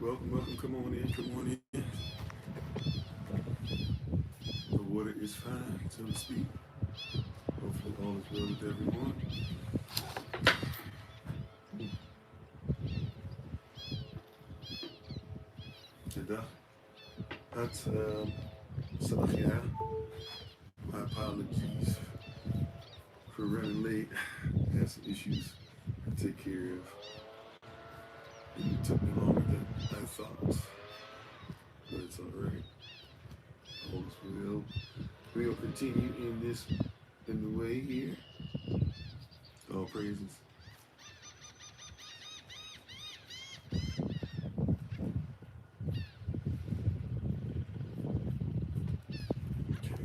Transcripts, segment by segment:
welcome. Come on in. The water is fine, so to speak. Hopefully all is well with everyone. Today, that's Salahia. My apologies for running late. I had some issues to take care of. It took me longer than I thought, but it's all right. All is well. We'll continue in the way here. All praises. Okay.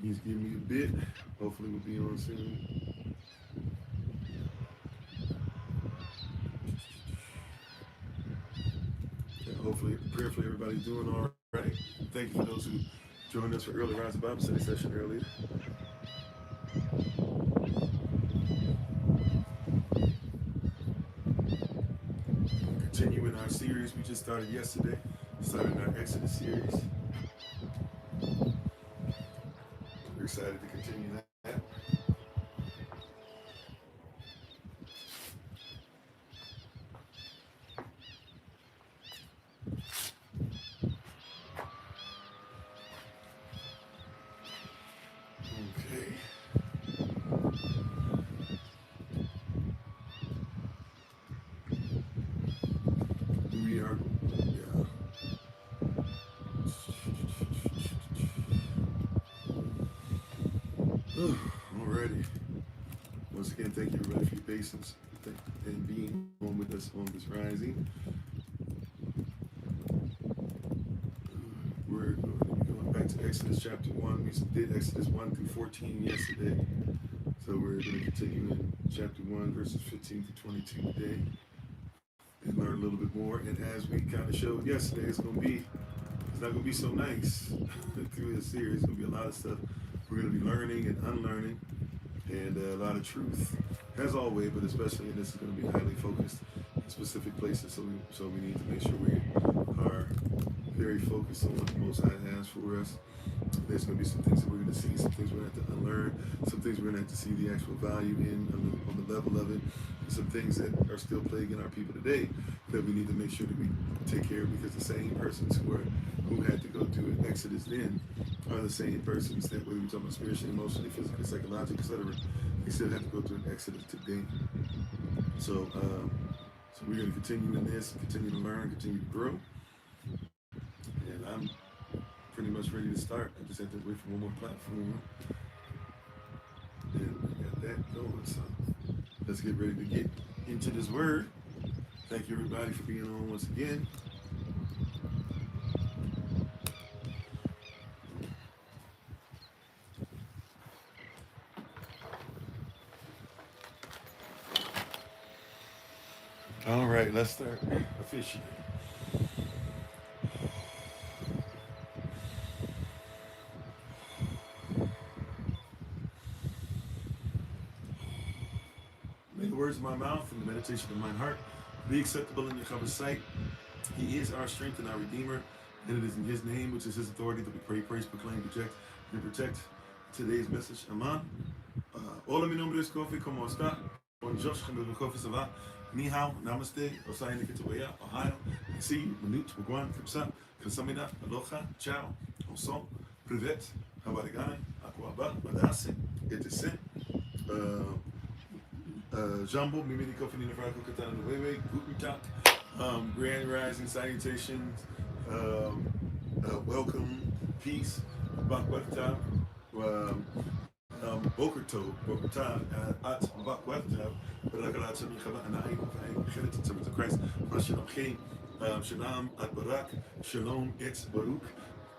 He's giving me a bit. Hopefully we'll be on soon. Hopefully, prayerfully, everybody's doing all right. Thank you for those who joined us for early Rise of Bible Study session earlier. Continuing our series we just started yesterday, starting our Exodus series. We're excited to continue that. Alrighty. Once again, thank you everybody for your patience and being on with us on this rising. We're going to be going back to Exodus chapter 1. We did Exodus 1 through 14 yesterday. So we're going to continue in chapter 1, verses 15 to 22 today and learn a little bit more. And as we kind of showed yesterday, it's not going to be so nice through this series. It's going to be a lot of stuff we're going to be learning and unlearning, and a lot of truth, as always, but especially in this is going to be highly focused in specific places, so we need to make sure we are very focused on what the Most High has for us. There's going to be some things that we're going to see, some things we're going to have to unlearn, some things we're going to have to see the actual value in on the level of it, and some things that are still plaguing our people today that we need to make sure that we take care of, because the same persons who had to go through an Exodus then are the same persons that, whether we're talking about spiritually, emotionally, physically, psychologically, etc., they still have to go through an Exodus today. So we're going to continue in this, continue to learn, continue to grow. And I'm pretty much ready to start. I just have to wait for one more platform. And we got that going. So let's get ready to get into this word. Thank you everybody for being on once again. All right, let's start officially. May the words of my mouth and the meditation of my heart be acceptable in Yahweh's sight. He is our strength and our Redeemer, and it is in His name, which is His authority, that we pray, praise, proclaim, project, and protect today's message. Amen. Hola, mi nombre es Kofi. ¿Cómo está? Bonjour, Kofi, ça va? Ni hao, namaste, osai nikitawaya, Ohio, si, manut, magwan, kripsa, kasamina, aloha, ciao, onson, privet, habarigane, akwaba, madase, etisen, Jumbo, Mimini Kofi Ninavarako Katana Wewe, Guten Tag, Grand Rising Salutations, welcome, peace, Bakwata, Bokerto, Bokata, At Bakwata, Barakalata Mikhaba, and I credit to Christ, Mashalom Khe, Shalom, At Barak, Shalom, It's Baruch.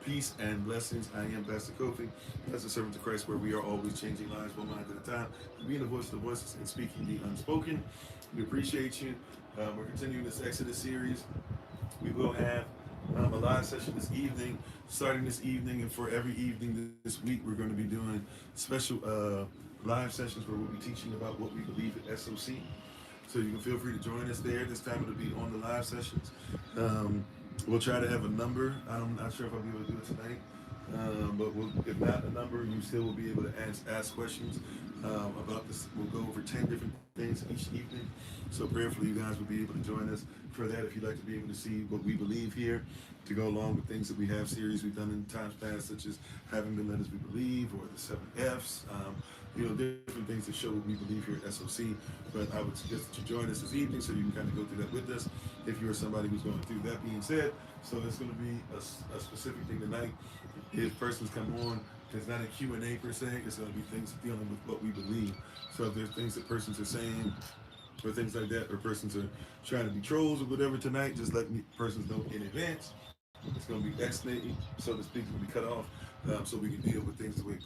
Peace and blessings. I am Pastor Kofi, as a servant of Christ, where we are always changing lives one mind at a time, being the voice of the voiceless and speaking the unspoken. We appreciate you. We're continuing this Exodus series. We will have a live session this evening, starting this evening, and for every evening this week, we're going to be doing special live sessions where we'll be teaching about what we believe at SOC. So you can feel free to join us there. This time it'll be on the live sessions. We'll try to have a number. I'm not sure if I'll be able to do it tonight. But if not a number, you still will be able to ask questions about this. We'll go over 10 different things each evening. So prayerfully, you guys will be able to join us for that if you'd like to be able to see what we believe here, to go along with things that we have, series we've done in times past, such as having the letters we believe or the 7 F's. Different things that show what we believe here at SOC. But I would suggest that you join us this evening so you can kind of go through that with us if you're somebody who's going through. That being said, so it's going to be a specific thing tonight. If persons come on, it's not a Q&A per se, it's going to be things dealing with what we believe. So if there's things that persons are saying or things like that, or persons are trying to be trolls or whatever tonight, just let persons know in advance. It's going to be explanated, so to speak, it's going to be cut off, so we can deal with things the way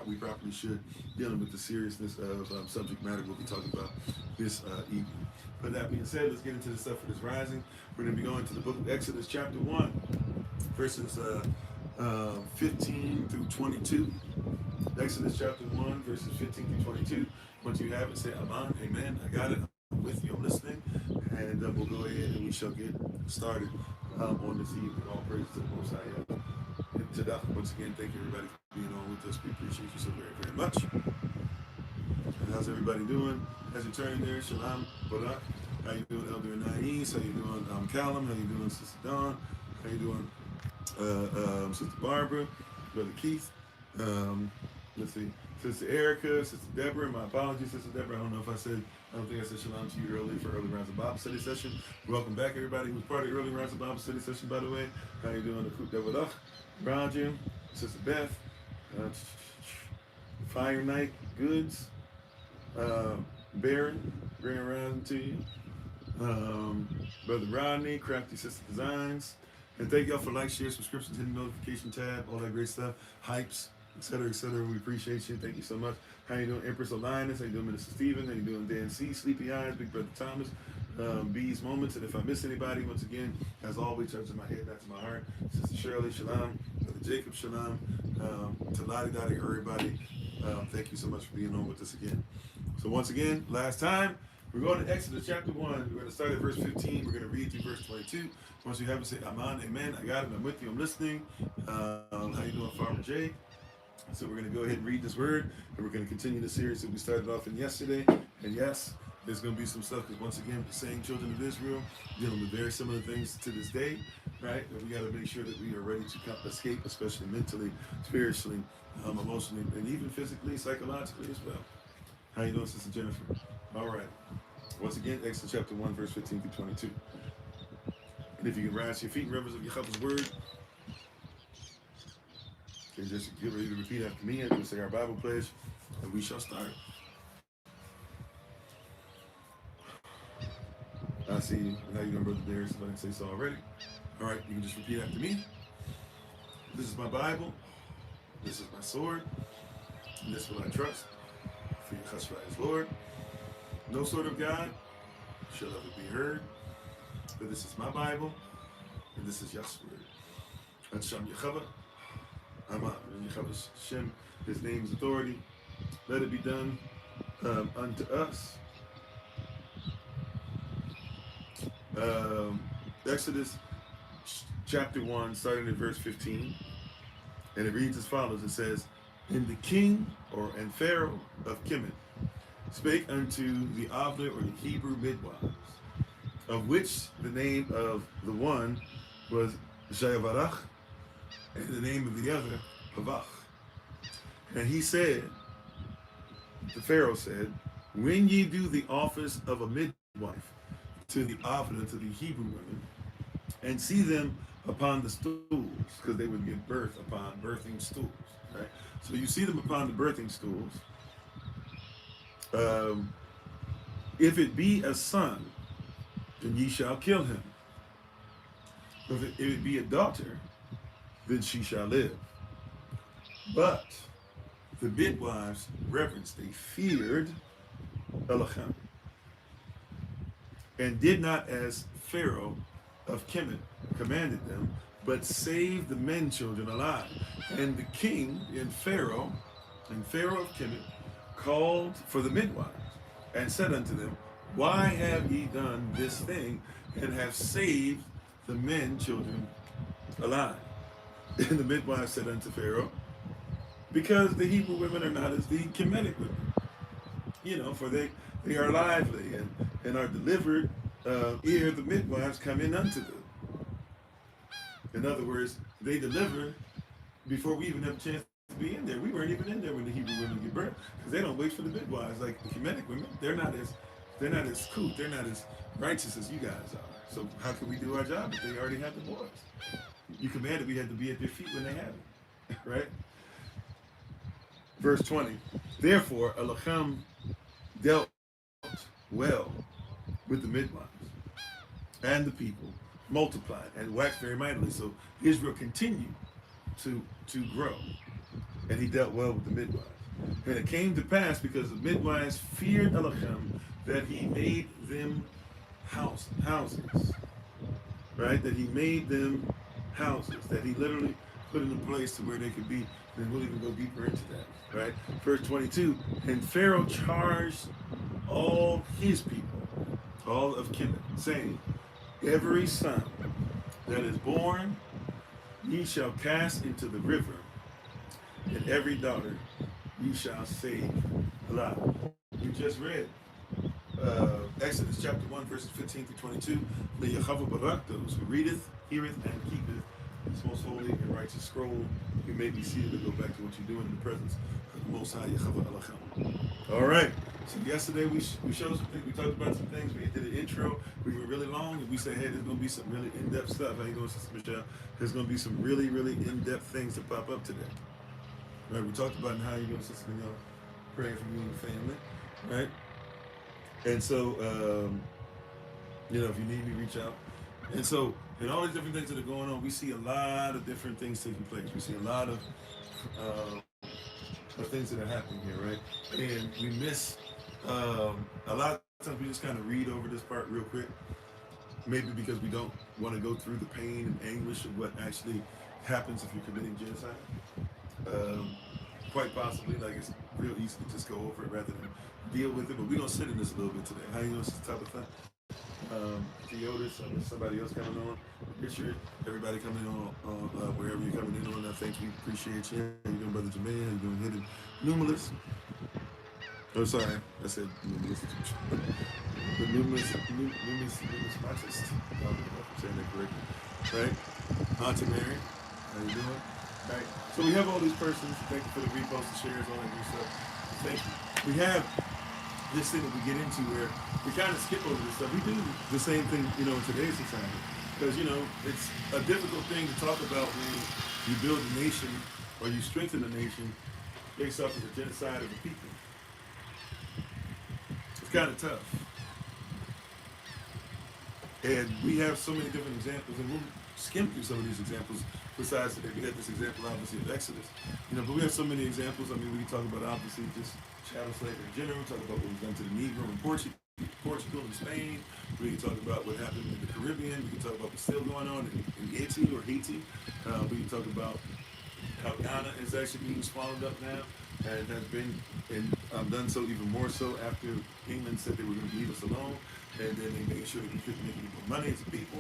we properly should, dealing with the seriousness of subject matter we'll be talking about this evening. But that being said, let's get into the stuff for this rising. We're going to be going to the book of Exodus, chapter 1, verses 15 through 22. Exodus chapter 1, verses 15 through 22. Once you have it, say Amen, amen. I got it. I'm with you. I'm listening. And we'll go ahead and we shall get started on this evening. All praise to the Most High. Once again, thank you everybody for being on with us. We appreciate you so very, very much. And how's everybody doing? As you're turning there, Shalom, Barak. How you doing, Elder Anais? How you doing, Callum? How you doing, Sister Dawn? How you doing, Sister Barbara? Brother Keith? Let's see. Sister Erica, Sister Deborah. My apologies, Sister Deborah. I don't think I said shalom to you earlier for early rounds of Bible study session. Welcome back, everybody who's part of the early rounds of Bible study session, by the way. How you doing, the Roger, Sister Beth, Fire Night Goods, Baron, bring around to you. Brother Rodney, Crafty Sister Designs. And thank y'all for like, share, subscriptions, hitting the notification tab, all that great stuff, hypes, etc., etc. We appreciate you. Thank you so much. How you doing, Empress Alliance? How you doing, Minister Stephen? How you doing, Dan C, Sleepy Eyes, Big Brother Thomas, B's Moments. And if I miss anybody, once again, as always, touches my head, not to my heart. Sister Shirley, Shalom. Brother Jacob, Shalom. To Lottie Dottie, everybody. Thank you so much for being on with us again. So once again, last time, we're going to Exodus chapter 1. We're going to start at verse 15. We're going to read through verse 22. Once you have it, say, Amen, amen. I got it. I'm with you. I'm listening. How you doing, Farmer Jay? So we're going to go ahead and read this word, and we're going to continue the series that we started off in yesterday. And yes, there's going to be some stuff, because once again, the same children of Israel dealing with very similar things to this day, right? And we got to make sure that we are ready to escape, especially mentally, spiritually, emotionally, and even physically, psychologically as well. How you doing, Sister Jennifer? All right. Once again, Exodus chapter 1, verse 15 through 22. And if you can rise to your feet in reverence of Yahweh's word, and just get ready to repeat after me, and we'll say our Bible pledge, and we shall start. I see you. How you doing, Brother Darius? If I didn't say so already. All right, you can just repeat after me. This is my Bible. This is my sword. And this will I trust. For Yahweh is Lord. No sword of God shall ever be heard. But this is my Bible, and this is Yah's word. And Shem Yahweh. Amen. Yahweh's Shem, his name's authority. Let it be done unto us. Exodus chapter 1, starting at verse 15. And it reads as follows. It says, And the king, and Pharaoh of Kemet, spake unto the Avler, or the Hebrew midwives, of which the name of the one was Jayavarach, and the name of the other, Pavach. And he said, the Pharaoh said, When ye do the office of a midwife to the Avler, to the Hebrew women, and see them upon the stools, because they would give birth upon birthing stools, right? So you see them upon the birthing stools. If it be a son, then ye shall kill him. If it be a daughter, then she shall live. But the midwives reverenced, they feared Elohim, and did not as Pharaoh of Kemet commanded them, but saved the men children alive. And the king and Pharaoh of Kemet called for the midwives, and said unto them, Why have ye done this thing and have saved the men, children, alive? And the midwife said unto Pharaoh, because the Hebrew women are not as the Kemetic women, for they are lively and are delivered ere the midwives come in unto them. In other words, they deliver before we even have a chance to be in there. We weren't even in there when the Hebrew women give birth because they don't wait for the midwives like the Kemetic women. They're not as cool. They're not as righteous as you guys are. So how can we do our job if they already have the boys? You commanded we had to be at their feet when they have it, right? Verse 20. Therefore, Elohim dealt well with the midwives, and the people multiplied and waxed very mightily. So Israel continued to grow, and he dealt well with the midwives. And it came to pass, because the midwives feared Elohim, that he made them houses, right? That he made them houses, that he literally put in a place to where they could be, and we'll even go deeper into that, right? Verse 22, and Pharaoh charged all his people, all of Kemet, saying, every son that is born ye shall cast into the river, and every daughter ye shall save alive. We just read Exodus chapter 1, verses 15 through 22. Le'yachava barak, those who readeth, heareth, and keepeth this most holy and righteous scroll. You may be seated to go back to what you're doing in the presence of the Most High Yachava Elohim. All right. So yesterday we showed some things. We talked about some things. We did an intro. We were really long, and we said, hey, there's going to be some really in-depth stuff. How you doing, Sister Michelle? There's going to be some really, really in-depth things to pop up today. Right? We talked about how you're doing, Sister Michelle, praying for you and your family. Right? And so, if you need me, reach out. And so, in all these different things that are going on, we see a lot of different things taking place. We see a lot of things that are happening here, right? And we miss a lot of times. We just kind of read over this part real quick, maybe because we don't want to go through the pain and anguish of what actually happens if you're committing genocide. Quite possibly, like, it's real easy to just go over it rather than deal with it. But we're gonna sit in this a little bit today. How you doing, Sister Tabitha? Theotis, somebody else coming on. Richard, everybody coming on wherever you're coming in on. I thank you, appreciate you. How you doing, Brother Jermaine? How you doing, Hidden Numerous? Oh, sorry, I said numerous. The numerous smartest. I don't know if I'm saying that correctly. Right? Auntie Mary, how you doing? Right. So we have all these persons. Thank you for the reposts, the shares, all that good stuff. Thank you. We have this thing that we get into where we kind of skip over this stuff. We do the same thing, in today's society. Because, it's a difficult thing to talk about when you build a nation or you strengthen a nation based off of the genocide of the people. It's kind of tough. And we have so many different examples, and we'll skim through some of these examples. Besides today, we had this example, obviously, of Exodus. But we have so many examples. I mean, we can talk about, obviously, just chattel slavery in general. Talk about what was done to the Negro in Portugal and Spain. We can talk about what happened in the Caribbean. We can talk about what's still going on in Haiti or Haiti. We can talk about how Ghana is actually being swallowed up now and has been, and done so even more so after England said they were going to leave us alone. And then they made sure that we couldn't make any more money as people.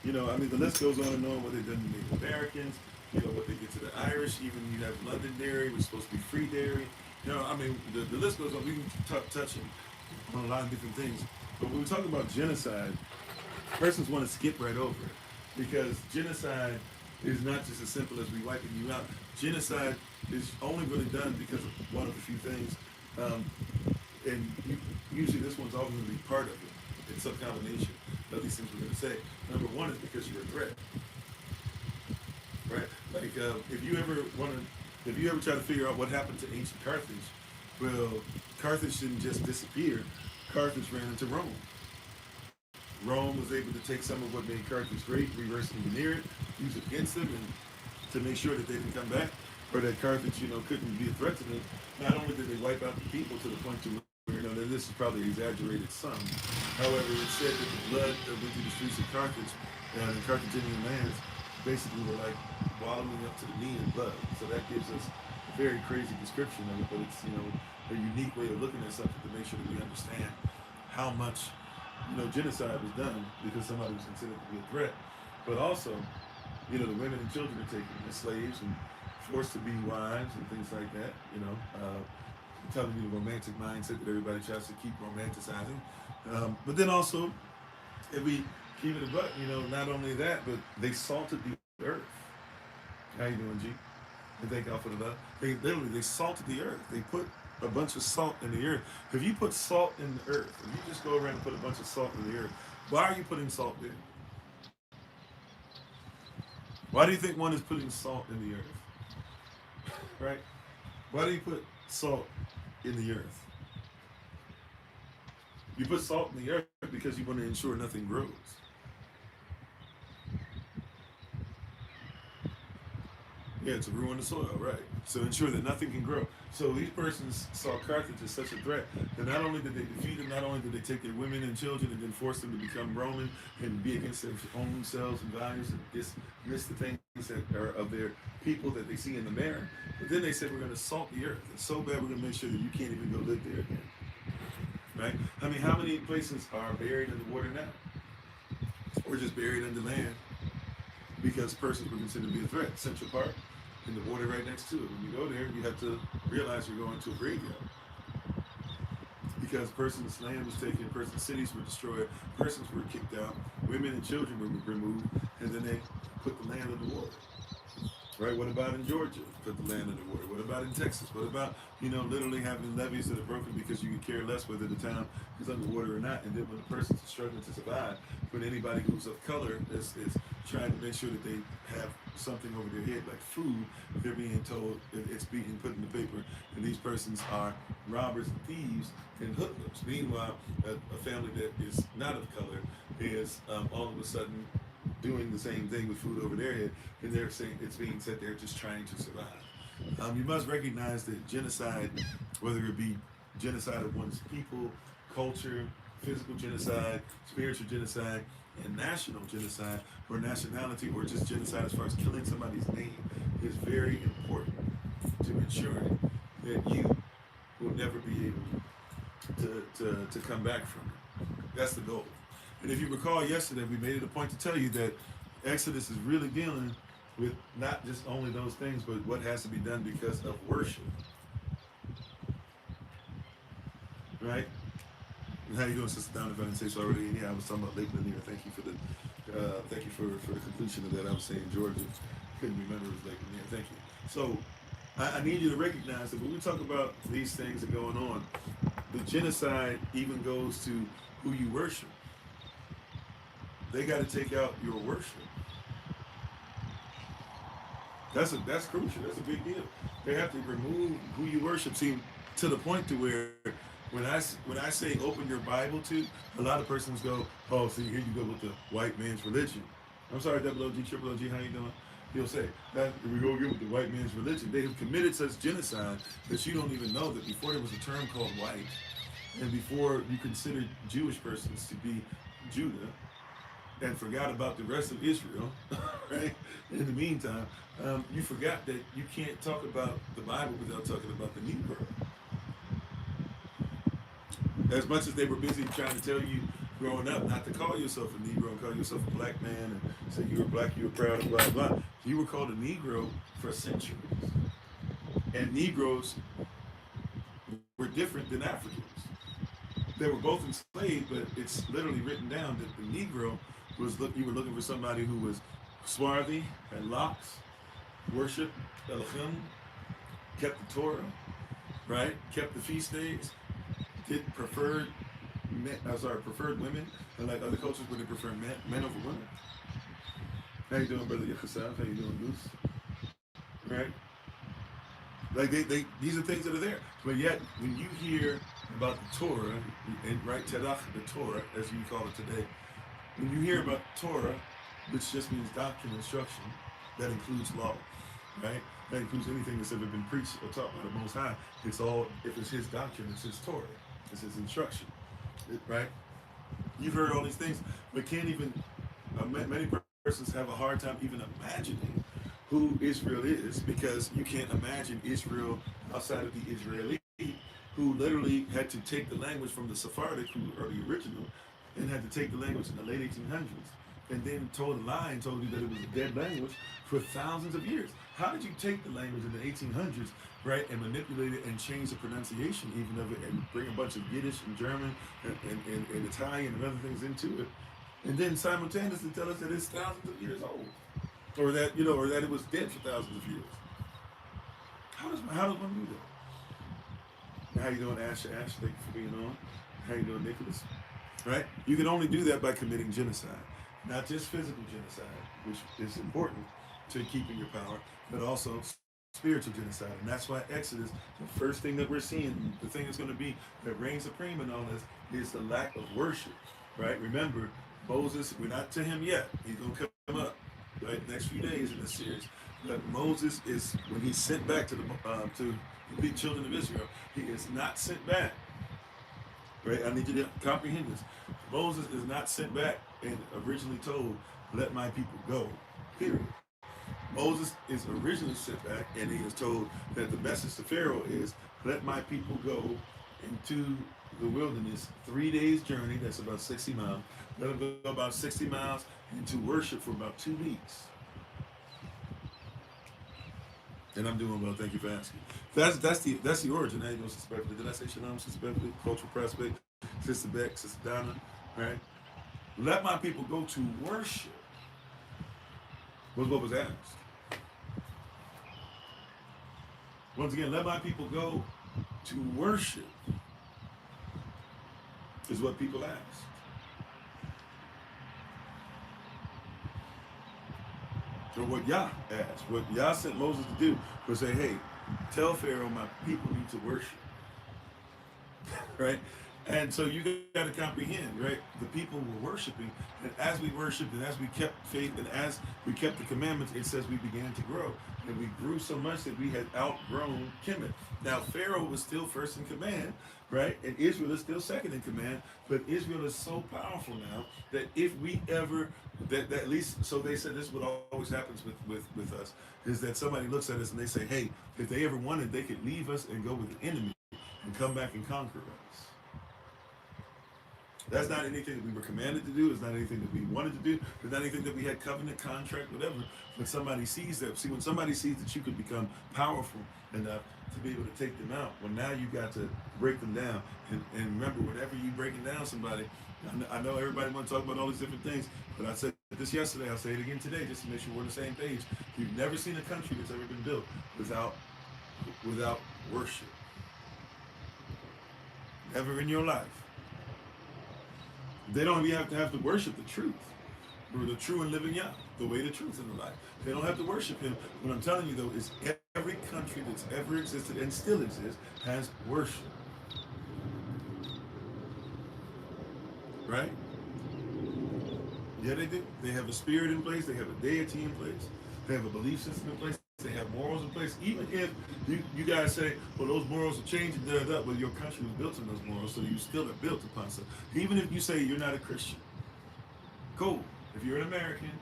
The list goes on and on, what they've done to Native Americans, what they did to the Irish. Even you have Londonderry, which is supposed to be free dairy. The list goes on. We can touch on a lot of different things. But when we talk about genocide, persons want to skip right over it. Because genocide is not just as simple as we wiping you out. Genocide is only really done because of one of a few things. And usually this one's always going to be part of it. It's some combination of these things we're going to say. Number one is because you're a threat, right? Like if you ever try to figure out what happened to ancient Carthage, well, Carthage didn't just disappear. Carthage ran into Rome. Rome was able to take some of what made Carthage great, reverse engineer it, use it against them, and to make sure that they didn't come back, or that Carthage, couldn't be a threat to them. Not only did they wipe out the people to the point to that this is probably exaggerated some. However, it's said that the blood that went through the streets of Carthage and the Carthaginian lands basically were like wallowing up to the knee in blood. So that gives us a very crazy description of it, but it's a unique way of looking at something to make sure that we understand how much genocide was done because somebody was considered to be a threat. But also, the women and children are taken as slaves and forced to be wives and things like that. Telling you the romantic mindset that everybody tries to keep romanticizing. But then also, if we keep it a buck, not only that, but they salted the earth. How you doing, G? And thank y'all for the love. They salted the earth. They put a bunch of salt in the earth. If you put salt in the earth, if you just go around and put a bunch of salt in the earth, why are you putting salt there? Why do you think one is putting salt in the earth? Right? Why do you put salt in the earth? You put salt in the earth because you want to ensure nothing grows. Yeah, to ruin the soil, right? So ensure that nothing can grow. So these persons saw Carthage as such a threat that not only did they defeat them, not only did they take their women and children and then force them to become Roman and be against their own selves and values and dismiss the things that are of their people that they see in the mirror, but then they said, we're going to salt the earth. It's so bad we're going to make sure that you can't even go live there again. Right? I mean, how many places are buried in the water now? Or just buried under land because persons were considered to be a threat? Central Park, in the water right next to it. When you go there, you have to realize you're going to a graveyard. Because persons' land was taken, persons' cities were destroyed, persons were kicked out, women and children were removed, and then they put the land in the water. Right? What about in Georgia? Put the land in the water. What about in Texas? What about, literally having levees that are broken because you could care less whether the town is underwater or not? And then when the person's struggling to survive, when anybody who's of color is trying to make sure that they have something over their head, like food, they're being told it's being put in the paper, and these persons are robbers and thieves and hoodlums. Meanwhile, a family that is not of color is all of a sudden doing the same thing with food over their head, and they're saying it's being said they're just trying to survive. You must recognize that genocide, whether it be genocide of one's people, culture, physical genocide, spiritual genocide, and national genocide, or nationality, or just genocide as far as killing somebody's name, is very important to ensuring that you will never be able to come back from it. That's the goal. And if you recall yesterday, we made it a point to tell you that Exodus is really dealing with not just only those things, but what has to be done because of worship. Right? And how you doing, Sister Donna? If I didn't say so already, yeah, I was talking about Lake Lanier. Thank you for the completion of that. I was saying Georgia. Couldn't remember it was Lake Lanier. Thank you. So I need you to recognize that when we talk about these things that are going on, the genocide even goes to who you worship. They got to take out your worship. That's crucial. That's a big deal. They have to remove who you worship. See, to the point to where when I say open your Bible to, a lot of persons go, oh, see, here you go with the white man's religion. I'm sorry, double OG, triple OG, how you doing? He'll say, that we go again with the white man's religion. They have committed such genocide that you don't even know that before there was a term called white, and before you considered Jewish persons to be Judah, and forgot about the rest of Israel, right? In the meantime, you forgot that you can't talk about the Bible without talking about the Negro. As much as they were busy trying to tell you growing up not to call yourself a Negro and call yourself a black man and say you were black, you were proud, and blah, blah, you were called a Negro for centuries. And Negroes were different than Africans. They were both enslaved, but it's literally written down that the Negro you were looking for somebody who was swarthy, had locks, worshiped Elohim, kept the Torah, right? Kept the feast days, preferred women, and like other cultures where they prefer men over women. How you doing, brother Yachasaf? How you doing, Goose? Right? Like these are things that are there. But yet, when you hear about the Torah, and right, Tedach, the Torah, as we call it today, when you hear about Torah, which just means doctrine, instruction, that includes law, right? That includes anything that's ever been preached or taught by the Most High. It's all, if it's His doctrine, it's His Torah, it's His instruction, right? You've heard all these things, but can't even, many persons have a hard time even imagining who Israel is, because you can't imagine Israel outside of the Israeli, who literally had to take the language from the Sephardic, who are the original, and had to take the language in the late 1800s and then told a lie and told you that it was a dead language for thousands of years. How did you take the language in the 1800s, right, and manipulate it and change the pronunciation even of it and bring a bunch of Yiddish and German and Italian and other things into it, and then simultaneously tell us that it's thousands of years old, or that or that it was dead for thousands of years? How does one do that? How you doing, Asher? Ash, thank you for being on. How you doing, Nicholas? Right? You can only do that by committing genocide. Not just physical genocide, which is important to keeping your power, but also spiritual genocide. And that's why Exodus, the first thing that we're seeing, the thing that's going to be that reigns supreme in all this, is the lack of worship. Right? Remember, Moses, we're not to him yet. He's going to come up, right, next few days in this series. But Moses is, when he's sent back to the children of Israel, he is not sent back. Right? I need you to comprehend this. Moses is not sent back and originally told, let my people go, period. Moses is originally sent back and he is told that the message to Pharaoh is, let my people go into the wilderness, 3 days journey, that's about 60 miles. Let them go about 60 miles and to worship for about 2 weeks. And I'm doing well, thank you for asking. That's the origin. How you doing, Sister Beverly? Did I say shalom, Sister Beverly? Cultural prospect, Sister Beck, Sister Donna, right? Let my people go to worship was what was asked. Once again, let my people go to worship is what people asked. Or what Yah asked. What Yah sent Moses to do was say, hey, tell Pharaoh my people need to worship. Right? And so you got to comprehend, right? The people were worshiping, and as we worshiped and as we kept faith and as we kept the commandments, it says we began to grow. And we grew so much that we had outgrown Kemet. Now, Pharaoh was still first in command, right? And Israel is still second in command, but Israel is so powerful now that if we ever, that at least, so they said this is what always happens with us, is that somebody looks at us and they say, hey, if they ever wanted, they could leave us and go with the enemy and come back and conquer us. That's not anything that we were commanded to do. It's not anything that we wanted to do. It's not anything that we had covenant, contract, whatever. But somebody sees that. See, when somebody sees that you could become powerful enough to be able to take them out, well, now you got to break them down. And remember, whenever you breaking down somebody, I know everybody want to talk about all these different things, but I said this yesterday, I'll say it again today, just to make sure we're on the same page. You've never seen a country that's ever been built without worship. Never in your life. They don't even have to worship the truth, or the true and living Yah, the way, the truth, and the life. They don't have to worship him. What I'm telling you, though, is every country that's ever existed and still exists has worship. Right? Yeah, they do. They have a spirit in place. They have a deity in place. They have a belief system in place. They have morals in place. Even if you guys say, well, those morals are changing, well, your country was built on those morals, so you still are built upon some. Even if you say you're not a Christian, cool. If you're an American,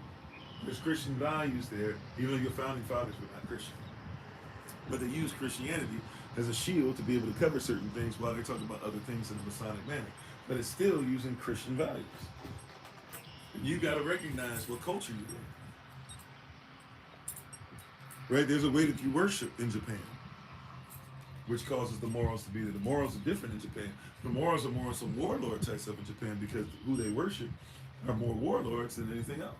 there's Christian values there, even though your founding fathers were not Christian. But they use Christianity as a shield to be able to cover certain things while they talk about other things in a Masonic manner. But it's still using Christian values. You got to recognize what culture you're in. Right? There's a way that you worship in Japan, which causes the morals to be there. The morals are different in Japan. The morals are more some warlord type stuff in Japan because who they worship are more warlords than anything else.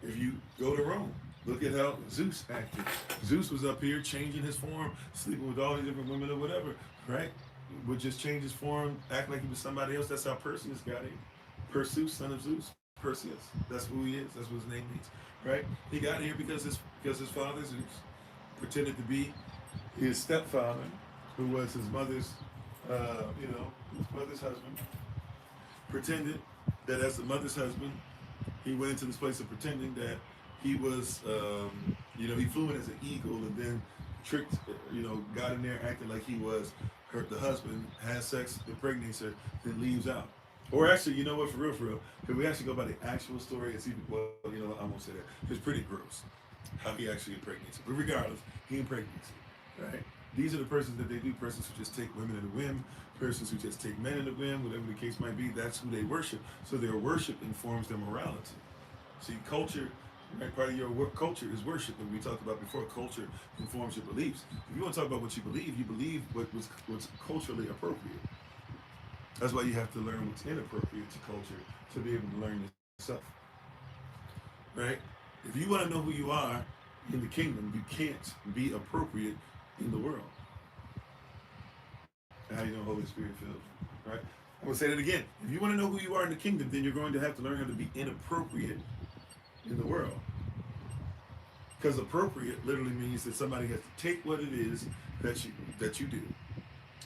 If you go to Rome, look at how Zeus acted. Zeus was up here changing his form, sleeping with all these different women or whatever, right? Would just change his form, act like he was somebody else. That's how Perseus got here. Perseus, son of Zeus. Perseus. That's who he is. That's what his name means. Right? He got here because his father Zeus pretended to be his stepfather, who was his mother's mother's husband. Pretended that as the mother's husband, he went into this place of pretending that he was, he flew in as an eagle and then tricked, got in there acting like he was the husband, has sex, impregnates her, then leaves out. Or actually, you know what, for real, if we actually go by the actual story, it's even, I won't say that. It's pretty gross how he actually impregnates her. But regardless, he impregnates her, right? These are the persons that they do, persons who just take women in a whim, persons who just take men in a whim, whatever the case might be, that's who they worship. So their worship informs their morality. See, culture, right, part of your culture is worship. And we talked about before, culture informs your beliefs. If you want to talk about what you believe what's culturally appropriate. That's why you have to learn what's inappropriate to culture to be able to learn yourself. Right? If you want to know who you are in the kingdom, you can't be appropriate in the world. How you know Holy Spirit feels, right? I'm gonna say that again. If you want to know who you are in the kingdom, then you're going to have to learn how to be inappropriate in the world. Because appropriate literally means that somebody has to take what it is that you do,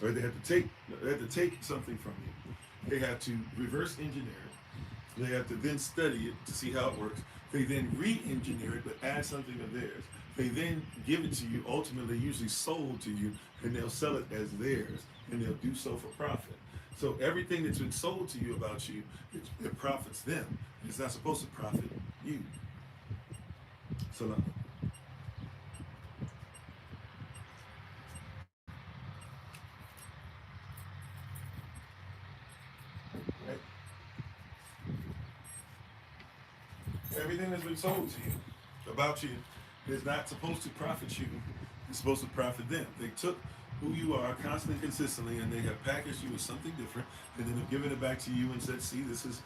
or they have to take something from you. They have to reverse engineer it. They have to then study it to see how it works. They then re-engineer it, but add something of theirs. They then give it to you, ultimately usually sold to you, and they'll sell it as theirs, and they'll do so for profit. So everything that's been sold to you about you, it profits them. It's not supposed to profit you. So now, right? Everything that's been sold to you about you is not supposed to profit you. It's supposed to profit them. They took who you are constantly, consistently, and they have packaged you as something different, and then have given it back to you and said, see, this is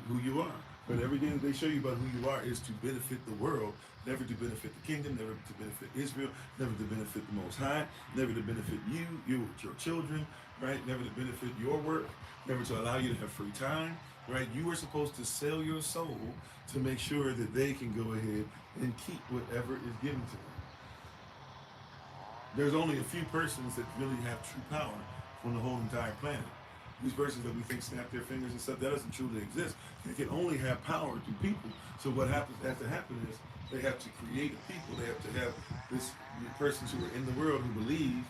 who you are. But everything that they show you about who you are is to benefit the world, never to benefit the kingdom, never to benefit Israel, never to benefit the Most High, never to benefit your children, right? Never to benefit your work, never to allow you to have free time, right? You are supposed to sell your soul to make sure that they can go ahead and keep whatever is given to them. There's only a few persons that really have true power on the whole entire planet. These persons that we think snap their fingers and stuff, that doesn't truly exist. They can only have power through people. So what has to happen is they have to create a people. They have to have this persons who are in the world who believe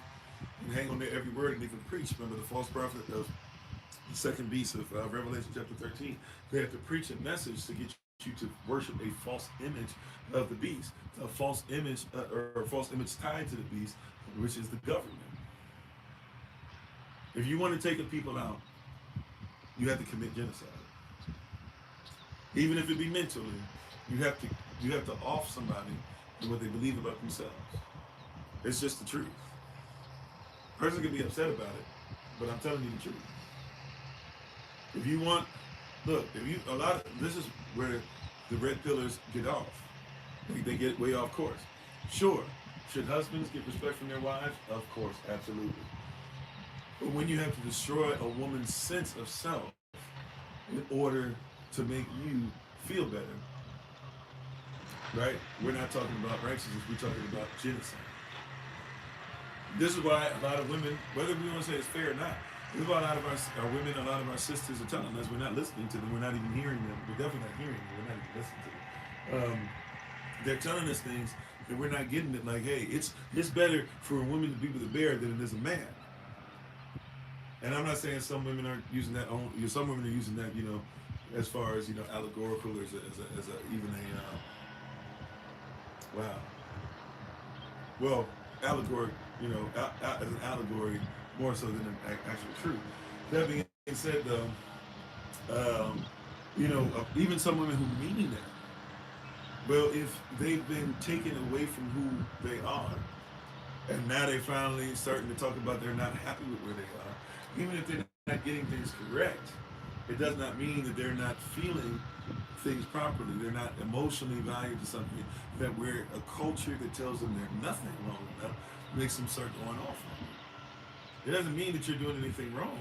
and hang on their every word and even preach. Remember the false prophet of the second beast of Revelation chapter 13. They have to preach a message to get you to worship a false image of the beast, a false image or a false image tied to the beast, which is the government. If you want to take a people out, you have to commit genocide. Even if it be mentally, you have to off somebody to what they believe about themselves. It's just the truth. A person can be upset about it, but I'm telling you the truth. If you want, look, this is where the red pillars get off. They get way off course. Sure, should husbands get respect from their wives? Of course, absolutely. But when you have to destroy a woman's sense of self in order to make you feel better, right? We're not talking about righteousness, we're talking about genocide. This is why a lot of women, whether we want to say it's fair or not, this is why a lot of our women, a lot of our sisters are telling us we're not listening to them, we're not even hearing them, we're definitely not hearing them, we're not even listening to them. They're telling us things that we're not getting it, like, hey, it's better for a woman to be with a bear than it is a man. And I'm not saying some women aren't using that. Some women are using that, as far as allegorical, or as a even a wow. Well, allegory, as an allegory more so than an actual truth. That being said, though, even some women who mean that. Well, if they've been taken away from who they are, and now they finally starting to talk about they're not happy with where they are. Even if they're not getting things correct, it does not mean that they're not feeling things properly. They're not emotionally valued to something, that we're a culture that tells them there's nothing wrong with them, makes them start going off on it. It doesn't mean that you're doing anything wrong.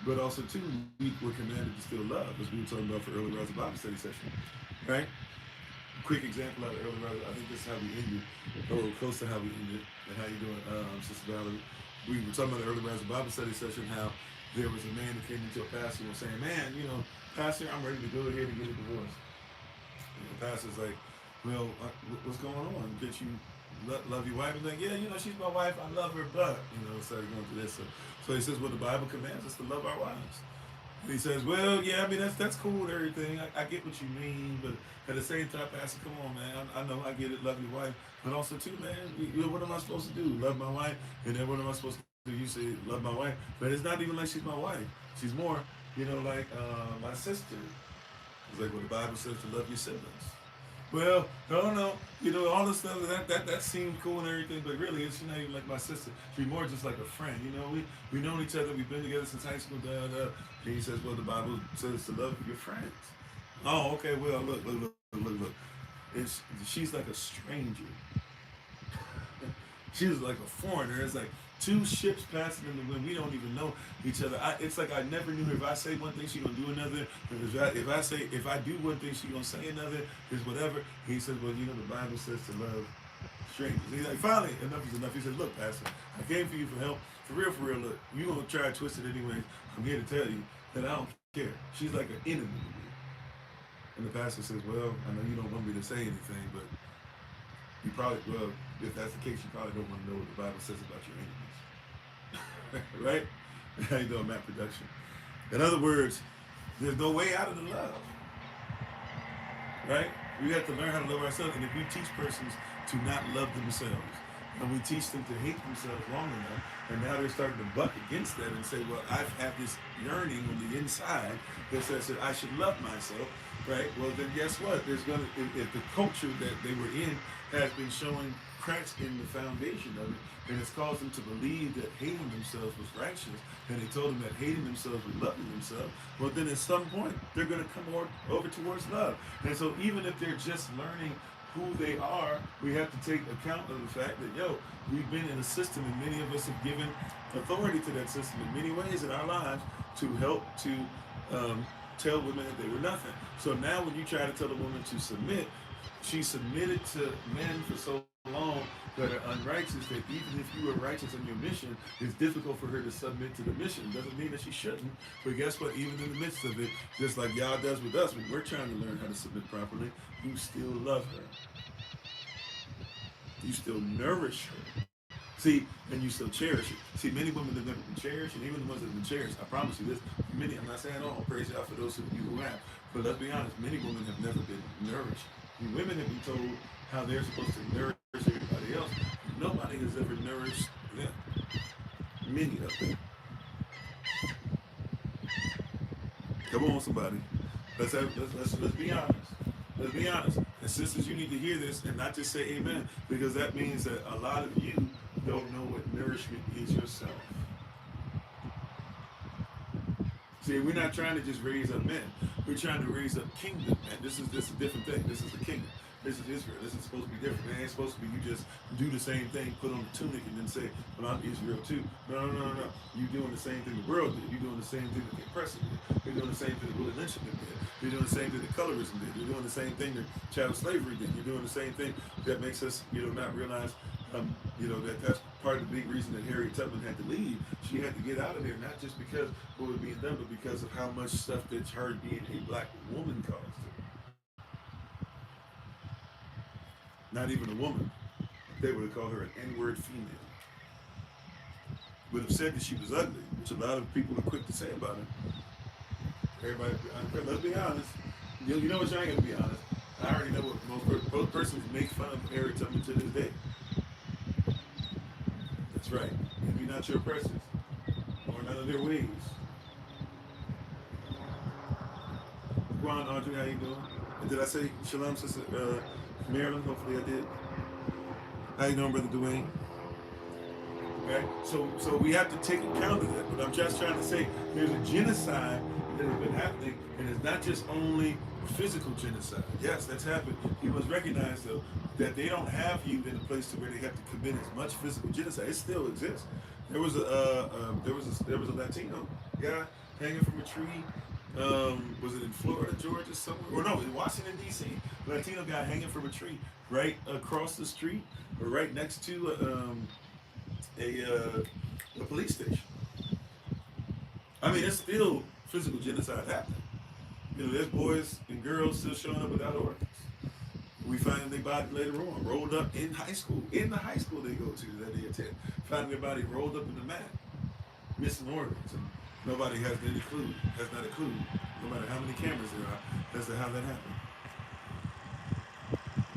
But also, too, we're commanded to still love, as we were talking about for Early Rising Bible Study session. Right? Quick example out of Early Rising, I think this is how we ended, or close to how we ended, and how you doing, Sister Valerie? We were talking about the Early Rising Bible Study session, how there was a man who came into a pastor and was saying, man, pastor, I'm ready to go ahead and get a divorce. And the pastor's like, well, what's going on? Can't you love your wife? And like, yeah, she's my wife, I love her, but, started going through this. So he says, well, the Bible commands us to love our wives. And he says, well, yeah, I mean, that's cool and everything. I get what you mean, but at the same time, Pastor, come on, man. I know I get it, love your wife. But also, too, man, what am I supposed to do? Love my wife? And then what am I supposed to do? You say, love my wife. But it's not even like she's my wife. She's more, like my sister. It's like what the Bible says to love your siblings. Well, no, no, all this stuff that seemed cool and everything, but really, she's not even like my sister. She's more just like a friend. We've known each other. We've been together since high school. Da, da. And he says, well, the Bible says to love your friends. Oh, okay. Well, look. She's like a stranger. She's like a foreigner. It's like two ships passing in the wind. We don't even know each other. It's like I never knew her. If I say one thing, she gonna do another. If I do one thing, she gonna say another. Is whatever. He says, well, the Bible says to love strangers. He's like, finally, enough is enough. He said, look, Pastor, I came for you for help. For real, look, you gonna try to twist it anyway. I'm here to tell you that I don't care. She's like an enemy to me. And the pastor says, well, I know you don't want me to say anything, but you probably, well, if that's the case, you probably don't want to know what the Bible says about your enemies. Right? How you doing, Matt Production? In other words, there's no way out of the love. Right? We have to learn how to love ourselves. And if we teach persons to not love themselves, and we teach them to hate themselves long enough, and now they're starting to buck against that and say, well, I have this yearning on the inside that says that I should love myself, right? Well, then guess what? There's going to, if the culture that they were in has been showing cracks in the foundation of it, and it's caused them to believe that hating themselves was righteous, and they told them that hating themselves was loving themselves, well, then at some point, they're going to come over towards love. And so even if they're just learning who they are, we have to take account of the fact that, we've been in a system, and many of us have given authority to that system in many ways in our lives to help to tell women that they were nothing. So now when you try to tell a woman to submit, she submitted to men for so long that are unrighteous that even if you are righteous in your mission, it's difficult for her to submit to the mission. Doesn't mean that she shouldn't, but guess what? Even in the midst of it, just like Yah does with us, when we're trying to learn how to submit properly, you still love her. You still nourish her. See, and you still cherish it. See, many women have never been cherished, and even the ones that have been cherished, I promise you this, many, I'm not saying all, praise God for those of you who have, but let's be honest, many women have never been nourished. The women have been told how they're supposed to nourish everybody else. Nobody has ever nourished them. Many of them. Come on, somebody. Let's be honest. Let's be honest. And sisters, you need to hear this and not just say amen, because that means that a lot of you don't know what nourishment is yourself. See, we're not trying to just raise up men. We're trying to raise up kingdom men. This is a different thing. This is the kingdom. This is Israel. This is supposed to be different. It ain't supposed to be you just do the same thing, put on the tunic, and then say, well, I'm Israel too. No. You're doing the same thing the world did. You're doing the same thing that the oppressor did. You're doing the same thing that Willie Lynchman did. You're doing the same thing that colorism did. You're doing the same thing that chattel slavery did. You're doing the same thing that makes us, not realize, that's part of the big reason that Harriet Tubman had to leave. She had to get out of there, not just because what was being done, but because of how much stuff that her being a black woman caused her. Not even a woman. They would have called her an N-word female. Would have said that she was ugly, which a lot of people are quick to say about her. Everybody, let's be honest. You know what? You ain't gonna be honest. I already know what most persons make fun of Harriet Tubman to this day. That's right. Maybe not your oppressors, or none of their ways. Juan, Audrey, how you doing? And did I say shalom, sister Marilyn? Hopefully I did. How you doing, Brother Dwayne? Okay, so we have to take account of that. But I'm just trying to say there's a genocide that has been happening, and it's not just only physical genocide. Yes, that's happened. You must recognize, though, that they don't have you in a place to where they have to commit as much physical genocide. It still exists. There was a Latino guy hanging from a tree. Was it in Florida, Georgia, somewhere? Or no, in Washington, D.C. A Latino guy hanging from a tree right across the street, or right next to a police station. I mean, it's still physical genocide happening. There's boys and girls still showing up without organs. We find their body later on, rolled up in high school. In the high school they go to that they attend. Finding their body rolled up in the mat, missing organs. And Nobody has any clue, has not a clue, no matter how many cameras there are, as to how that happened.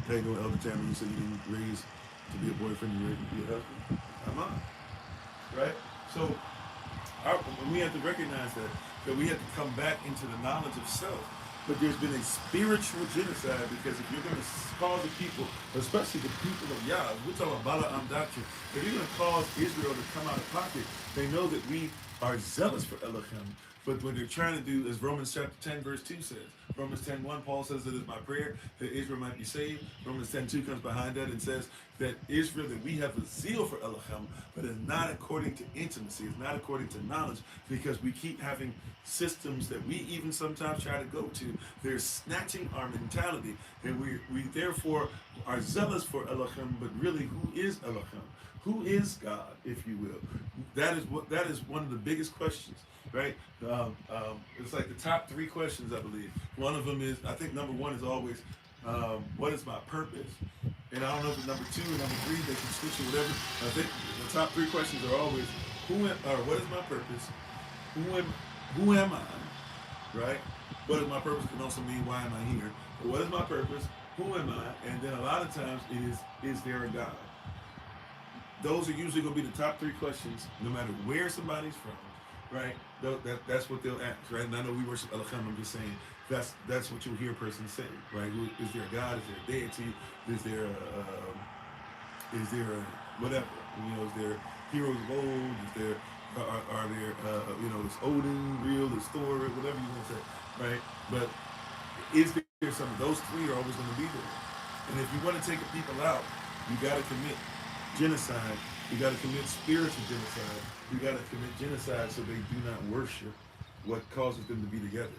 Hey, go Elder Tammy, you said you didn't raise to be a boyfriend, you raised to be a husband. I'm on, right? So we have to recognize that we have to come back into the knowledge of self. But there's been a spiritual genocide because if you're going to cause the people, especially the people of Yah, we're talking about Balaam doctrine, if you're going to cause Israel to come out of pocket, they know that we are zealous for Elohim. But what they're trying to do, as Romans chapter 10, verse 2 says, Romans 10:1, Paul says it is my prayer that Israel might be saved. Romans 10:2 comes behind that and says that Israel, that we have a zeal for Elohim, but it's not according to intimacy, it's not according to knowledge, because we keep having systems that we even sometimes try to go to. They're snatching our mentality, and we therefore are zealous for Elohim, but really, who is Elohim? Who is God, if you will? That is one of the biggest questions, right? It's like the top three questions, I believe. One of them is, I think number one is always, what is my purpose? And I don't know if it's number two or number three, they can switch or whatever. I think the top three questions are always, what is my purpose? Who am I? Right? What is my purpose can also mean, why am I here? But what is my purpose? Who am I? And then a lot of times it is there a God? Those are usually going to be the top three questions, no matter where somebody's from, right? That's what they'll ask, right? And I know we worship Elohim. I'm just saying that's what you'll hear a person say, right? Is there a God? Is there a deity? Is there a whatever? Is there heroes of old? Is there are there is Odin real? Is Thor? Whatever you want to say, right? But is there some of those three are always going to be there? And if you want to take the people out, you got to commit genocide. You got to commit spiritual genocide. You got to commit genocide so they do not worship what causes them to be together.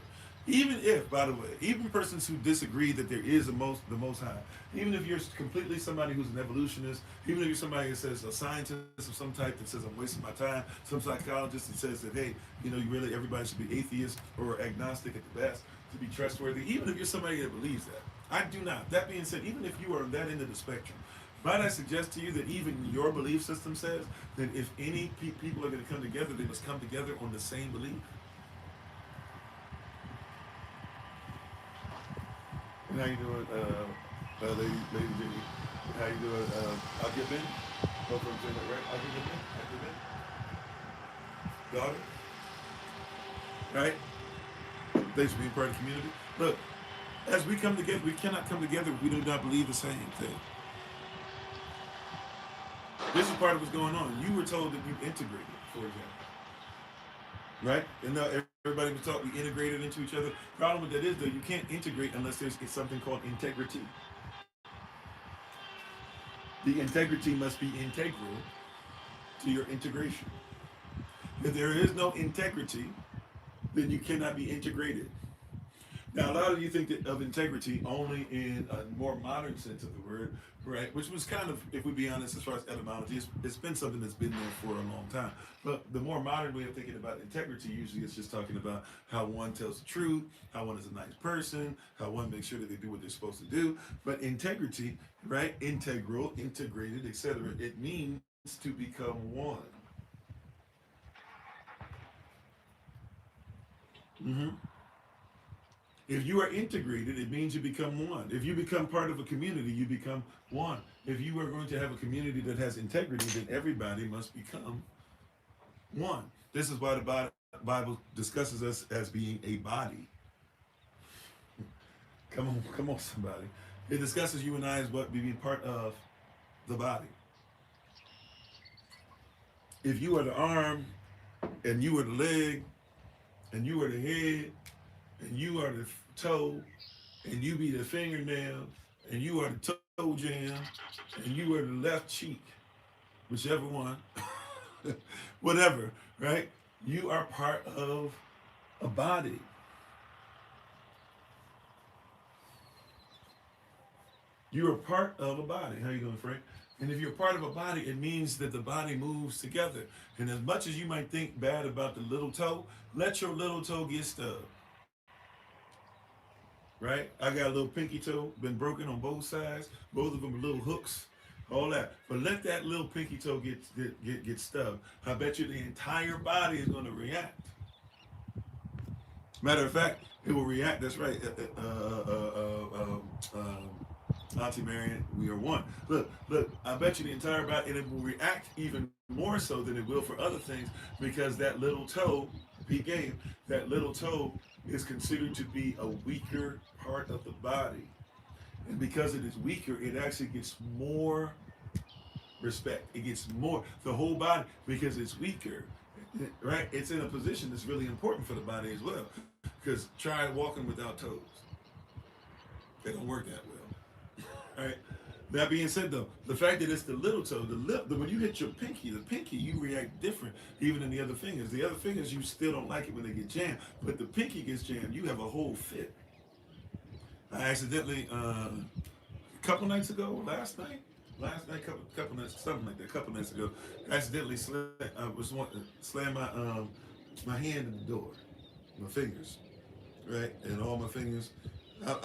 Even if, by the way, even persons who disagree that there is the most high, even if you're completely somebody who's an evolutionist, even if you're somebody that says a scientist of some type that says I'm wasting my time, some psychologist that says that hey, you really everybody should be atheist or agnostic at the best to be trustworthy. Even if you're somebody that believes that, I do not. That being said, even if you are on that end of the spectrum, might I suggest to you that even your belief system says that if any people are going to come together, they must come together on the same belief. And how you doing, lady Jenny? How you doing? I'll get in. Hopefully I'm saying that right. I'll get in. Daughter. Right? Thanks for being part of the community. Look, as we come together, we cannot come together if we do not believe the same thing. This is part of what's going on. You were told that you integrated, for example. Right? And now everybody was taught we integrated into each other. The problem with that is, though, you can't integrate unless there's something called integrity. The integrity must be integral to your integration. If there is no integrity, then you cannot be integrated. Now, a lot of you think of integrity only in a more modern sense of the word, right? Which was kind of, if we be honest, as far as etymology, it's been something that's been there for a long time. But the more modern way of thinking about integrity usually is just talking about how one tells the truth, how one is a nice person, how one makes sure that they do what they're supposed to do. But integrity, right? Integral, integrated, etc. It means to become one. Mm-hmm. If you are integrated, it means you become one. If you become part of a community, you become one. If you are going to have a community that has integrity, then everybody must become one. This is why the Bible discusses us as being a body. Come on, somebody. It discusses you and I as what being part of the body. If you are the arm, and you are the leg, and you are the head, and you are the toe, and you be the fingernail, and you are the toe jam, and you are the left cheek, whichever one, whatever, right? You are part of a body. You are part of a body. How you doing, Frank? And if you're part of a body, it means that the body moves together. And as much as you might think bad about the little toe, let your little toe get stubbed. Right? I got a little pinky toe, been broken on both sides. Both of them are little hooks, all that. But let that little pinky toe get stubbed. I bet you the entire body is going to react. Matter of fact, it will react. That's right. Auntie Marion, we are one. Look, I bet you the entire body, and it will react even more so than it will for other things because that little toe, peak game, that little toe is considered to be a weaker part of the body. And because it is weaker, it actually gets more respect. It gets more, the whole body, because it's weaker, right? It's in a position that's really important for the body as well. Because try walking without toes. They don't work that well. All right. That being said, though, the fact that it's the little toe, the lip, when you hit your pinky, the pinky, you react different even than the other fingers. The other fingers, you still don't like it when they get jammed, but the pinky gets jammed, you have a whole fit. I accidentally, a couple nights ago, last night, couple nights, something like that, a couple nights ago, accidentally I was wanting to slam my hand in the door, my fingers, right, and all my fingers.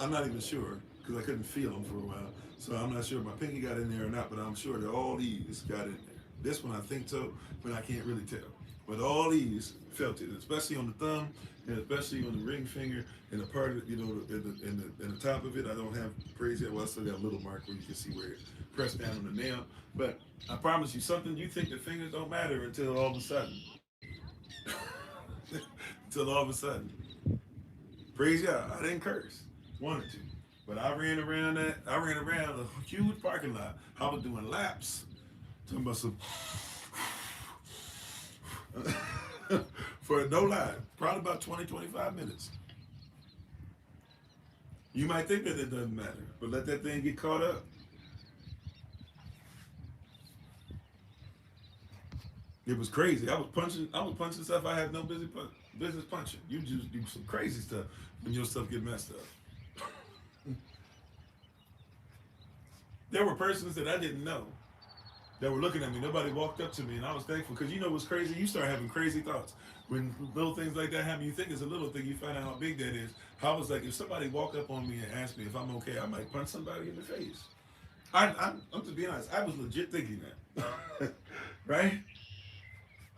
I'm not even sure because I couldn't feel them for a while, so I'm not sure if my pinky got in there or not. But I'm sure that all these got in there. This one I think so, but I can't really tell. But all these felt it, especially on the thumb, and especially on the ring finger, and the part of, in the top of it. I don't have crazy. Well, I still got a little mark where you can see where it pressed down on the nail. But I promise you, something you think the fingers don't matter until all of a sudden, until all of a sudden. Praise God, I didn't curse, wanted to, but I ran around a huge parking lot. I was doing laps, talking about some. For no lie, probably about 20, 25 minutes. You might think that it doesn't matter, but let that thing get caught up. It was crazy. I was punching stuff I had no business punching. You just do some crazy stuff when your stuff get messed up. There were persons that I didn't know that were looking at me. Nobody walked up to me, and I was thankful because you know what's crazy? You start having crazy thoughts. When little things like that happen, you think it's a little thing, you find out how big that is. I was like, if somebody walk up on me and ask me if I'm okay, I might punch somebody in the face. I'm to be honest, I was legit thinking that. Right?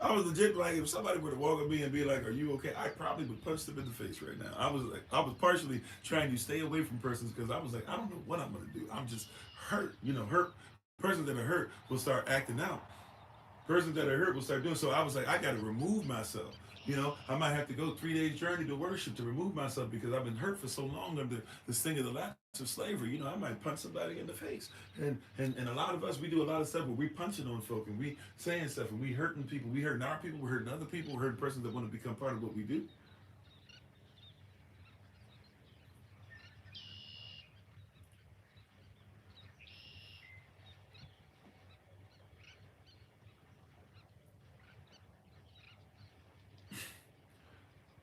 I was legit like, if somebody were to walk at me and be like, "Are you okay?" I probably would punch them in the face right now. I was partially trying to stay away from persons because I was like, I don't know what I'm gonna do. I'm just hurt. Hurt. Persons that are hurt will start acting out. Persons that are hurt will start doing so. I was like, I got to remove myself. I might have to go 3 days journey to worship to remove myself because I've been hurt for so long under this thing of the lapse of slavery. I might punch somebody in the face, and a lot of us, we do a lot of stuff where we punching on folk and we saying stuff and we hurting people. We hurting our people. We're hurting other people. We're hurting persons that want to become part of what we do.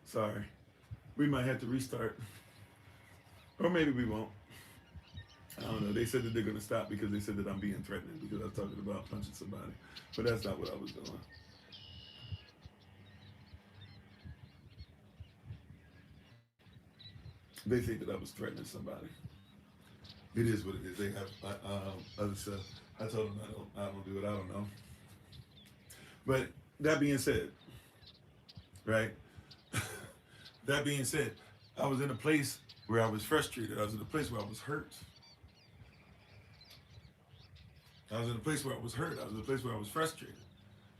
Sorry, we might have to restart, or maybe we won't. I don't know. They said that they're going to stop because they said that I'm being threatening because I was talking about punching somebody. But that's not what I was doing. They think that I was threatening somebody. It is what it is. They have other stuff. I told them I don't do it. I don't know. But that being said, right? That being said, I was in a place where I was frustrated. I was in a place where I was hurt. I was in a place where I was hurt. I was in a place where I was frustrated.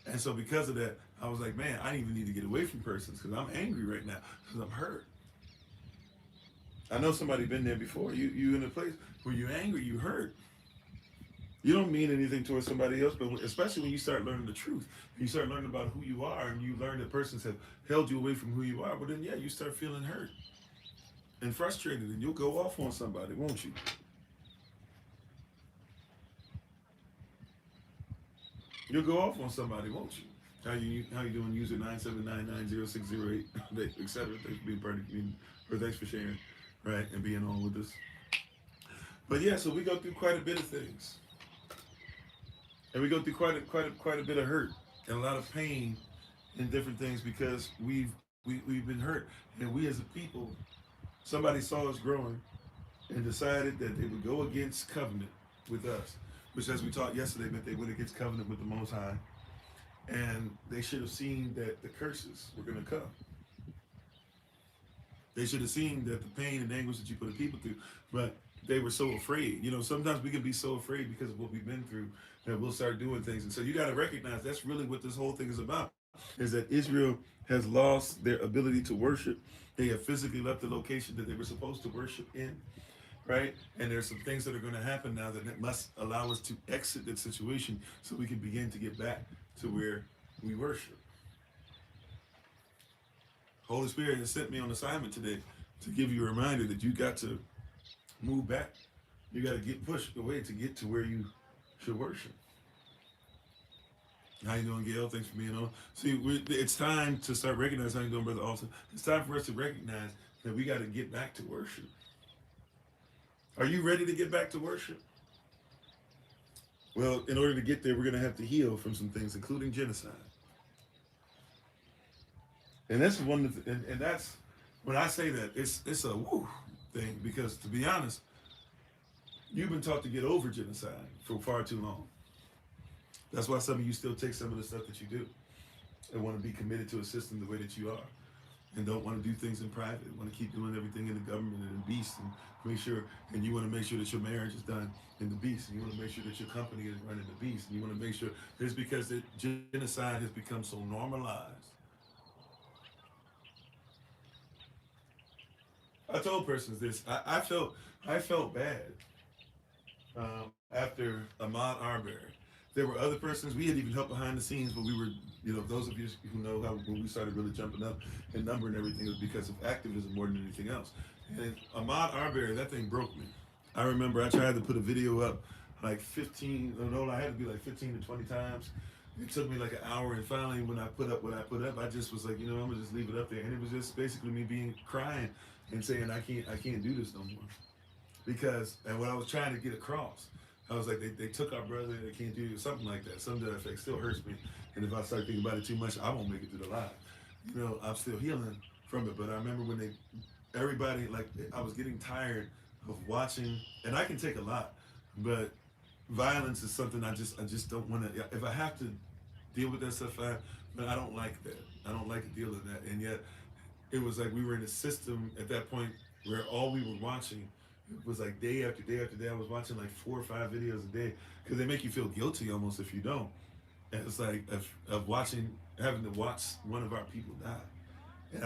And so because of that, I was like, man, I even need to get away from persons because I'm angry right now because I'm hurt. I know somebody been there before. You in a place where you're angry, you hurt. You don't mean anything towards somebody else, but especially when you start learning the truth, you start learning about who you are, and you learn that persons have held you away from who you are. Well, then yeah, you start feeling hurt and frustrated, and you'll go off on somebody, won't you? You'll go off on somebody, won't you? How you doing, user 979906008, etc. Thanks for being part of the community, or thanks for sharing, right, and being on with us. But yeah, so we go through quite a bit of things, and we go through quite a bit of hurt and a lot of pain and different things because we've been hurt, and we as a people, somebody saw us growing and decided that they would go against covenant with us, which, as we talked yesterday, meant they went against covenant with the Most High, and they should have seen that the curses were going to come. They should have seen that the pain and anguish that you put people through, but they were so afraid. You know, sometimes we can be so afraid because of what we've been through that we'll start doing things. And so you got to recognize that's really what this whole thing is about, is that Israel has lost their ability to worship. They have physically left the location that they were supposed to worship in, right? And there's some things that are going to happen now that must allow us to exit that situation so we can begin to get back to where we worship. Holy Spirit has sent me on assignment today to give you a reminder that you got to move back. You got to get pushed away to get to where you should worship. How you doing, Gail? Thanks for being on. See, it's time to start recognizing. How you doing, Brother Alton? It's time for us to recognize that we got to get back to worship. Are you ready to get back to worship? Well, in order to get there, we're going to have to heal from some things, including genocide. And that's one of the, and that's when I say that it's a woo thing, because to be honest, you've been taught to get over genocide for far too long. That's why some of you still take some of the stuff that you do and want to be committed to a system the way that you are, and don't want to do things in private. Want to keep doing everything in the government and in beast, and make sure. And you want to make sure that your marriage is done in the beast, and you want to make sure that your company is running the beast, and you want to make sure. It's because that genocide has become so normalized. I told persons this. I felt bad after Ahmaud Arbery. There were other persons we had even helped behind the scenes, but we were, those of you who know how when we started really jumping up in number and everything, it was because of activism more than anything else. And Ahmaud Arbery, that thing broke me. I remember I tried to put a video up like 15, no, I had to be like 15 to 20 times. It took me like an hour, and finally when I put up what I put up, I just was like, I'm gonna just leave it up there. And it was just basically me being crying and saying I can't do this no more. Because, and what I was trying to get across, I was like, they took our brother, they can't do something like that. Something to that effect still hurts me. And if I start thinking about it too much, I won't make it through the life. I'm still healing from it. But I remember when everybody, like, I was getting tired of watching, and I can take a lot, but violence is something I just don't want to, if I have to deal with that stuff, but I don't like that. I don't like to deal with that. And yet, it was like we were in a system at that point where all we were watching was like day after day after day. I was watching like 4 or 5 videos a day because they make you feel guilty almost if you don't. And it's like of watching, having to watch one of our people die. And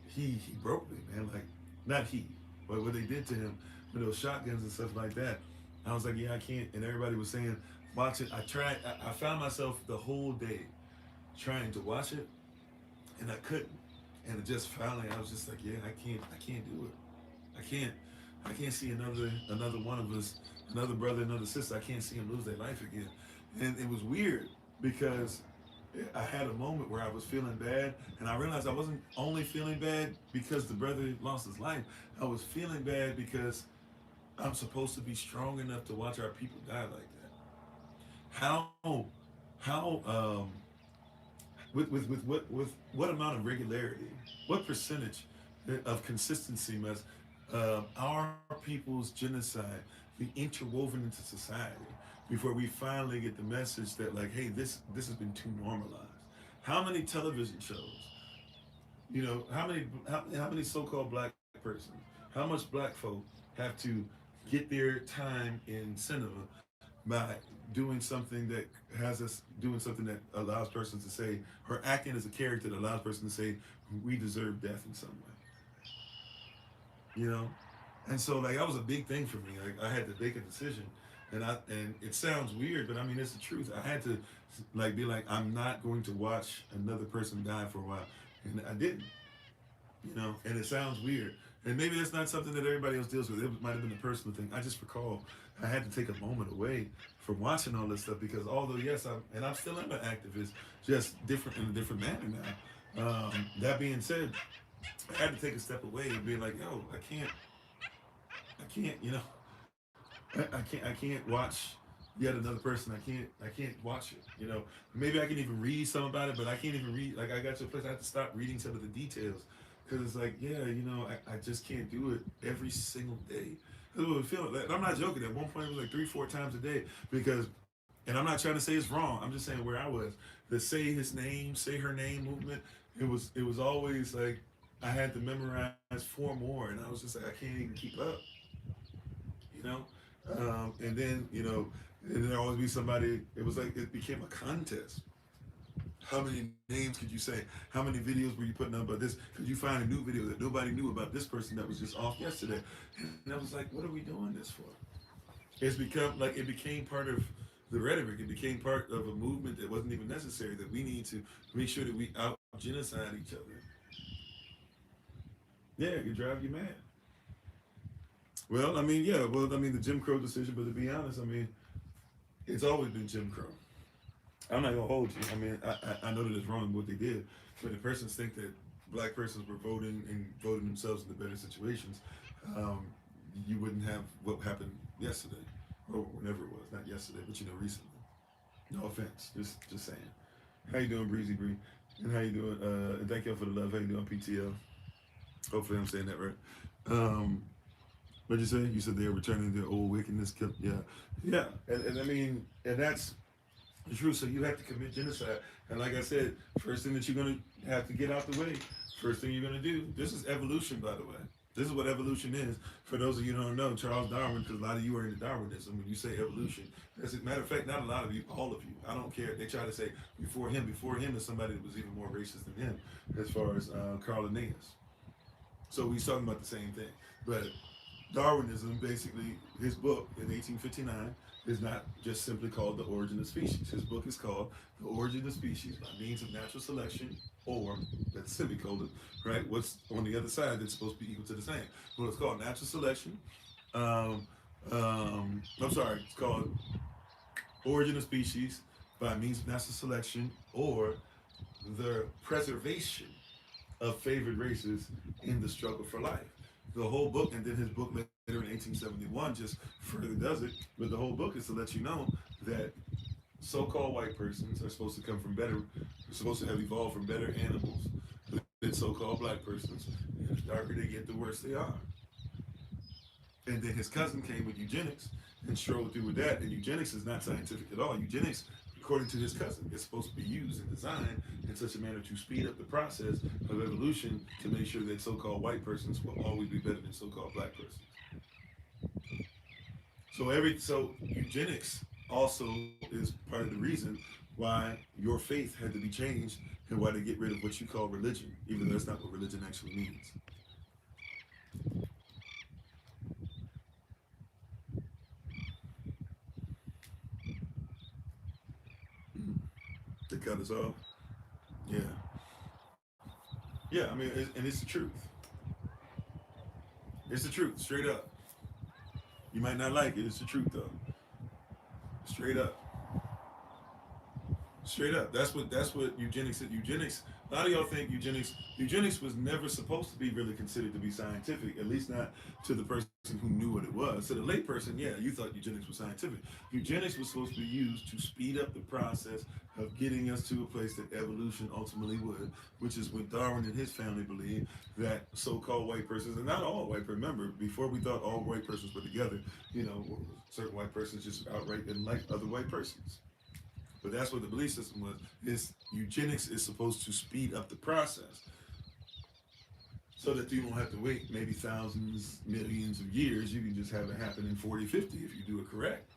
he broke me, man. Like, not he, but what they did to him with those shotguns and stuff like that. I was like, yeah, I can't. And everybody was saying, watch it. I found myself the whole day trying to watch it, and I couldn't. And it just finally, I was just like, yeah, I can't do it. I can't see another one of us, another brother, another sister. I can't see them lose their life again. And it was weird because I had a moment where I was feeling bad, and I realized I wasn't only feeling bad because the brother lost his life. I was feeling bad because I'm supposed to be strong enough to watch our people die like that. How with what amount of regularity, what percentage of consistency must our people's genocide be interwoven into society before we finally get the message that, like, hey, this has been too normalized? How many television shows, how many so-called black persons, how much black folk have to get their time in cinema by doing something that has us doing something that allows persons to say, or acting as a character that allows person to say, we deserve death in some way, you know? And so, like, that was a big thing for me. Like, I had to make a decision, and it sounds weird, but I mean, it's the truth. I had to, like, be like, I'm not going to watch another person die for a while, and I didn't. And it sounds weird. And maybe that's not something that everybody else deals with. It might have been a personal thing. I just recall I had to take a moment away from watching all this stuff because although, yes, I'm still an activist, just different in a different manner now. That being said, I had to take a step away and be like, yo, I can't, I can't watch yet another person. I can't watch it. Maybe I can even read some about it, but I can't even read. Like, I got to a place I have to stop reading some of the details because it's like, yeah, I just can't do it every single day. That's what it feels like. I'm not joking. At one point, it was like 3, 4 times a day because, and I'm not trying to say it's wrong. I'm just saying where I was. The say his name, say her name movement. It was always like I had to memorize 4 more, and I was just like, I can't even keep up, you know. And then, and there always be somebody. It was like it became a contest. How many names could you say? How many videos were you putting up about this? Could you find a new video that nobody knew about this person that was just off yesterday? And I was like, what are we doing this for? It's become like it became part of the rhetoric. It became part of a movement that wasn't even necessary. That we need to make sure that we out genocide each other. Yeah, it can drive you mad. Well, I mean, yeah. Well, I mean, the Jim Crow decision. But to be honest, I mean, it's always been Jim Crow. I'm not gonna hold you. I mean, I know that it's wrong what they did, but if persons think that black persons were voting and voting themselves into better situations, um, you wouldn't have what happened yesterday or whenever it was. Not yesterday, but recently. No offense, just saying. How you doing, Breezy Bree? And how you doing? And thank y'all for the love. How you doing, PTL? Hopefully, I'm saying that right. Um, what'd you say? You said they're returning their old wickedness. Yeah, yeah, and I mean, and that's true. So you have to commit genocide. And like I said, first thing that you're going to have to get out the way, first thing you're going to do, this is evolution, by the way. This is what evolution is. For those of you who don't know, Charles Darwin, because a lot of you are into Darwinism, when you say evolution, as a matter of fact, not a lot of you, all of you. I don't care. They try to say before him is somebody that was even more racist than him, as far as Carl Linnaeus. So he's talking about the same thing. But Darwinism, basically, his book in 1859 is not just simply called The Origin of Species. His book is called The Origin of Species by Means of Natural Selection, or, that's semicolon, right? What's on the other side that's supposed to be equal to the same? Well, it's called Natural Selection. Um, I'm sorry, it's called Origin of Species by Means of Natural Selection, or The Preservation of Favored Races in the Struggle for Life. The whole book, and then his book later in 1871 just further does it, but the whole book is to let you know that so-called white persons are supposed to come from better, are supposed to have evolved from better animals than so-called black persons, and the darker they get, the worse they are. And then his cousin came with eugenics and strode through with that, and eugenics is not scientific at all. Eugenics, according to his cousin, is supposed to be used and designed in such a manner to speed up the process of evolution to make sure that so-called white persons will always be better than so-called black persons. So eugenics also is part of the reason why your faith had to be changed and why they get rid of what you call religion, even though that's not what religion actually means. They cut us off. Yeah, yeah. I mean, and it's the truth. It's the truth, straight up. You might not like it. It's the truth, though. Straight up. Straight up. That's what eugenics is. Eugenics. A lot of y'all think eugenics was never supposed to be really considered to be scientific, at least not to the person who knew what it was. To the lay person, yeah, you thought eugenics was scientific. Eugenics was supposed to be used to speed up the process of getting us to a place that evolution ultimately would, which is what Darwin and his family believed, that so-called white persons, and not all white, remember, before we thought all white persons were together, certain white persons just outright didn't like other white persons. But that's what the belief system was. Is eugenics is supposed to speed up the process so that you don't have to wait maybe thousands, millions of years. You can just have it happen in 40, 50 if you do it correct.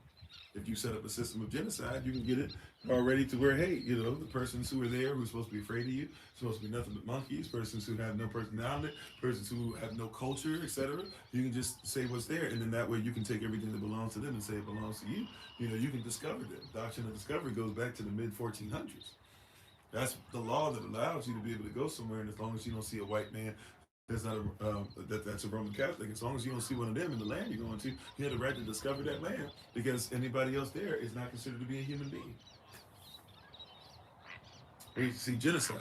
If you set up a system of genocide, you can get it already to where, hey, the persons who are there who are supposed to be afraid of you, supposed to be nothing but monkeys, persons who have no personality, persons who have no culture, etc. You can just say what's there, and then that way you can take everything that belongs to them and say it belongs to you. You can discover them. Doctrine of discovery goes back to the mid 1400s. That's the law that allows you to be able to go somewhere, and as long as you don't see a white man that's a Roman Catholic, as long as you don't see one of them in the land you're going to, you have the right to discover that land because anybody else there is not considered to be a human being. You see genocide,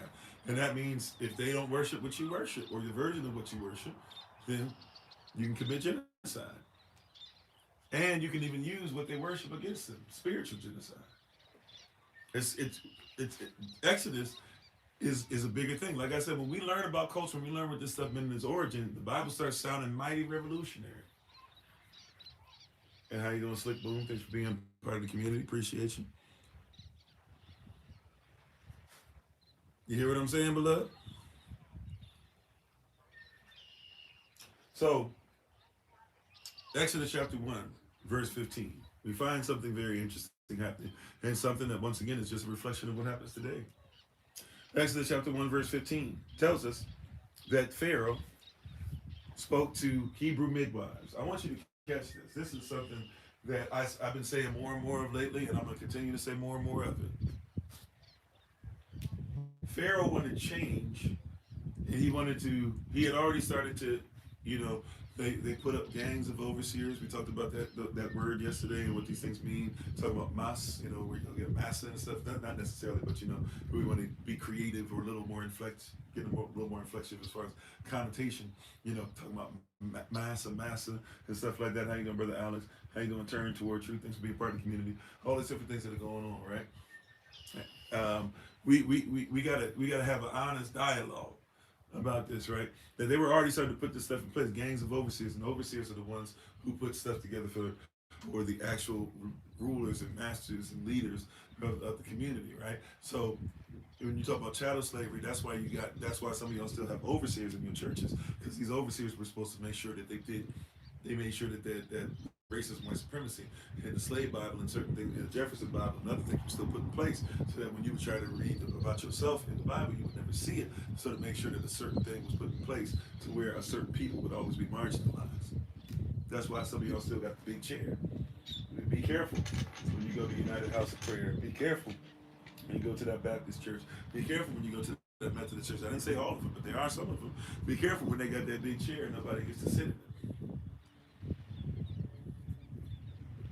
and that means if they don't worship what you worship or your version of what you worship, then you can commit genocide, and you can even use what they worship against them, spiritual genocide. It's Exodus is a bigger thing. Like I said, when we learn about culture, when we learn what this stuff meant in its origin, the Bible starts sounding mighty revolutionary. And how you doing, Slick Boom? Thanks for being part of the community. Appreciate you. You hear what I'm saying, beloved? So, Exodus chapter 1, verse 15. We find something very interesting happening, and something that, once again, is just a reflection of what happens today. Exodus chapter 1, verse 15 tells us that Pharaoh spoke to Hebrew midwives. I want you to catch this. This is something that I've been saying more and more of lately, and I'm going to continue to say more and more of it. Pharaoh wanted change, and he had already started to, you know, they put up gangs of overseers. We talked about that word yesterday and what these things mean. Talking about mass, where you get massa and stuff. Not necessarily, but we want to be creative or a little more get a little more inflexive as far as connotation. Talking about massa and stuff like that. How you doing, brother Alex? How you doing? Turn toward truth. Thanks for being part of the community. All these different things that are going on, right? We gotta have an honest dialogue about this, right? That they were already starting to put this stuff in place. Gangs of overseers, and overseers are the ones who put stuff together for the actual rulers and masters and leaders of the community, right? So when you talk about chattel slavery, that's why some of y'all still have overseers in your churches, because these overseers were supposed to make sure that they made sure that racism, white supremacy, and the slave Bible and certain things, in the Jefferson Bible and other things were still put in place, so that when you would try to read about yourself in the Bible, you would never see it. So to make sure that a certain thing was put in place to where a certain people would always be marginalized. That's why some of y'all still got the big chair. Be careful when you go to United House of Prayer. Be careful when you go to that Baptist church. Be careful when you go to that Methodist church. I didn't say all of them, but there are some of them. Be careful when they got that big chair and nobody gets to sit in it.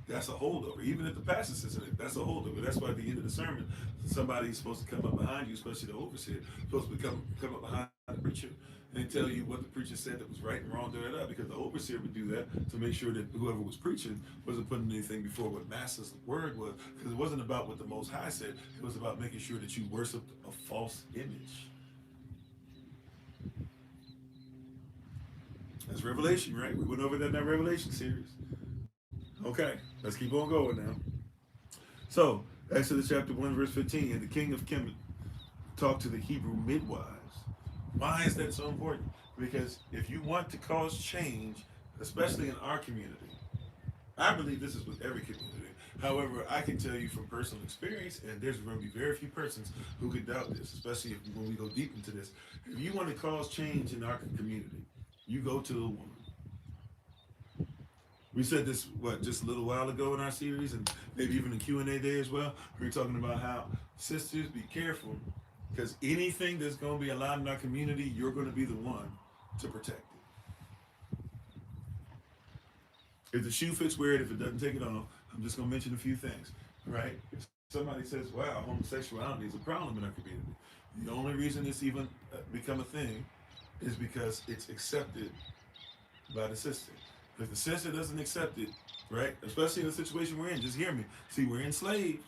That's a holdover. Even if the pastor sits in it, that's a holdover. That's why at the end of the sermon, somebody's supposed to come up behind you, especially the overseer, supposed to come up behind the preacher and tell you what the preacher said that was right and wrong, because the overseer would do that to make sure that whoever was preaching wasn't putting anything before what Master's word was, because it wasn't about what the Most High said. It was about making sure that you worshiped a false image. That's Revelation, right? We went over that in that Revelation series. Okay, let's keep on going now. So, Exodus chapter 1, verse 15, and the king of Kemet talked to the Hebrew midwives. Why is that so important? Because if you want to cause change, especially in our community, I believe this is with every community. However, I can tell you from personal experience, and there's going to be very few persons who could doubt this, especially when we go deep into this. If you want to cause change in our community, you go to a woman. We said this, just a little while ago in our series, and maybe even in Q&A day as well. We were talking about how, sisters, be careful, because anything that's going to be allowed in our community, you're going to be the one to protect it. If the shoe fits, wear it. If it doesn't, take it off. I'm just going to mention a few things, right? If somebody says, wow, homosexuality is a problem in our community, the only reason it's even become a thing is because it's accepted by the sister. If the sister doesn't accept it, right, especially in the situation we're in, just hear me. See, we're enslaved.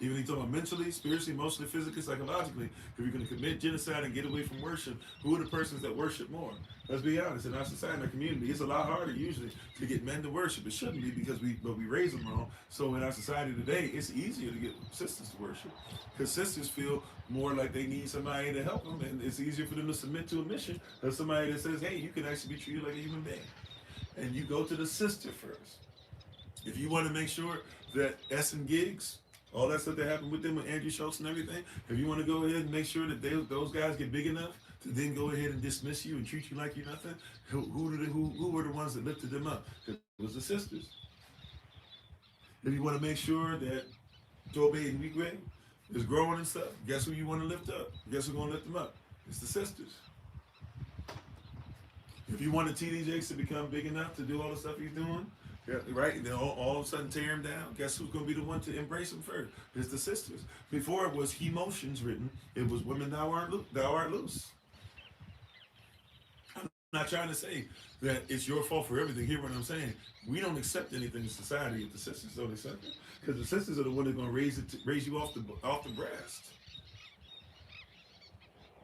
Even if you're talking about mentally, spiritually, emotionally, physically, psychologically, if you're going to commit genocide and get away from worship, who are the persons that worship more? Let's be honest. In our society, in our community, it's a lot harder usually to get men to worship. It shouldn't be, because we raise them wrong. So in our society today, it's easier to get sisters to worship, because sisters feel more like they need somebody to help them, and it's easier for them to submit to a mission than somebody that says, hey, you can actually be treated like a human being. And you go to the sister first. If you want to make sure that Essen Gigs, all that stuff that happened with them, with Andrew Schultz and everything, if you want to go ahead and make sure that those guys get big enough to then go ahead and dismiss you and treat you like you're nothing, who were the ones that lifted them up? It was the sisters. If you want to make sure that Tobe and Wigwe is growing and stuff, guess who you want to lift up? Guess who's going to lift them up? It's the sisters. If you want the TD Jakes to become big enough to do all the stuff he's doing, right, and then all of a sudden tear him down, guess who's going to be the one to embrace him first? It's the sisters. Before it was emotions written, it was women thou art loose. I'm not trying to say that it's your fault for everything. Hear what I'm saying? We don't accept anything in society if the sisters don't accept it, because the sisters are the one that's going to raise you off the breast.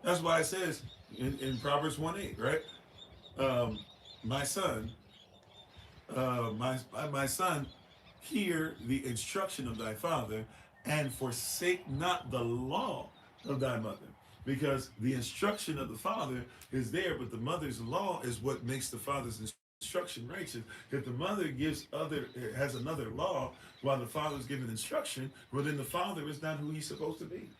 That's why it says in Proverbs 1:8, right? My son, hear the instruction of thy father, and forsake not the law of thy mother. Because the instruction of the father is there, but the mother's law is what makes the father's instruction righteous. If the mother has another law while the father is giving instruction, well then the father is not who he's supposed to be.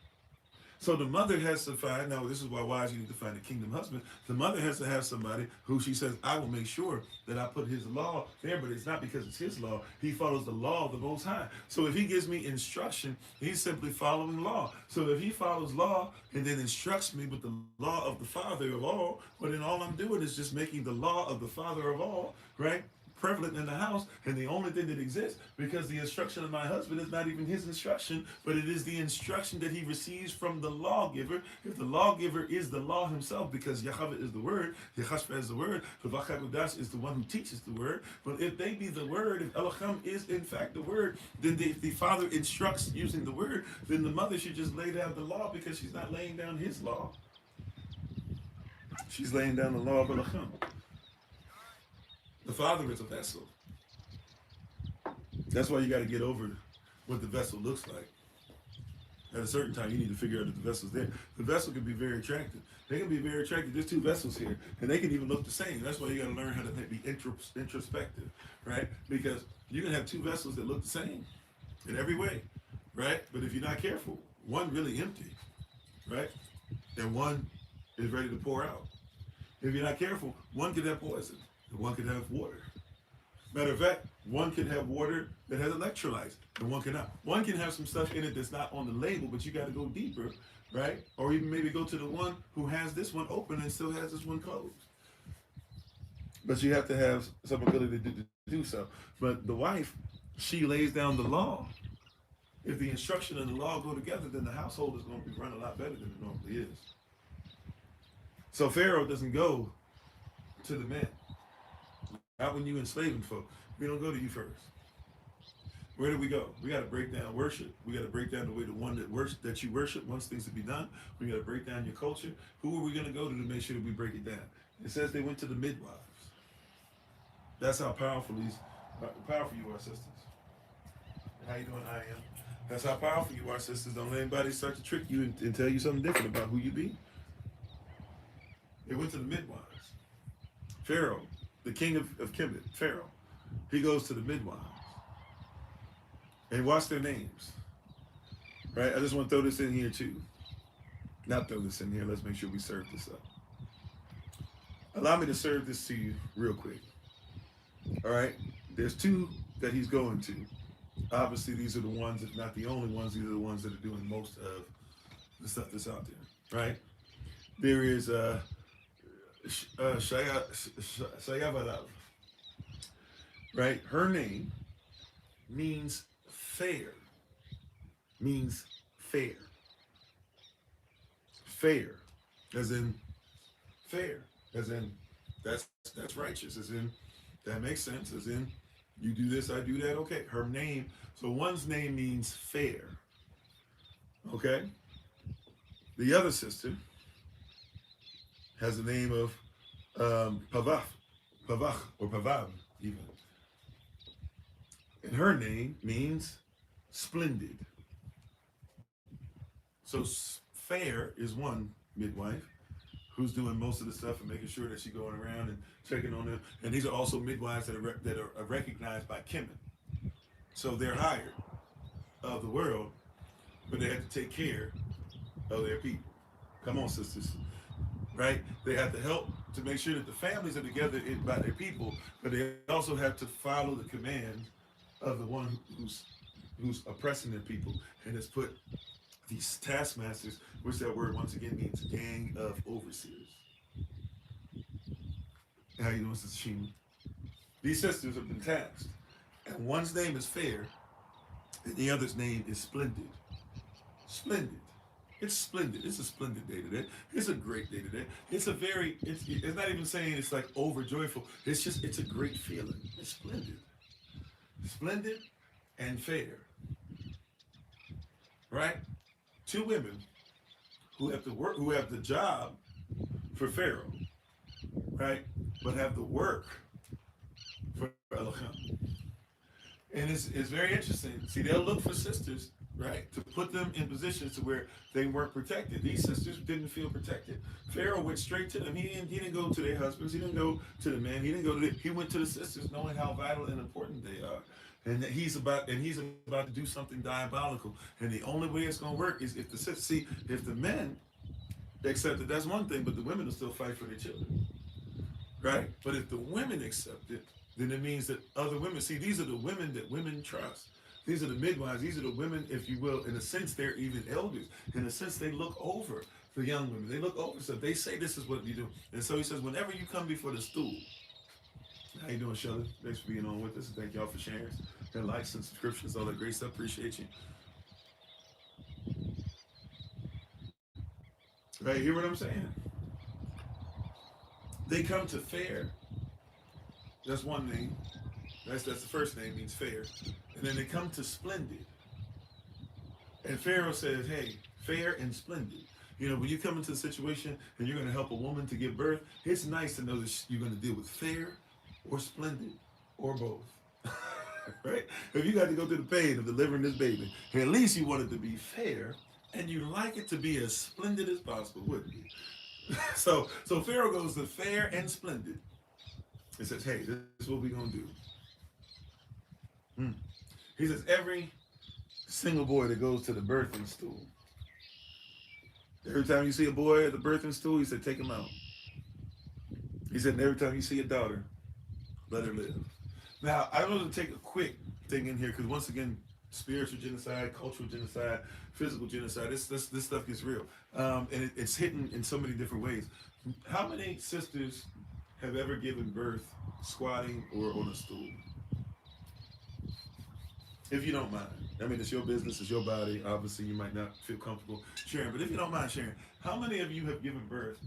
So the mother has to find, now this is why wives you need to find a kingdom husband. The mother has to have somebody who she says, I will make sure that I put his law there, but it's not because it's his law. He follows the law of the Most High. So if he gives me instruction, he's simply following law. So if he follows law and then instructs me with the law of the Father of all, well then all I'm doing is just making the law of the Father of all, right, prevalent in the house, and the only thing that exists, because the instruction of my husband is not even his instruction, but it is the instruction that he receives from the lawgiver. If the lawgiver is the law himself, because Yahweh is the word, Yahashua is the word, Vavakagudas is the one who teaches the word. But if they be the word, if Elohim is in fact the word, then if the father instructs using the word, then the mother should just lay down the law, because she's not laying down his law. She's laying down the law of Elohim. The father is a vessel. That's why you got to get over what the vessel looks like. At a certain time, you need to figure out that the vessel's there. The vessel can be very attractive. They can be very attractive. There's two vessels here, and they can even look the same. That's why you got to learn how to be introspective, right? Because you can have two vessels that look the same in every way, right? But if you're not careful, one really empty, right? And one is ready to pour out. If you're not careful, one could have poison. One could have water. Matter of fact, one could have water that has electrolytes, and one cannot. One can have some stuff in it that's not on the label, but you got to go deeper, right? Or even maybe go to the one who has this one open and still has this one closed. But you have to have some ability to do so. But the wife, she lays down the law. If the instruction and the law go together, then the household is going to be run a lot better than it normally is. So Pharaoh doesn't go to the men. Not when you enslaving folk. We don't go to you first. Where do we go? We got to break down worship. We got to break down the way the one that you worship wants things to be done. We got to break down your culture. Who are we going to go to make sure that we break it down? It says they went to the midwives. That's how powerful you are, sisters. How you doing? I am. That's how powerful you are, sisters. Don't let anybody start to trick you and tell you something different about who you be. They went to the midwives. Pharaoh, the king of Kemet, Pharaoh, he goes to the midwives. And watch their names. Right? I just want to throw this in here too. Not throw this in here. Let's make sure we serve this up. Allow me to serve this to you real quick. All right? There's two that he's going to. Obviously, these are the ones, if not the only ones, these are the ones that are doing most of the stuff that's out there. Right? There is Shayavalav. Right? Her name means fair. Means fair. Fair. As in fair. As in that's righteous. As in that makes sense. As in you do this, I do that. Okay. Her name. So one's name means fair. Okay. The other sister has the name of Pavach or Pavav even. And her name means splendid. So fair is one midwife who's doing most of the stuff and making sure that she's going around and checking on them. And these are also midwives that are recognized by Kemet. So they're hired of the world, but they have to take care of their people. Come on, sisters. Right? They have to help to make sure that the families are together by their people, but they also have to follow the commands of the one who's oppressing their people and has put these taskmasters, which that word once again means gang of overseers. How you doing, Sister Shima? These sisters have been tasked, and one's name is fair, and the other's name is splendid. Splendid. It's splendid. It's a splendid day today. It's a great day today. It's not even saying it's like over joyful. It's a great feeling. It's splendid. Splendid and fair. Right? Two women who have to work, who have the job for Pharaoh, right? But have the work for Elohim. And it's very interesting. See, they'll look for sisters right? To put them in positions to where they weren't protected. These sisters didn't feel protected. Pharaoh went straight to them. He didn't go to their husbands. He didn't go to the men. He didn't go to he went to the sisters, knowing how vital and important they are. And that he's about to do something diabolical. And the only way it's going to work is if the sisters see if the men accept it. That's one thing, but the women will still fight for their children, right? But if the women accept it, then it means that other women, see, these are the women that women trust. These are the midwives. These are the women, if you will, in a sense, they're even elders. In a sense, they look over the young women. They look over stuff. They say this is what you do. And so he says, whenever you come before the stool, how you doing, Shelley? Thanks for being on with us. Thank y'all for sharing and likes and subscriptions, all that great stuff. Appreciate you. Right, hear what I'm saying? They come to fair. That's one name. That's the first name, means fair. And then they come to splendid. And Pharaoh says, hey, fair and splendid. You know, when you come into a situation and you're going to help a woman to give birth, it's nice to know that you're going to deal with fair or splendid or both. Right? If you got to go through the pain of delivering this baby, at least you want it to be fair and you like it to be as splendid as possible, wouldn't you? So Pharaoh goes to fair and splendid. He says, hey, this is what we're going to do. He says, every single boy that goes to the birthing stool, every time you see a boy at the birthing stool, he said, take him out. He said, and every time you see a daughter, let her live. Now, I want to take a quick thing in here because once again, spiritual genocide, cultural genocide, physical genocide, this stuff gets real. And it's hidden in so many different ways. How many sisters have ever given birth squatting or on a stool? If you don't mind. I mean, it's your business, it's your body. Obviously, you might not feel comfortable sharing, but if you don't mind sharing, how many of you have given birth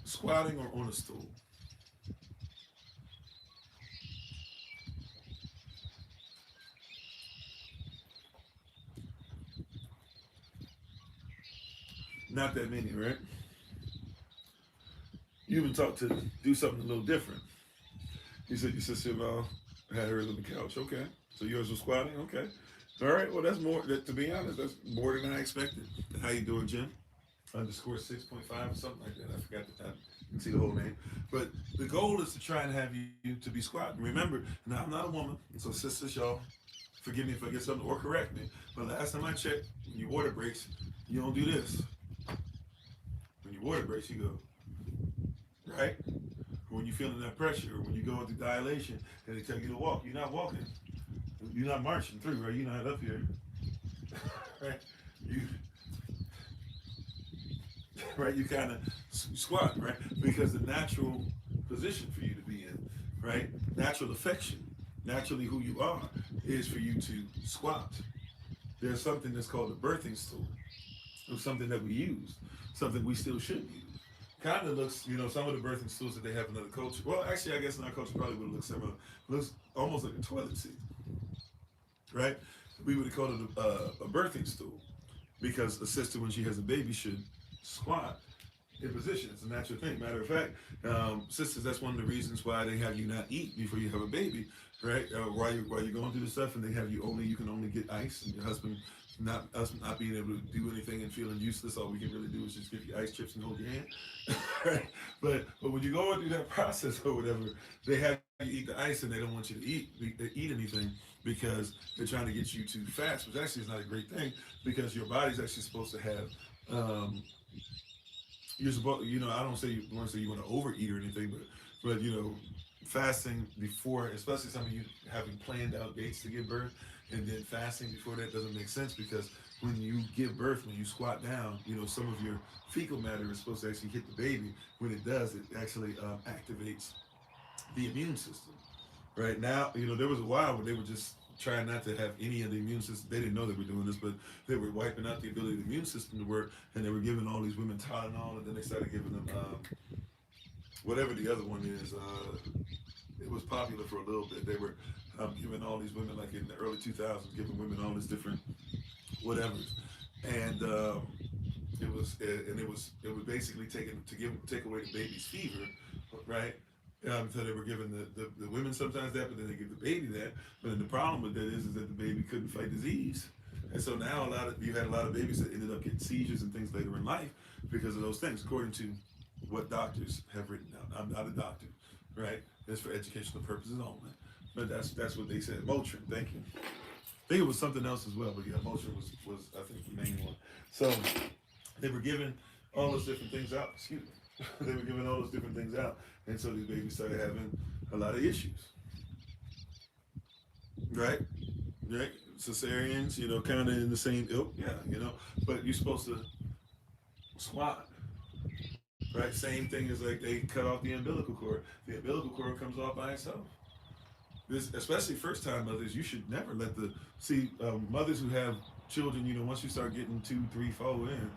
squatting or on a stool? Not that many, right? You've been taught to do something a little different. You said your sister had hers on the couch. Okay. So yours was squatting? Okay. All right. Well, that's more, to be honest, that's more than I expected. How you doing, Jim? Underscore 6.5 or something like that. I forgot the time. You can see the whole name. But the goal is to try and have you to be squatting. Remember, now I'm not a woman, so sisters, y'all, forgive me if I get something or correct me. But last time I checked, when your water breaks, you don't do this. When your water breaks, you go, right? When you're feeling that pressure, or when you go into dilation, and they tell you to walk, you're not walking. You're not marching through, right? You're not up here, right? You, right? You kind of squat, right? Because the natural position for you to be in, right? Natural affection, naturally who you are, is for you to squat. There's something that's called a birthing stool. It's something that we use, something we still should use. Kind of looks, some of the birthing stools that they have in other cultures. Well, actually, I guess in our culture probably would look similar. Looks almost like a toilet seat, right? We would call it a birthing stool because a sister, when she has a baby, should squat in position. It's a natural thing. Matter of fact, sisters, that's one of the reasons why they have you not eat before you have a baby, right? While you're going through the stuff, and they have you can only get ice, and your husband not being able to do anything and feeling useless. All we can really do is just give you ice chips and hold your hand, right? But when you go through that process or whatever, they have you eat the ice, and they don't want you to eat anything because they're trying to get you to fast, which actually is not a great thing because your body's actually supposed to have. You're supposed, I don't say you want to say you want to overeat or anything, but fasting before, especially some of you having planned out dates to give birth, and then fasting before that doesn't make sense because when you give birth, when you squat down, some of your fecal matter is supposed to actually hit the baby. When it does, it actually activates the immune system. Right now, there was a while where they were just trying not to have any of the immune system. They didn't know they were doing this, but they were wiping out the ability of the immune system to work, and they were giving all these women Tylenol, and then they started giving them whatever the other one is. It was popular for a little bit. They were giving all these women, like in the early 2000s, giving women all these different whatevers, and it was basically take away the baby's fever, right? So they were giving the women sometimes that, but then they give the baby that. But then the problem with that is that the baby couldn't fight disease. And so now you had a lot of babies that ended up getting seizures and things later in life because of those things, according to what doctors have written down. I'm not a doctor, right? It's for educational purposes only. But that's what they said. Motrin, thank you. I think it was something else as well, but yeah, Motrin was I think the main one. So they were giving all those different things out. Excuse me. They were giving all those different things out, and so these babies started having a lot of issues. Right? Right? Cesareans, kind of in the same ilk. Yeah, but you're supposed to squat. Right? Same thing as like they cut off the umbilical cord. The umbilical cord comes off by itself. This, especially first time mothers, you should never let mothers who have children. Once you start getting 2, 3, 4 in,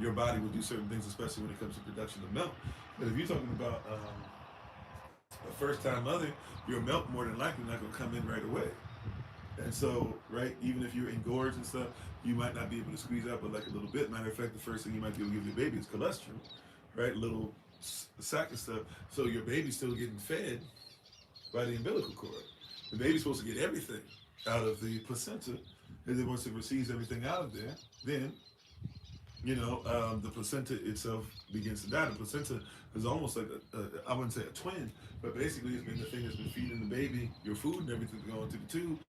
your body will do certain things, especially when it comes to production of milk. But if you're talking about a first time mother, your milk more than likely not going to come in right away. And so, right, even if you're engorged and stuff, you might not be able to squeeze out but like a little bit. Matter of fact, the first thing you might be able to give your baby is cholesterol, right? Little sack and stuff. So your baby's still getting fed by the umbilical cord. The baby's supposed to get everything out of the placenta, and then once it receives everything out of there, then the placenta itself begins to die. The placenta is almost like I wouldn't say a twin, but basically it's been the thing that's been feeding the baby your food and everything going through the tube,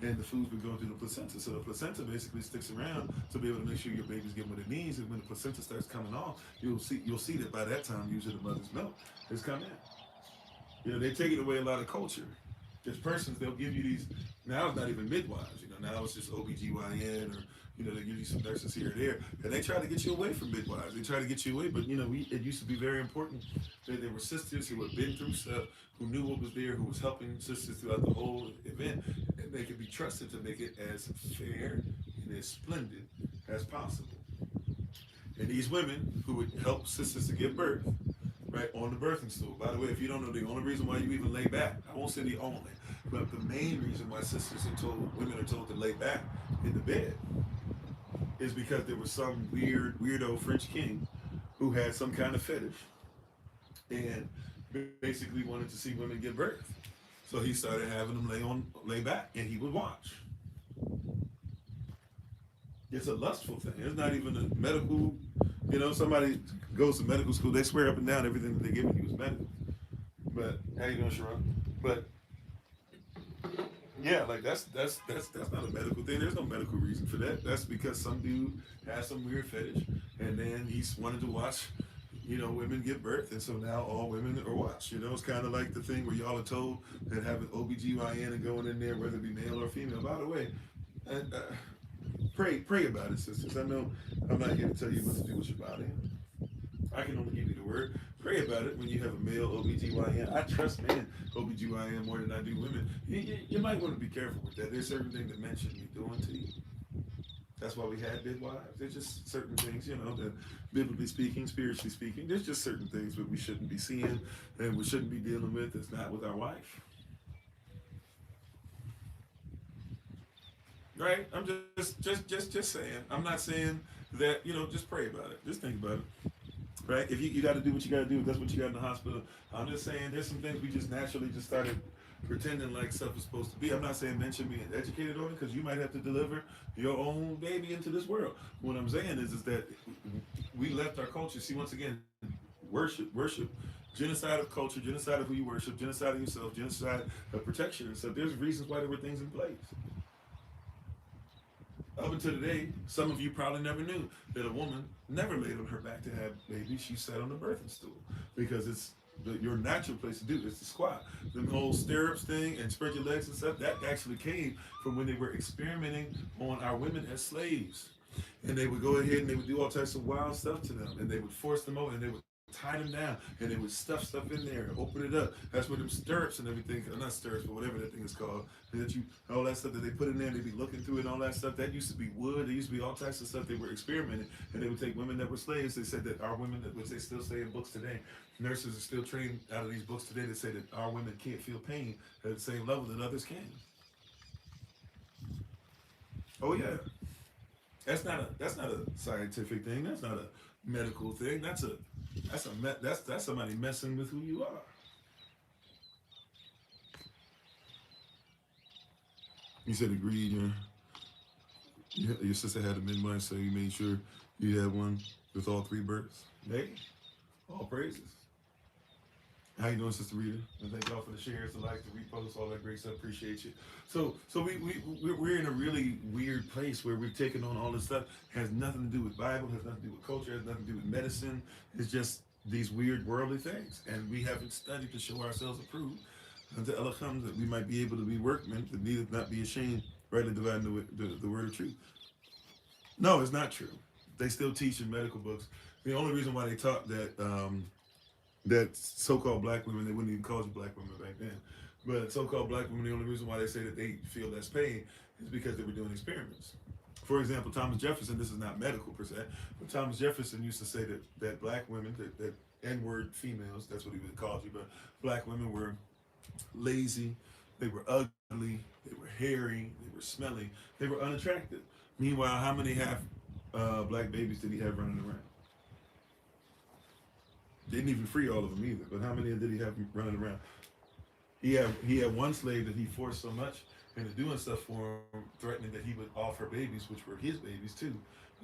and the food's been going through the placenta. So the placenta basically sticks around to be able to make sure your baby's getting what it needs. And when the placenta starts coming off, you'll see that by that time, usually the mother's milk has come in. They take it away a lot of culture. There's persons, they'll give you these, now it's not even midwives, now it's just OBGYN or, they give you some nurses here or there, and they try to get you away from midwives. They try to get you away, but, it used to be very important that there were sisters who had been through stuff, who knew what was there, who was helping sisters throughout the whole event, and they could be trusted to make it as fair and as splendid as possible. And these women who would help sisters to give birth, right, on the birthing stool. By the way, if you don't know, the only reason why you even lay back, I won't say the only, but the main reason why women are told to lay back in the bed is because there was some weirdo French king who had some kind of fetish and basically wanted to see women give birth. So he started having them lay back, and he would watch. It's a lustful thing. It's not even a medical. Somebody goes to medical school, they swear up and down everything that they're giving you is medical. But how you doing, Sharon? But yeah, like that's not a medical thing. There's no medical reason for that. That's because some dude has some weird fetish, and then he's wanted to watch, women give birth, and so now all women are watched. It's kind of like the thing where y'all are told that having OBGYN and going in there, whether it be male or female. By the way, pray about it, sisters. I know I'm not here to tell you what to do with your body. I can only give you the word. Pray about it when you have a male OBGYN. I trust men OBGYN more than I do women. You might want to be careful with that. There's certain things that men shouldn't be doing to you. That's why we had midwives. There's just certain things, that biblically speaking, spiritually speaking, there's just certain things that we shouldn't be seeing and we shouldn't be dealing with that's not with our wife. Right? I'm just saying. I'm not saying that, just pray about it. Just think about it. Right? If you got to do what you got to do, that's what you got in the hospital. I'm just saying there's some things we just naturally just started pretending like stuff is supposed to be. I'm not saying men should be educated on it, because you might have to deliver your own baby into this world. What I'm saying is that we left our culture. See, once again, worship, genocide of culture, genocide of who you worship, genocide of yourself, genocide of protection. And so there's reasons why there were things in place. Up until today, some of you probably never knew that a woman never laid on her back to have babies. She sat on the birthing stool, because it's your natural place to do is to squat. The whole stirrups thing and spread your legs and stuff, that actually came from when they were experimenting on our women as slaves. And they would go ahead and they would do all types of wild stuff to them, and they would force them over, and they would tie them down, and they would stuff stuff in there and open it up. That's where them stirrups and everything, not stirrups, but whatever that thing is called, that all that stuff that they put in there, they'd be looking through it and all that stuff. That used to be wood. There used to be all types of stuff they were experimenting, and they would take women that were slaves. They said that our women, which they still say in books today, nurses are still trained out of these books today to say that our women can't feel pain at the same level that others can. Oh yeah. That's not a scientific thing. That's not a medical thing. That's somebody messing with who you are. You said agreed. Your sister had a midwife, so you made sure you had one with all three births. Hey, all praises. How you doing, Sister Rita? And thank y'all for the shares, the likes, the reposts, all that great stuff. Appreciate you. So we're in a really weird place where we've taken on all this stuff. Has nothing to do with Bible, has nothing to do with culture, has nothing to do with medicine. It's just these weird worldly things, and we haven't studied to show ourselves approved unto Elohim that we might be able to be workmen, that needeth not be ashamed, rightly dividing the word of truth. No, it's not true. They still teach in medical books. The only reason why they taught that so-called black women, they wouldn't even call you black women back then, but so-called black women, the only reason why they say that they feel less pain is because they were doing experiments. For example, Thomas Jefferson, this is not medical per se, but Thomas Jefferson used to say that black women, that N-word females, that's what he would call you, but black women were lazy, they were ugly, they were hairy, they were smelly, they were unattractive. Meanwhile, how many half black babies did he have running around? Didn't even free all of them either. But how many did he have running around? He had one slave that he forced so much into doing stuff for him, threatening that he would offer babies, which were his babies too.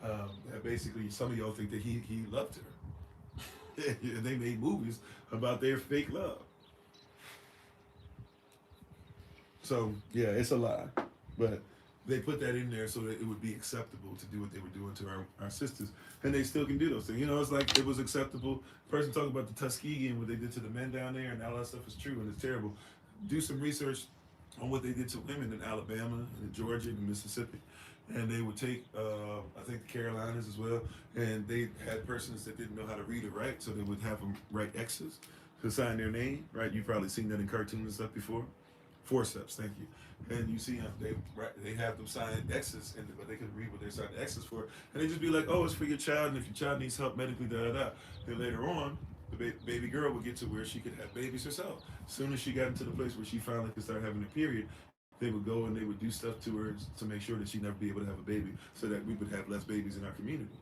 That basically, some of y'all think that he loved her. And they made movies about their fake love. So yeah, it's a lie, but they put that in there so that it would be acceptable to do what they were doing to our sisters, and they still can do those things. You know, it's like it was acceptable. Person talking about the Tuskegee and what they did to the men down there, and all that stuff is true and it's terrible. Do some research on what they did to women in Alabama and in Georgia and Mississippi, and they would take I think the Carolinas as well, and they had persons that didn't know how to read or write, so they would have them write X's to sign their name. Right? You've probably seen that in cartoons and stuff before. Forceps, thank you. And you see them, they have them sign X's, but they couldn't read what they're signing X's for. And they just be like, oh, it's for your child, and if your child needs help medically, da da da. Then later on, the baby girl would get to where she could have babies herself. As soon as she got into the place where she finally could start having a period, they would go and they would do stuff to her to make sure that she'd never be able to have a baby, so that we would have less babies in our community.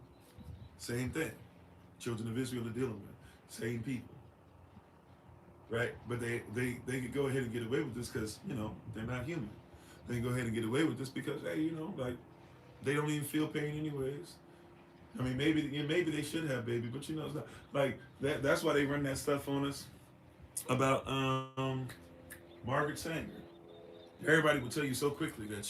Same thing. Children of Israel are dealing with. Same people. Right? But they could go ahead and get away with this because, you know, they're not human. They can go ahead and get away with this because, hey, you know, like, they don't even feel pain anyways. I mean, maybe they should have baby, but you know, it's not like that. That's why they run that stuff on us about Margaret Sanger. Everybody will tell you so quickly that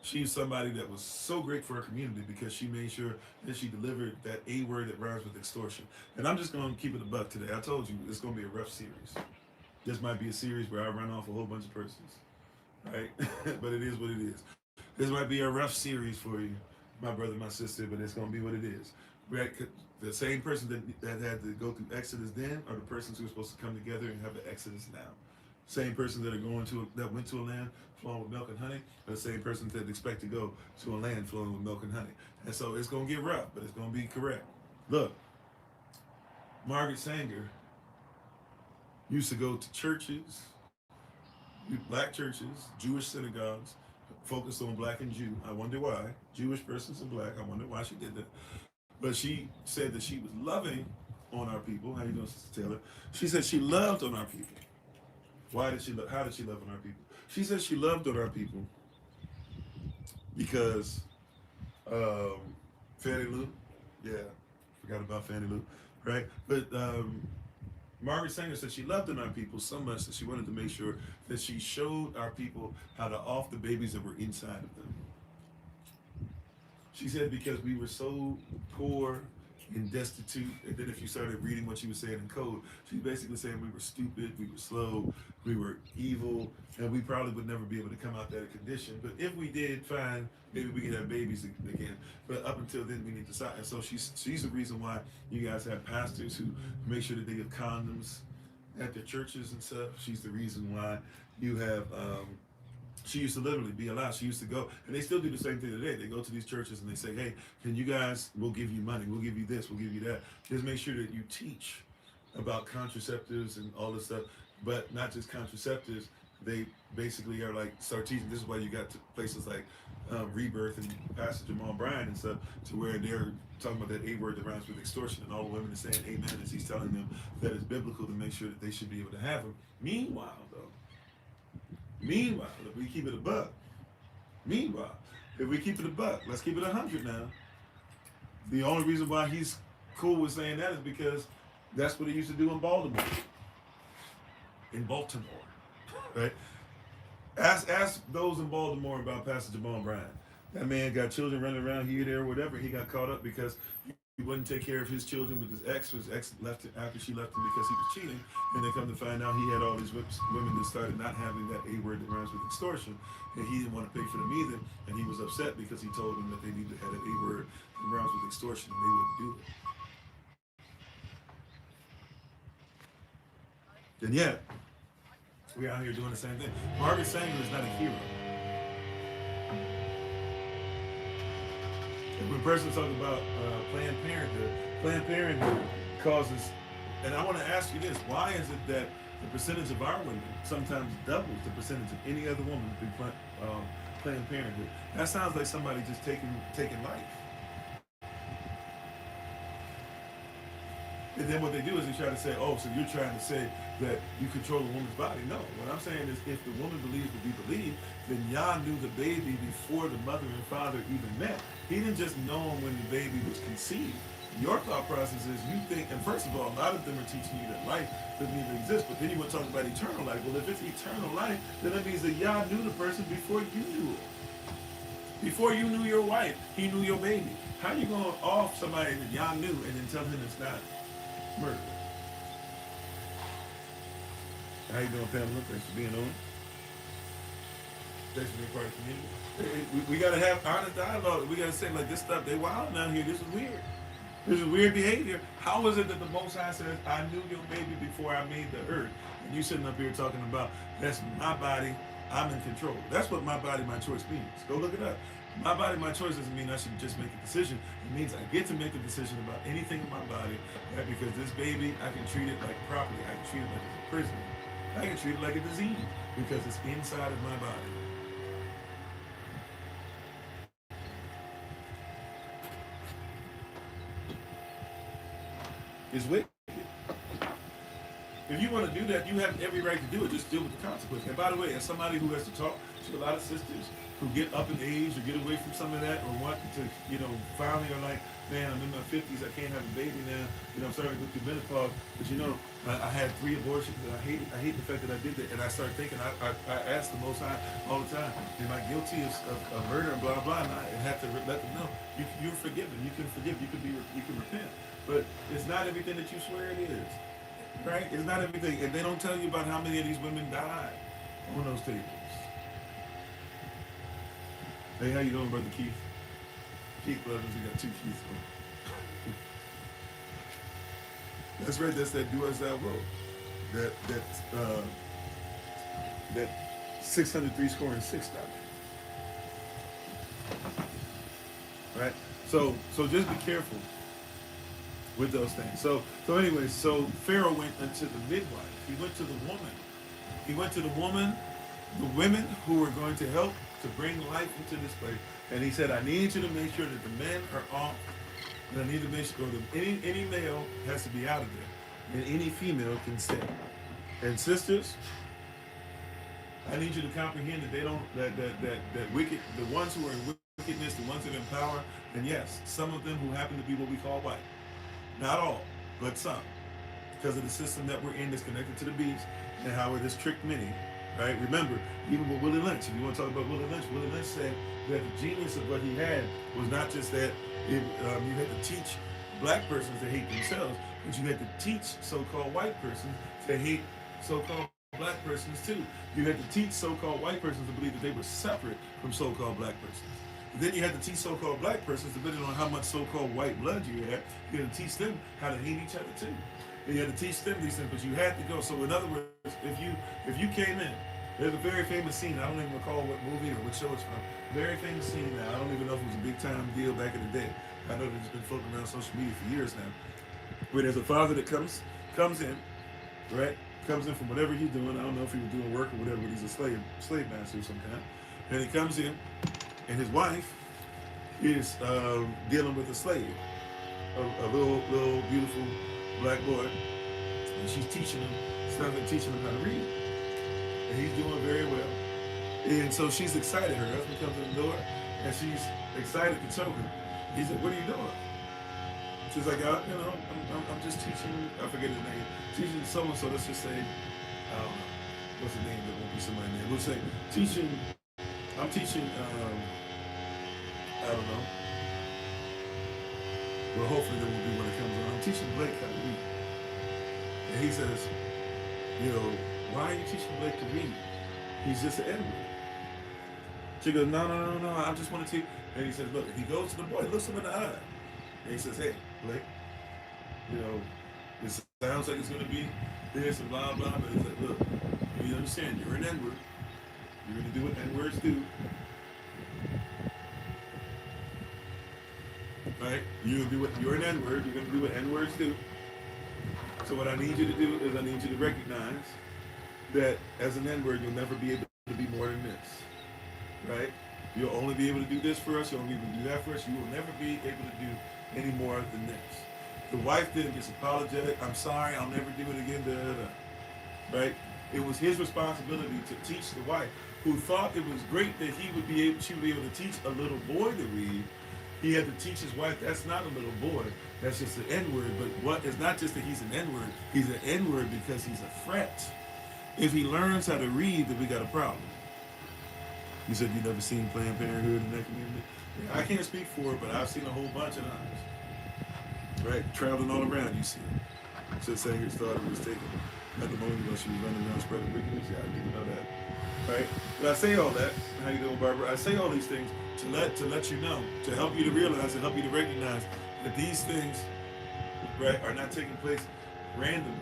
she's somebody that was so great for her community because she made sure that she delivered that A word that rhymes with extortion. And I'm just gonna keep it a buck today. I told you it's gonna be a rough series. This might be a series where I run off a whole bunch of persons, right? But it is what it is. This might be a rough series for you, my brother, my sister, but it's gonna be what it is. Right? The same person that had to go through Exodus then are the persons who are supposed to come together and have the Exodus now. Same person that went to a land flowing with milk and honey, are the same person that expect to go to a land flowing with milk and honey. And so it's gonna get rough, but it's gonna be correct. Look, Margaret Sanger used to go to churches, black churches, Jewish synagogues, focused on black and Jew. I wonder why. Jewish persons and black. I wonder why she did that. But she said that she was loving on our people. How you doing, Sister Taylor? She said she loved on our people. Why did she love? How did she love on our people? She said she loved on our people because Fannie Lou. Yeah, forgot about Fannie Lou, right? But Margaret Sanger said she loved on our people so much that she wanted to make sure that she showed our people how to off the babies that were inside of them. She said because we were so poor and destitute, and then if you started reading what she was saying in code, she's basically saying we were stupid, we were slow, we were evil, and we probably would never be able to come out that condition. But if we did, fine, maybe we could have babies again. But up until then, we need to stop. And so she's the reason why you guys have pastors who make sure that they have condoms at their churches and stuff. She's the reason why you have she used to literally be allowed. She used to go, and they still do the same thing today. They go to these churches and they say, hey, can you guys, we'll give you money, we'll give you this, we'll give you that. Just make sure that you teach about contraceptives and all this stuff, but not just contraceptives. They basically are like, start teaching. This is why you got to places like Rebirth and Pastor Jamal Bryan and stuff, to where they're talking about that A word that rhymes with extortion, and all the women are saying amen as he's telling them that it's biblical to make sure that they should be able to have them. Meanwhile, if we keep it a buck, if we keep it a buck, let's keep it 100 now. The only reason why he's cool with saying that is because that's what he used to do in Baltimore. In Baltimore, right? Ask those in Baltimore about Pastor Jamal Bryant. That man got children running around here, there, whatever. He got caught up because he wouldn't take care of his children with his ex. His ex left him after she left him because he was cheating. And then come to find out he had all these women that started not having that A word that rhymes with extortion. And he didn't want to pay for them either. And he was upset because he told them that they needed to have that A word that rhymes with extortion and they wouldn't do it. And yet, we're out here doing the same thing. Margaret Sanger is not a hero. And when persons talk about Planned Parenthood causes, and I want to ask you this, why is it that the percentage of our women sometimes doubles the percentage of any other woman through Planned Parenthood? That sounds like somebody just taking life. And then what they do is they try to say, oh, so you're trying to say that you control a woman's body. No, what I'm saying is if the woman believes what we believe, then Yah knew the baby before the mother and father even met. He didn't just know him when the baby was conceived. Your thought process is you think, and first of all, a lot of them are teaching you that life doesn't even exist, but then you want to talk about eternal life. Well, if it's eternal life, then that means that Yah knew the person before you knew it. Before you knew your wife, he knew your baby. How are you going off somebody that Yah knew and then tell him it's not murder? How you doing, Pamela? Thanks for being on. Thanks for being part of the community. We got to have honest dialogue. We got to say, like, this stuff, they wild out here. This is weird. This is weird behavior. How is it that the Most High says, I knew your baby before I made the earth? And you sitting up here talking about, that's my body, I'm in control. That's what my body, my choice means. Go look it up. My body, my choice doesn't mean I should just make a decision. It means I get to make a decision about anything in my body, right? Because this baby, I can treat it like property. I can treat it like it's a prison. I can treat it like a disease because it's inside of my body. It's wicked. If you want to do that, you have every right to do it. Just deal with the consequences. And by the way, as somebody who has to talk to a lot of sisters who get up in age or get away from some of that or want to, finally are like, man, I'm in my 50s, I can't have a baby now. I'm starting to go through menopause. But I had 3 abortions and I hate the fact that I did that. And I started thinking, I ask the Most High all the time, am I guilty of murder and blah, blah, and I have to let them know, you're forgiven, you can forgive, you can repent. But it's not everything that you swear it is. Right? It's not everything. And they don't tell you about how many of these women died on those tables. Hey, how you doing, Brother Keith? Keith Blevins, we got 2 Keiths on. That's right, that's that do as thou will. That 603 scoring 6 doctrine. Right? So just be careful with those things. So anyways, so Pharaoh went unto the midwife. He went to the woman. He went to the women who were going to help to bring life into this place. And he said, I need you to make sure that the men are off. And I need to make sure that any male has to be out of there. And any female can stay. And sisters, I need you to comprehend that they don't, that wicked, the ones who are in wickedness, the ones that are in power, and yes, some of them who happen to be what we call white. Not all, but some. Because of the system that we're in that's connected to the beast and how it has tricked many, right? Remember, even with Willie Lynch, if you want to talk about Willie Lynch said that the genius of what he had was not just that you had to teach black persons to hate themselves, but you had to teach so-called white persons to hate so-called black persons too. You had to teach so-called white persons to believe that they were separate from so-called black persons. Then you had to teach so-called black persons, depending on how much so-called white blood you had, you had to teach them how to hate each other too. And you had to teach them these things, but you had to go. So in other words, if you came in, there's a very famous scene, I don't even recall what movie or what show it's from, very famous scene now, I don't even know if it was a big time deal back in the day. I know that it's been floating around social media for years now, where there's a father that comes in, right? Comes in from whatever he's doing. I don't know if he was doing work or whatever, but he's a slave master of some kind. And he comes in, and his wife is dealing with a slave, a little beautiful black boy, and she's teaching him stuff and teaching him how to read. And he's doing very well. And so she's excited. Her husband comes in the door, and she's excited to choke him. He said, "What are you doing?" She's like, I'm just teaching. I forget his name. Teaching so and so. Let's just say, I don't know. What's the name? That won't be somebody's name. We'll say teaching. I'm teaching. I don't know. Well, hopefully there won't be when it comes on. I'm teaching Blake how to read, and he says, why are you teaching Blake to read? He's just an N-word. She goes, no. I just want to teach. And he says, look. He goes to the boy, looks him in the eye, and he says, hey, Blake, it sounds like it's going to be this and blah, blah, but he's like, look, you understand, you're an N-word. You're going to do what N-words do. Right? You're an N-word. You're going to do what N-words do. So what I need you to do is I need you to recognize that as an N-word, you'll never be able to be more than this. Right? You'll only be able to do this for us. You'll only be able to do that for us. You will never be able to do any more than this. The wife then gets apologetic. I'm sorry. I'll never do it again. Right? It was his responsibility to teach the wife, who thought it was great that she would be able to teach a little boy to read. He had to teach his wife that's not a little boy. That's just an N-word. But it's not just that he's an N-word. He's an N-word because he's a threat. If he learns how to read, then we got a problem. You said you never seen Planned Parenthood in that community? I can't speak for it, but I've seen a whole bunch of times. Right? Traveling all around, you see it. Since Sanger started, was taken at the moment when she was running around spreading wickedness. Yeah, I didn't know that. Right? But I say all that. How you doing, Barbara? I say all these things to let you know, to help you to realize and help you to recognize that these things, right, are not taking place randomly.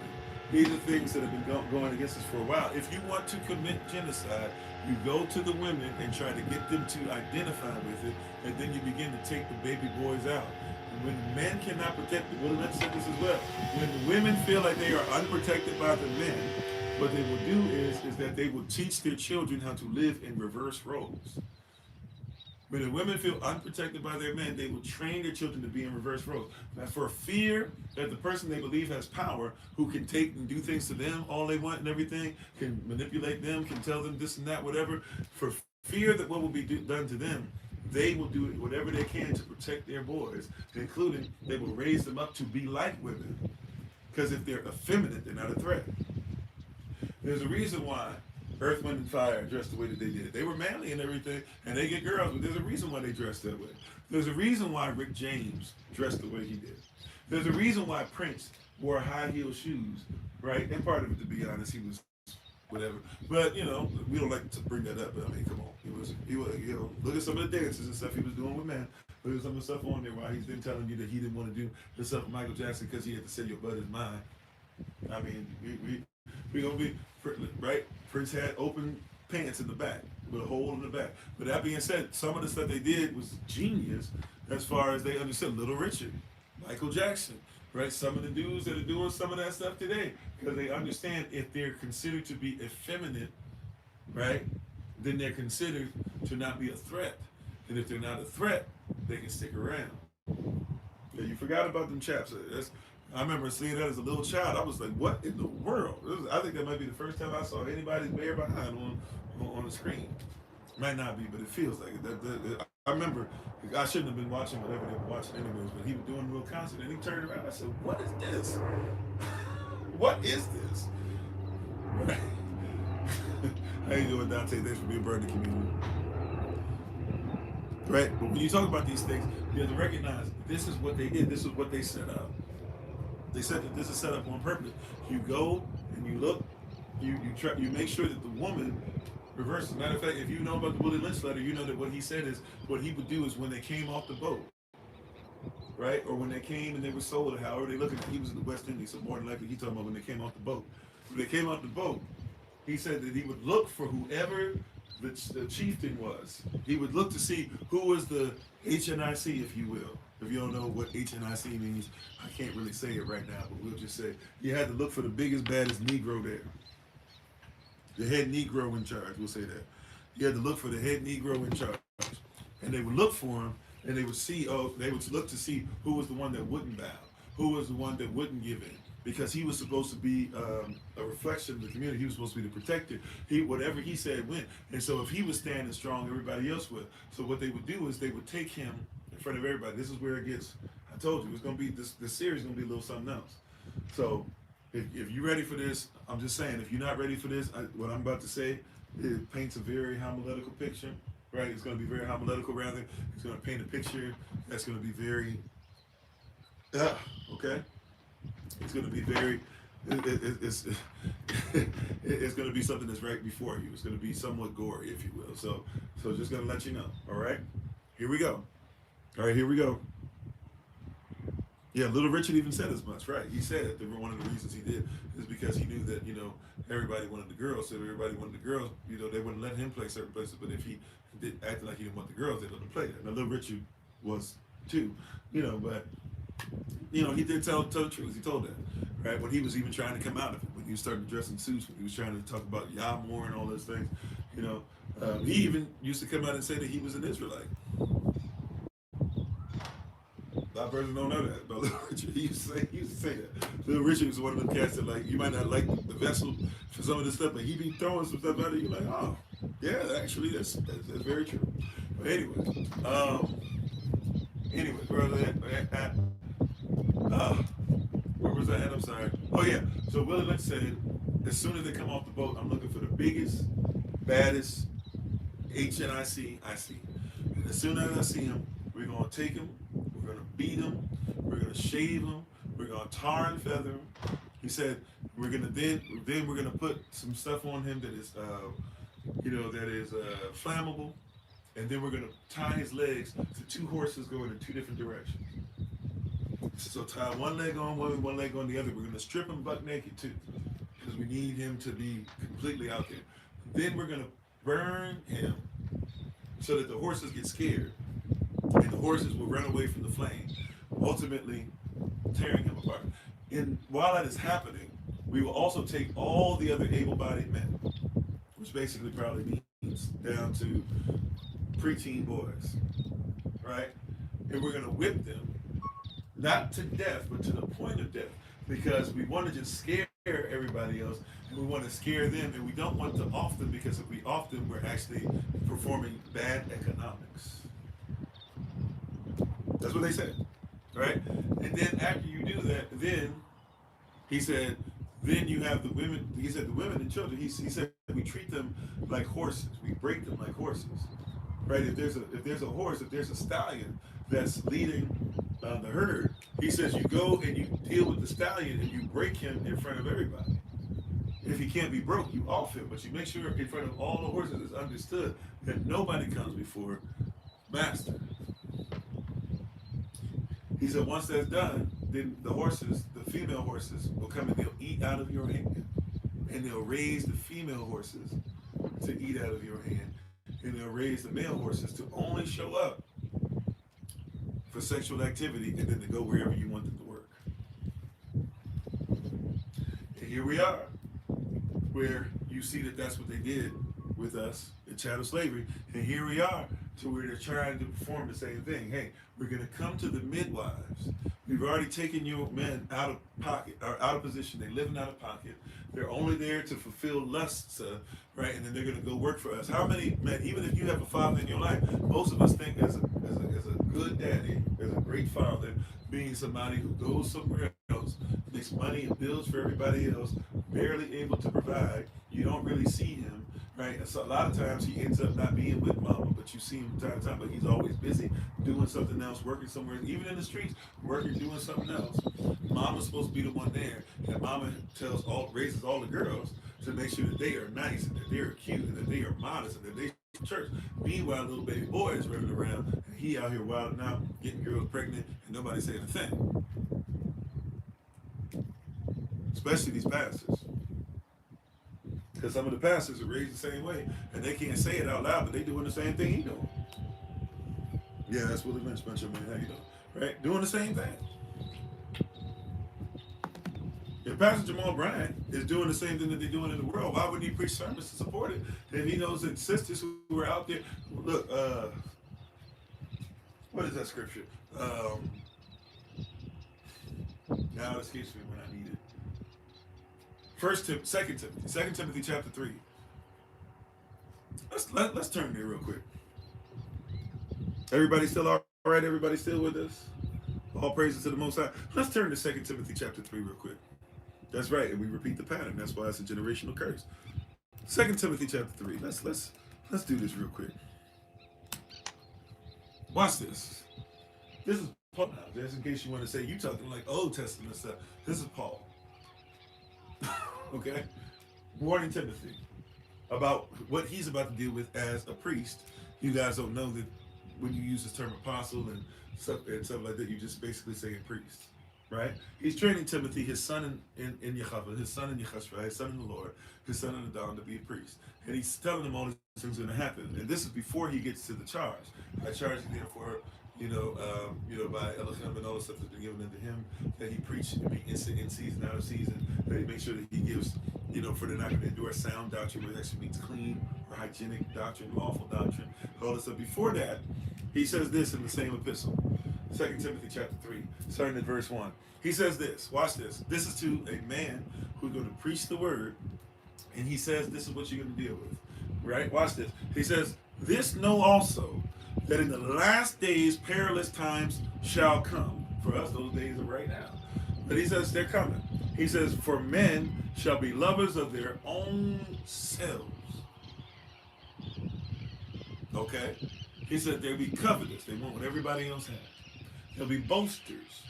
These are things that have been going against us for a while. If you want to commit genocide, you go to the women and try to get them to identify with it, and then you begin to take the baby boys out. And when men cannot protect them, well, let's say this as well. When the women feel like they are unprotected by the men, what they will do is that they will teach their children how to live in reverse roles. When the women feel unprotected by their men, they will train their children to be in reverse roles. Now, for fear that the person they believe has power, who can take and do things to them all they want and everything, can manipulate them, can tell them this and that, whatever, for fear that what will be done to them, they will do whatever they can to protect their boys, including they will raise them up to be like women. Because if they're effeminate, they're not a threat. There's a reason why Earth, Wind, and Fire dressed the way that they did. They were manly and everything, and they get girls, but there's a reason why they dressed that way. There's a reason why Rick James dressed the way he did. There's a reason why Prince wore high-heel shoes, right? And part of it, to be honest, he was whatever. But, we don't like to bring that up, but I mean, come on. He was, look at some of the dances and stuff he was doing with men. Look at some of the stuff on there while he's been telling you that he didn't want to do the stuff with Michael Jackson because he had to say your butt is mine. I mean, we gonna be, right? Prince had open pants in the back with a hole in the back. But that being said, some of the stuff they did was genius as far as they understood. Little Richard, Michael Jackson, right? Some of the dudes that are doing some of that stuff today, because they understand if they're considered to be effeminate, right, then they're considered to not be a threat. And if they're not a threat, they can stick around. Yeah, you forgot about them chaps. I remember seeing that as a little child. I was like, what in the world? I think that might be the first time I saw anybody's bare behind on the screen. Might not be, but it feels like it. I remember, I shouldn't have been watching whatever they were watching anyways, but he was doing a real concert, and he turned around. I said, what is this? What is this? Right? How you doing, Dante? Thanks for being part of the community. Right? But when you talk about these things, you have to recognize this is what they did. This is what they set up. They said that this is set up on purpose. You go and you look, you make sure that the woman reverses. Matter of fact, if you know about the Willie Lynch letter, you know that what he said is, what he would do is when they came off the boat, right? Or when they came and they were sold, or however they look at it, he was in the West Indies, so more than likely he's talking about when they came off the boat. When they came off the boat, he said that he would look for whoever the chieftain was. He would look to see who was the HNIC, if you will. If you don't know what HNIC means, I can't really say it right now, but we'll just say you had to look for the biggest, baddest Negro there. The head Negro in charge, we'll say that. You had to look for the head Negro in charge. And they would look for him, and they would look to see who was the one that wouldn't bow, who was the one that wouldn't give in, because he was supposed to be a reflection of the community. He was supposed to be the protector. Whatever he said went. And so if he was standing strong, everybody else would. So what they would do is they would take him in front of everybody. This is where it gets. I told you it's gonna be this series is gonna be a little something else. So if you're ready for this, I'm just saying, if you're not ready for this, what I'm about to say, it paints a very homiletical picture, right? It's going to be very homiletical, rather. It's going to paint a picture that's going to be very, okay? It's going to be very, it's it's going to be something that's right before you. It's going to be somewhat gory, if you will. So just going to let you know, all right? Here we go. All right, here we go. Yeah, Little Richard even said as much, right? He said it. One of the reasons he did is because he knew that, everybody wanted the girls. So if everybody wanted the girls, they wouldn't let him play certain places. But if he did acting like he didn't want the girls, they let him play there. Now, Little Richard was too, but, he did tell the truth. He told that, right? When he was even trying to come out of it, when he was starting to dress in suits, when he was trying to talk about Yahmore and all those things, he even used to come out and say that he was an Israelite. A lot of persons don't know that, but Little Richard, he used to say that. Little Richard was one of them cats that, like, you might not like the vessel for some of this stuff, but he be throwing some stuff out there. You're like, oh, yeah, actually, that's very true. But anyways, where was I at? Where was I at? I'm sorry. Oh yeah. So Willie Lynch said, as soon as they come off the boat, I'm looking for the biggest, baddest HNIC I see. And as soon as I see him, we're gonna take him. We're going to beat him. We're going to shave him. We're going to tar and feather him. He said we're going to then we're going to put some stuff on him that is flammable, and then we're going to tie his legs to two horses going in two different directions. So tie one leg on one leg on the other. We're going to strip him buck naked too, because we need him to be completely out there. Then we're going to burn him so that the horses get scared. And the horses will run away from the flame, ultimately tearing him apart. And while that is happening, we will also take all the other able-bodied men, which basically probably means down to preteen boys, right? And we're going to whip them, not to death, but to the point of death, because we want to just scare everybody else, and we want to scare them, and we don't want to off them, because if we off them, we're actually performing bad economics. That's what they said, right? And then after you do that, then he said, then you have the women. He said the women and children. He said we treat them like horses. We break them like horses, right? If there's a horse, if there's a stallion that's leading the herd, he says you go and you deal with the stallion and you break him in front of everybody. If he can't be broke, you off him, but you make sure in front of all the horses it's understood that nobody comes before master. He said, once that's done, then the horses, the female horses, will come and they'll eat out of your hand. And they'll raise the female horses to eat out of your hand. And they'll raise the male horses to only show up for sexual activity and then to go wherever you want them to work. And here we are, where you see that that's what they did with us in chattel slavery. And here we are to where they're trying to perform the same thing. Hey, we're going to come to the midwives. We've already taken your men out of pocket, or out of position. They're living out of pocket. They're only there to fulfill lusts, right? And then they're going to go work for us. How many men, even if you have a father in your life, most of us think as a good daddy, as a great father, being somebody who goes somewhere else, makes money and bills for everybody else, barely able to provide. You don't really see him, right? And so a lot of times he ends up not being with mama, but you see him from time to time, but he's always busy doing something else, working somewhere, even in the streets, working, doing something else. Mama's supposed to be the one there, and mama raises all the girls to make sure that they are nice, and that they are cute, and that they are modest, and that they church. Meanwhile, little baby boy is running around, and he out here wilding out, getting girls pregnant, and nobody saying a thing. Especially these pastors. Because some of the pastors are raised the same way, and they can't say it out loud, but they doing the same thing he doing. Yeah, that's Willie Lynch, bunch of man. How you doing? Right? Doing the same thing. If Pastor Jamal Bryant is doing the same thing that they're doing in the world, why wouldn't he preach sermons to support it? If he knows that sisters who are out there, look, what is that scripture? Now it escapes me when I need it. Second Timothy chapter 3. Let's turn there real quick. Everybody still all right? Everybody still with us? All praises to the Most High. Let's turn to Second Timothy chapter 3 real quick. That's right, and we repeat the pattern. That's why it's a generational curse. Second Timothy chapter 3. Let's do this real quick. Watch this. This is Paul now. Just in case you want to say you talking like Old Testament stuff. This is Paul. Okay? Warning Timothy about what he's about to deal with as a priest. You guys don't know that when you use this term apostle and stuff like that, you just basically say a priest, right? He's training Timothy, his son in Yehovah, his son in Yeshua, his son in the Lord, his son in the dawn, to be a priest. And he's telling him all these things are going to happen. And this is before he gets to the charge. I charge you therefore, by Elohim and all the stuff that's been given unto him, that he preach and be instant in season, out of season, that he makes sure that he gives, for they're not going to endure sound doctrine, which actually means clean or hygienic doctrine, lawful doctrine, all this stuff. Before that, he says this in the same epistle, 2 Timothy chapter 3, starting at verse 1. He says this, watch this. This is to a man who's going to preach the word, and he says this is what you're going to deal with, right? Watch this. He says, this know also, that in the last days perilous times shall come. For us, those days are right now. But he says they're coming. He says, for men shall be lovers of their own selves. Okay? He said they'll be covetous. They want what everybody else has. They'll be boasters.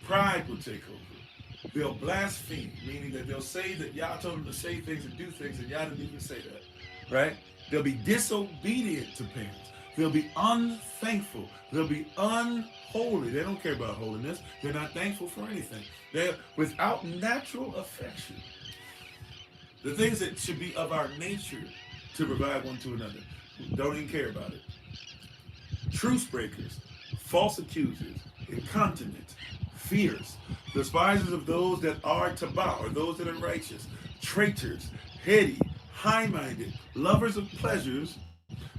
Pride will take over. They'll blaspheme, meaning that they'll say that Yah told them to say things and do things, and Yah didn't even say that. Right? They'll be disobedient to parents. They'll be unthankful. They'll be unholy. They don't care about holiness. They're not thankful for anything. They're without natural affection. The things that should be of our nature to provide one to another. Don't even care about it. Truce breakers, false accusers, incontinent, fierce, despisers of those that are tabah, or those that are righteous, traitors, heady, high-minded, lovers of pleasures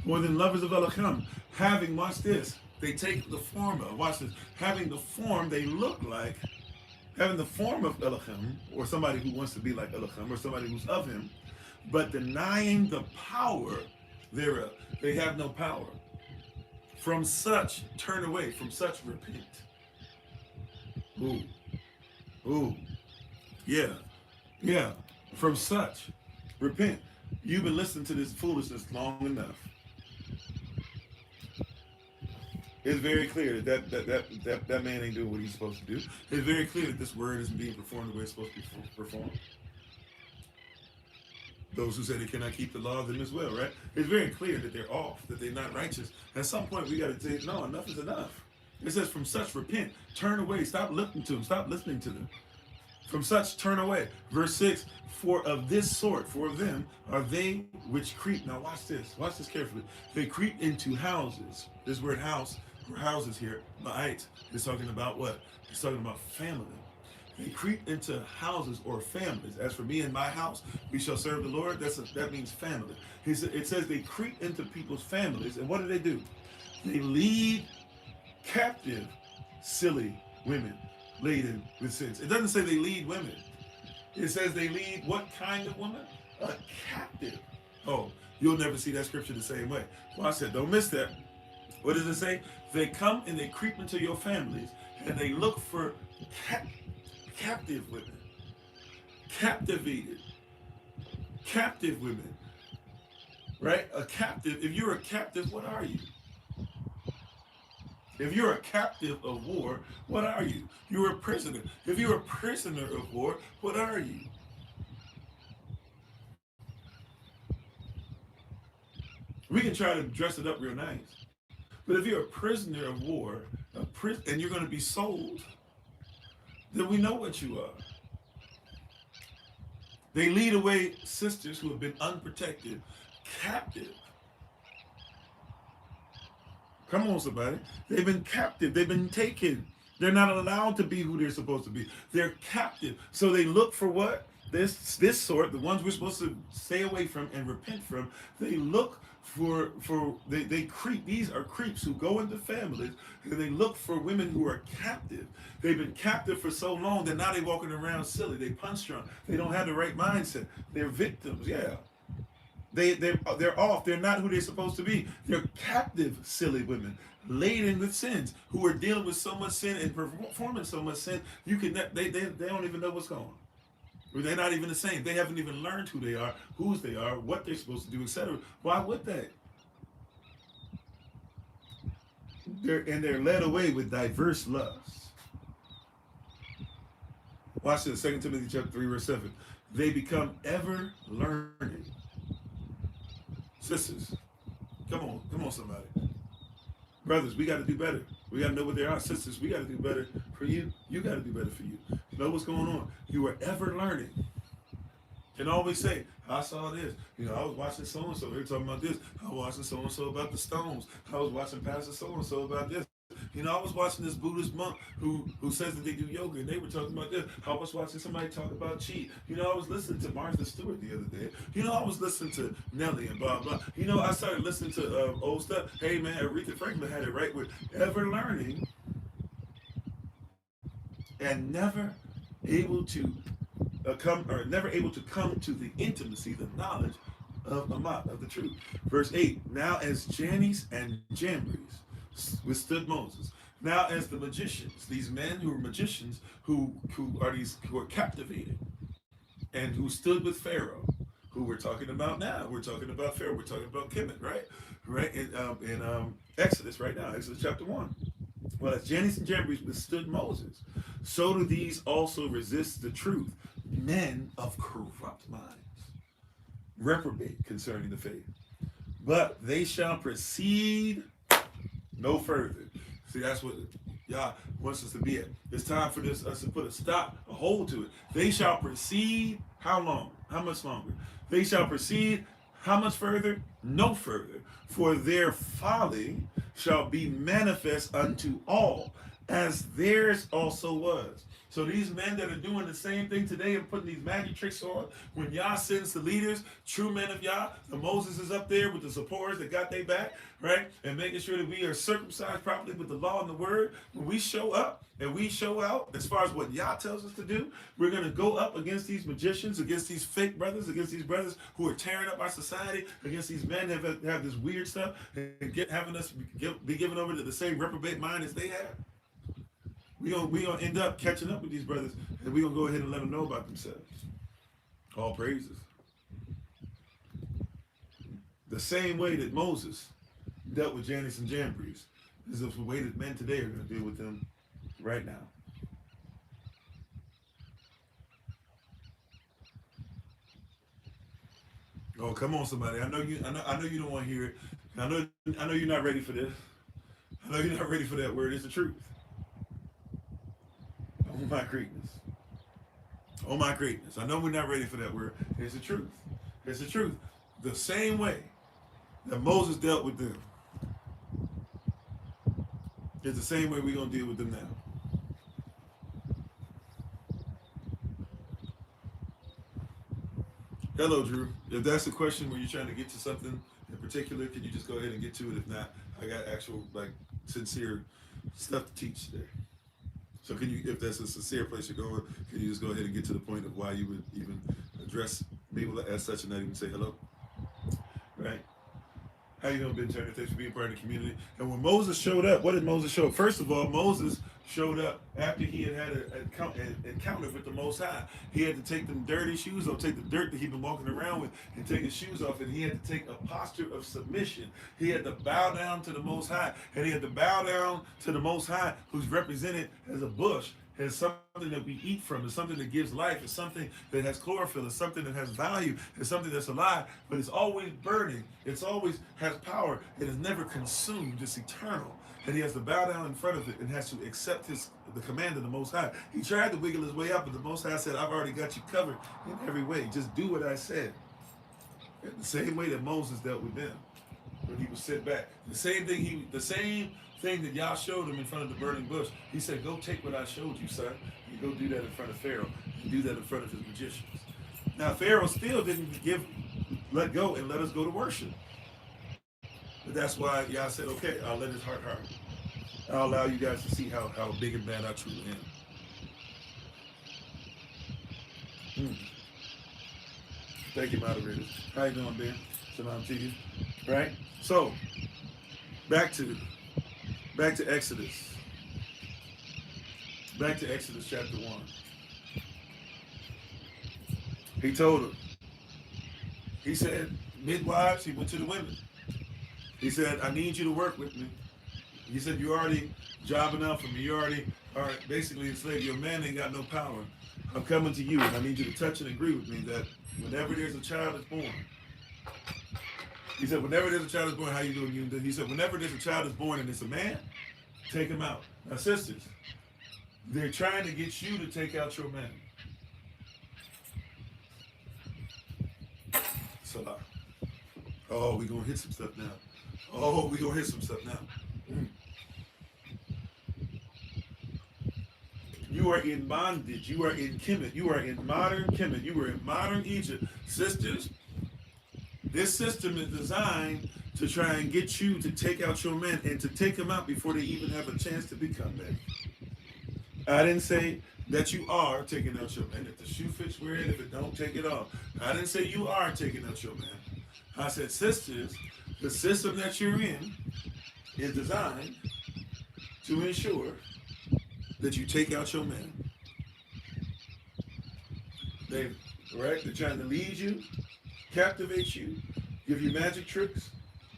more than lovers of Elohim, having, watch this, they take the form of, watch this, having the form they look like, having the form of Elohim, or somebody who wants to be like Elohim, or somebody who's of him, but denying the power thereof. They have no power. From such, turn away. From such, repent. Ooh. Yeah. From such, repent. You've been listening to this foolishness long enough. It's very clear that man ain't doing what he's supposed to do. It's very clear that this word isn't being performed the way it's supposed to be performed. Those who say they cannot keep the law of them as well, right? It's very clear that they're off, that they're not righteous. At some point, we got to say, no, enough is enough. It says, from such, repent. Turn away. Stop listening to them. Stop listening to them. From such, turn away. Verse 6, for of this sort, for of them, are they which creep. Now watch this. Watch this carefully. They creep into houses. This word house, or houses here, ma'ait, is talking about what? It's talking about family. They creep into houses or families. As for me and my house, we shall serve the Lord. That means family. It says they creep into people's families. And what do? They lead captive, silly women laden with sins. It doesn't say they lead women. It says they lead what kind of woman? A captive. Oh, you'll never see that scripture the same way. Well, I said, don't miss that. What does it say? They come and they creep into your families and they look for captive women, captive women, right? A captive, if you're a captive, what are you? If you're a captive of war, what are you? You're a prisoner. If you're a prisoner of war, what are you? We can try to dress it up real nice. But if you're a prisoner of war, and you're going to be sold, then we know what you are. They lead away sisters who have been unprotected, captive. Come on, somebody. They've been captive. They've been taken. They're not allowed to be who they're supposed to be. They're captive. So they look for what? this sort, the ones we're supposed to stay away from and repent from, they look they creep. These are creeps who go into families and they look for women who are captive. They've been captive for so long that now they're walking around silly. They punch drunk. They don't have the right mindset. They're victims. Yeah. They're off. They're not who they're supposed to be. They're captive, silly women, laden with sins, who are dealing with so much sin and performing so much sin. You can they don't even know what's going on. They're not even the same. They haven't even learned who they are, whose they are, what they're supposed to do, etc. Why would they? They're led away with diverse lusts. Watch this, 2 Timothy chapter 3, verse 7. They become ever learning. Sisters, come on, somebody. Brothers, we got to do better. We got to know what they are. Sisters, we got to do better for you. You got to do better for you. Know what's going on. You are ever learning. Can always say, I saw this. I was watching so-and-so. They were talking about this. I was watching so-and-so about the Stones. I was watching Pastor so-and-so about this. I was watching this Buddhist monk who says that they do yoga, and they were talking about this. I was watching somebody talk about chi. I was listening to Martha Stewart the other day. I was listening to Nelly and blah, blah. I started listening to old stuff. Hey, man, Aretha Franklin had it right with ever learning and never able to never able to come to the intimacy, the knowledge of Amat, of the truth. Verse 8, now as Jannes and Jambres withstood Moses, now as the magicians, these men who are magicians, who are captivated, and who stood with Pharaoh, who we're talking about now. We're talking about Pharaoh. We're talking about Kemet, right? In Exodus right now, Exodus chapter 1. Well, as Jannes and Jambres withstood Moses, so do these also resist the truth. Men of corrupt minds, reprobate concerning the faith. But they shall proceed no further. See, that's what Yah wants us to be at. It's time for us to put a hold to it. They shall proceed how long? How much longer? They shall proceed how much further? No further. For their folly shall be manifest unto all, as theirs also was. So these men that are doing the same thing today and putting these magic tricks on, when Yah sends the leaders, true men of Yah, the Moses is up there with the supporters that got their back, right? And making sure that we are circumcised properly with the law and the word. When we show up and we show out as far as what Yah tells us to do, we're going to go up against these magicians, against these fake brothers, against these brothers who are tearing up our society, against these men that have this weird stuff and having us be given over to the same reprobate mind as they have. We gonna end up catching up with these brothers, and we're gonna go ahead and let them know about themselves. All praises. The same way that Moses dealt with Jannes and Jambres is the way that men today are gonna deal with them right now. Oh, come on, somebody! I know you don't want to hear it. I know you're not ready for this. I know you're not ready for that word. It's the truth. Oh my greatness. Oh my greatness. I know we're not ready for that word. It's the truth. It's the truth. The same way that Moses dealt with them, it's the same way we're going to deal with them now. Hello, Drew. If that's the question where you're trying to get to something in particular, can you just go ahead and get to it? If not, I got actual, sincere stuff to teach today. So can you, if that's a sincere place you're going, can you just go ahead and get to the point of why you would even address people as such and not even say hello? Right? How you doing, Ben Turner? Thanks for being part of the community. And when Moses showed up, what did Moses show up? First of all, Moses showed up after he had an encounter with the Most High. He had to take them dirty shoes off, take the dirt that he'd been walking around with, and take his shoes off, and he had to take a posture of submission. He had to bow down to the Most High, and he had to bow down to the Most High, who's represented as a bush, as something that we eat from, it's something that gives life, it's something that has chlorophyll, it's something that has value, it's something that's alive, but it's always burning, it's always has power, it is never consumed, it's eternal. And he has to bow down in front of it and has to accept the command of the Most High. He tried to wiggle his way out, but the Most High said, I've already got you covered in every way. Just do what I said. The same way that Moses dealt with them when he was set back. The same thing that Yah showed him in front of the burning bush. He said, go take what I showed you, son. You go do that in front of Pharaoh. And do that in front of his magicians. Now Pharaoh still didn't let go and let us go to worship. But that's why Yah said, okay, I'll let his heart harden. I'll allow you guys to see how big and bad I truly am. Thank you, moderators. How you doing, Ben? Shalom to you. Right? So, back to Exodus. Back to Exodus chapter 1. He told her. He said, midwives, he went to the women. He said, I need you to work with me. He said, you already jobbing out for me. You already are basically enslaved. Your man ain't got no power. I'm coming to you, and I need you to touch and agree with me that whenever there's a child is born, he said, whenever there's a child is born, how you doing? He said, whenever there's a child is born and it's a man, take him out. Now, sisters, they're trying to get you to take out your man. Salah. Oh, we're going to hit some stuff now. Oh, we're going to hit some stuff now. You are in bondage. You are in Kemet. You are in modern Kemet. You are in modern Egypt. Sisters, this system is designed to try and get you to take out your men and to take them out before they even have a chance to become men. I didn't say that you are taking out your man. If the shoe fits, wear it. If it don't, take it off. I didn't say you are taking out your man. I said, sisters, the system that you're in is designed to ensure that you take out your man. They're trying to lead you, captivate you, give you magic tricks,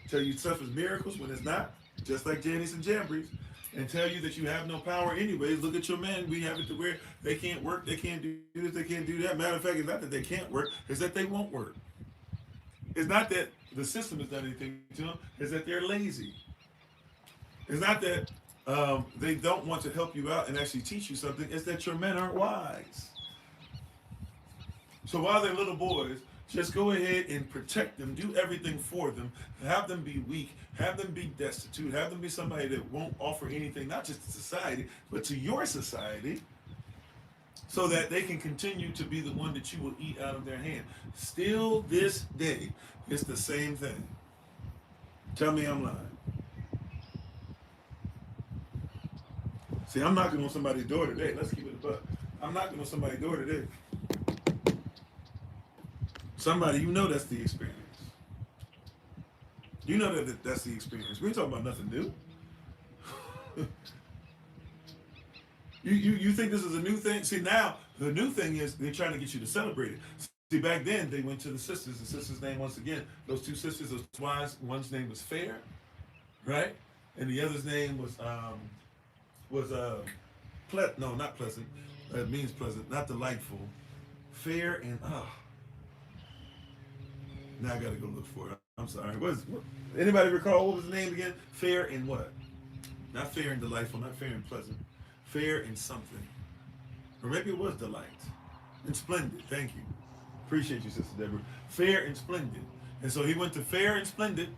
tell you stuff is miracles when it's not, just like Janice and Jambries, and tell you that you have no power anyways. Look at your men. We have it to where they can't work, they can't do this, they can't do that. Matter of fact, it's not that they can't work, it's that they won't work. It's not that the system has done anything to them, it's that they're lazy. It's not that they don't want to help you out and actually teach you something, it's that your men aren't wise. So while they're little boys, just go ahead and protect them, do everything for them, have them be weak, have them be destitute, have them be somebody that won't offer anything, not just to society, but to your society, so that they can continue to be the one that you will eat out of their hand. Still this day, it's the same thing. Tell me I'm lying. See, I'm knocking on somebody's door today. Let's keep it a buck. I'm knocking on somebody's door today. Somebody, you know that's the experience. You know that's the experience. We ain't talking about nothing new. You think this is a new thing? See, now the new thing is they're trying to get you to celebrate it. See, back then they went to the sisters. The sister's name, once again, those two sisters, those wives, one's name was Fair, right? And the other's name was no, not pleasant. It means pleasant, not delightful. Fair and now I gotta go look for it. I'm sorry. What anybody recall what was the name again? Fair and what? Not fair and delightful, not fair and pleasant. Fair and something. Or maybe it was delight. And splendid. Thank you. Appreciate you, Sister Deborah. Fair and splendid. And so he went to Fair and Splendid,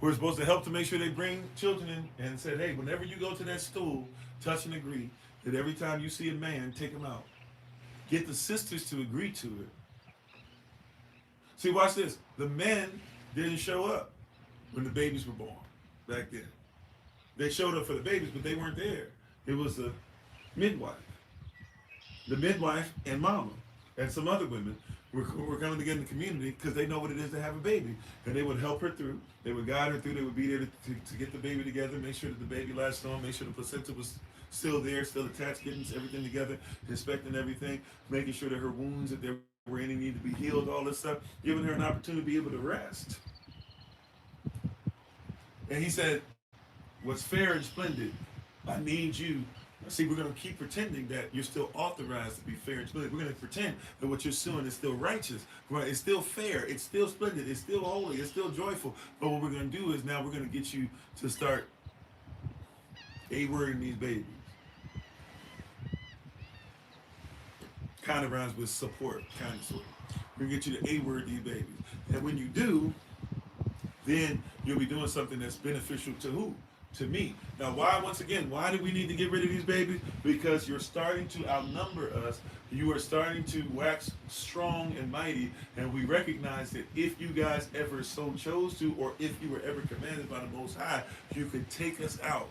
who were supposed to help to make sure they bring children in, and said, hey, whenever you go to that stool, touch and agree that every time you see a man, take him out. Get the sisters to agree to it. See, watch this. The men didn't show up when the babies were born back then. They showed up for the babies, but they weren't there. It was the midwife. The midwife and mama and some other women were coming together in the community because they know what it is to have a baby. And they would help her through. They would guide her through. They would be there to get the baby together, make sure that the baby latched on, make sure the placenta was still there, still attached, getting everything together, inspecting everything, making sure that her wounds, if there were any, need to be healed, all this stuff, giving her an opportunity to be able to rest. And he said, what's fair and splendid, I need you. See, we're going to keep pretending that you're still authorized to be fair and splendid. We're going to pretend that what you're suing is still righteous. Right? It's still fair. It's still splendid. It's still holy. It's still joyful. But what we're going to do is now we're going to get you to start A-wording these babies. Kind of rhymes with support, kind of sort of. We're going to get you to A-word these babies. And when you do, then you'll be doing something that's beneficial to who? to me. Now, why, once again, why do we need to get rid of these babies? Because you're starting to outnumber us. You are starting to wax strong and mighty, and we recognize that if you guys ever so chose to, or if you were ever commanded by the Most High, you could take us out.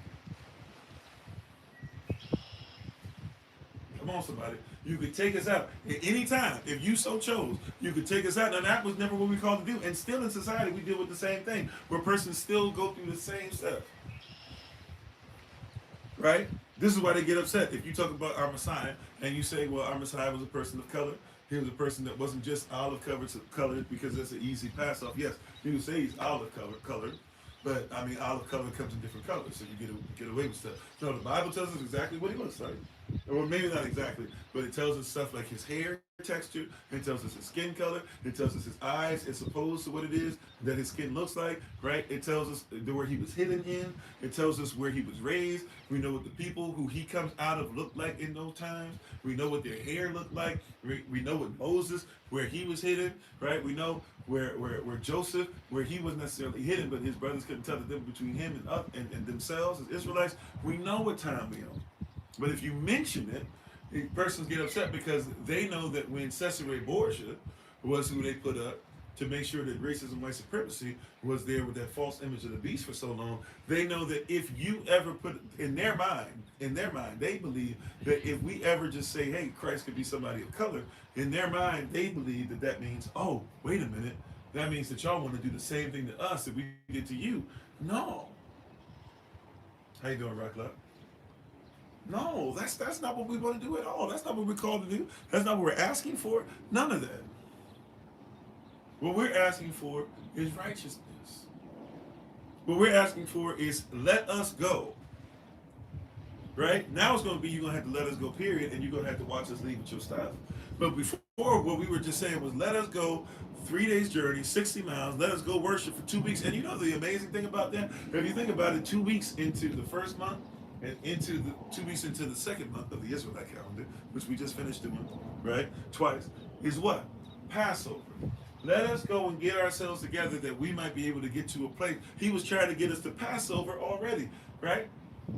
Come on, somebody. You could take us out at any time. If you so chose, you could take us out. Now, that was never what we called to do. And still in society, we deal with the same thing, where persons still go through the same stuff. Right? This is why they get upset. If you talk about our Messiah, and you say, well, our Messiah was a person of color. He was a person that wasn't just olive colored because that's an easy pass off. Yes, you can say he's olive colored. But, I mean, olive color comes in different colors, so you get away with stuff. No, the Bible tells us exactly what he looks like. Or maybe not exactly, but it tells us stuff like his hair texture, it tells us his skin color, it tells us his eyes, as opposed to what it is that his skin looks like, right? It tells us where he was hidden in, it tells us where he was raised. We know what the people who he comes out of looked like in those times. We know what their hair looked like. We know what Moses, where he was hidden, right? We know where Joseph, where he wasn't necessarily hidden, but his brothers couldn't tell the difference between him and themselves as Israelites. We know what time we on. But if you mention it, the persons get upset because they know that when Cesare Borgia was who they put up to make sure that racism, white supremacy was there with that false image of the beast for so long, they know that if you ever put in their mind, they believe that if we ever just say, hey, Christ could be somebody of color, in their mind, they believe that that means, oh, wait a minute, that means that y'all want to do the same thing to us that we did to you. No. How you doing, Rock Club? No, that's not what we want to do at all. That's not what we're called to do. That's not what we're asking for. None of that. What we're asking for is righteousness. What we're asking for is let us go. Right? Now it's going to be you're going to have to let us go, period, and you're going to have to watch us leave with your stuff. But before, what we were just saying was let us go 3 days journey, 60 miles, let us go worship for 2 weeks. And you know the amazing thing about that? If you think about it, 2 weeks into the first month, and into the 2 weeks into the second month of the Israelite calendar, which we just finished doing, right, twice, is what? Passover. Let us go and get ourselves together that we might be able to get to a place. He was trying to get us to Passover already, right?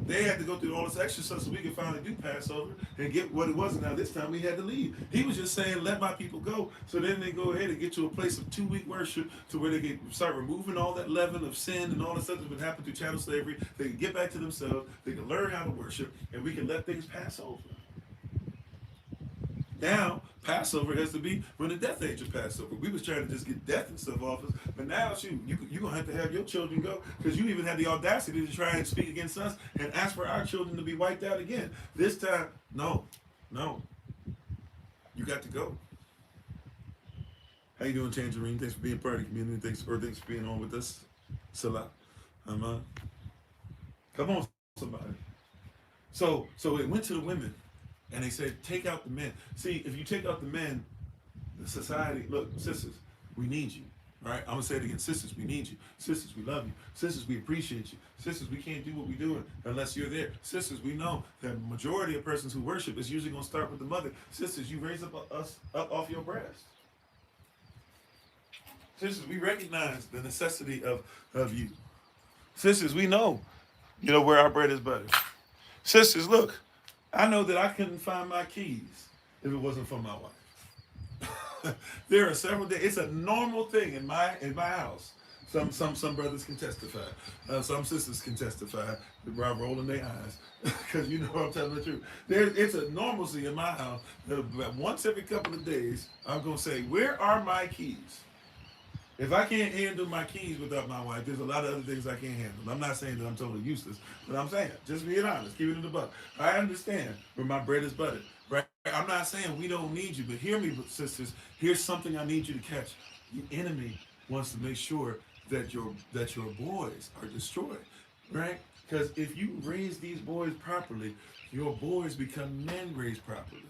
They had to go through all this extra stuff so we could finally do Passover and get what it was. And now this time we had to leave. He was just saying, let my people go. So then they go ahead and get to a place of 2-week worship to where they can start removing all that leaven of sin and all the stuff that's been happening through chattel slavery. They can get back to themselves. They can learn how to worship, and we can let things pass over. Now, Passover has to be when the death angel passed over. We was trying to just get death and stuff off us, but now, shoot, you're going to have your children go, because you even had the audacity to try and speak against us and ask for our children to be wiped out again. This time, no. You got to go. How you doing, Tangerine? Thanks for being part of the community. Thanks for being on with us. Salah. Come on, somebody. So it went to the women. And they said, take out the men. See, if you take out the men, the society, look, sisters, we need you. All right? I'm going to say it again. Sisters, we need you. Sisters, we love you. Sisters, we appreciate you. Sisters, we can't do what we're doing unless you're there. Sisters, we know that the majority of persons who worship is usually going to start with the mother. Sisters, you raise us up off your breast. Sisters, we recognize the necessity of you. Sisters, we know, where our bread is buttered. Sisters, look. I know that I couldn't find my keys if it wasn't for my wife. There are several days. It's a normal thing in my house. Some brothers can testify. Some sisters can testify by rolling their eyes, because I'm telling the truth. It's a normalcy in my house that once every couple of days I'm gonna say, "Where are my keys?" If I can't handle my keys without my wife, there's a lot of other things I can't handle. I'm not saying that I'm totally useless, but I'm saying, just being honest, keep it in the buck. I understand where my bread is buttered, right? I'm not saying we don't need you, but hear me, sisters. Here's something I need you to catch. The enemy wants to make sure that your boys are destroyed, right? Because if you raise these boys properly, your boys become men raised properly.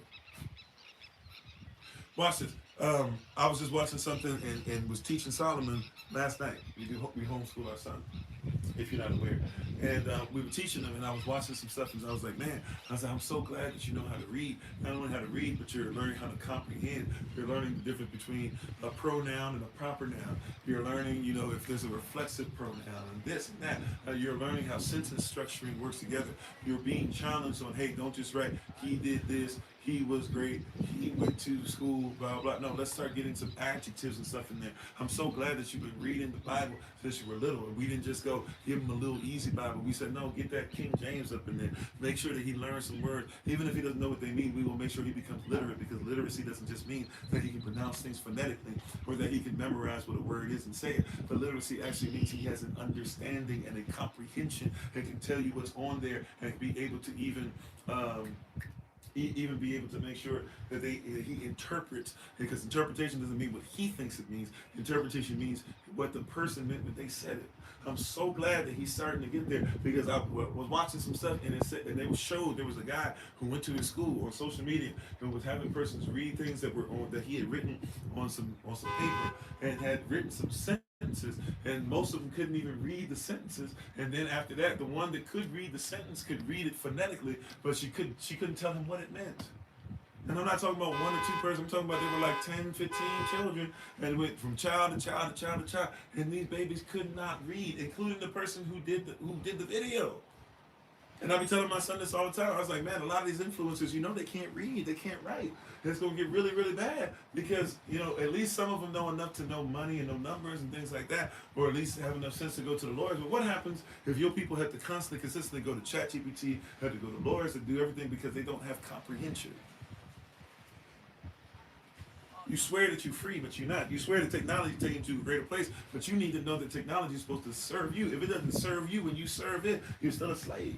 Watch this. I was just watching something and was teaching Solomon last night. We homeschool our son. if you're not aware. And we were teaching them, and I was watching some stuff, and I was like, man, I was like, I'm so glad that you know how to read. Not only how to read, but you're learning how to comprehend. You're learning the difference between a pronoun and a proper noun. You're learning, you know, if there's a reflexive pronoun and this and that. You're learning how sentence structuring works together. You're being challenged on, hey, don't just write, he did this, he was great, he went to school, blah, blah. No, let's start getting some adjectives and stuff in there. I'm so glad that you've been reading the Bible since you were little. And we didn't just go give him a little easy Bible. We said, no, get that King James up in there. Make sure that he learns some words. Even if he doesn't know what they mean, we will make sure he becomes literate, because literacy doesn't just mean that he can pronounce things phonetically or that he can memorize what a word is and say it. But literacy actually means he has an understanding and a comprehension and can tell you what's on there and be able to even be able to make sure that he interprets, because interpretation doesn't mean what he thinks it means. Interpretation means what the person meant when they said it. I'm so glad that he's starting to get there, because I was watching some stuff and it said, and they showed there was a guy who went to his school on social media and was having persons read things that were on, that he had written on some paper, and had written some sentences, and most of them couldn't even read the sentences. And then after that, the one that could read the sentence could read it phonetically, but she couldn't tell him what it meant. And I'm not talking about one or two persons. I'm talking about there were like 10, 15 children, and went from child to child to child to child. And these babies could not read, including the person who did the video. And I be telling my son this all the time. I was like, man, a lot of these influencers, you know, they can't read, they can't write. And it's gonna get really, really bad, because, you know, at least some of them know enough to know money and know numbers and things like that, or at least have enough sense to go to the lawyers. But what happens if your people have to constantly, consistently go to ChatGPT, have to go to lawyers to do everything because they don't have comprehension? You swear that you're free, but you're not. You swear that technology is taking you to a greater place, but you need to know that technology is supposed to serve you. If it doesn't serve you when you serve it, you're still a slave.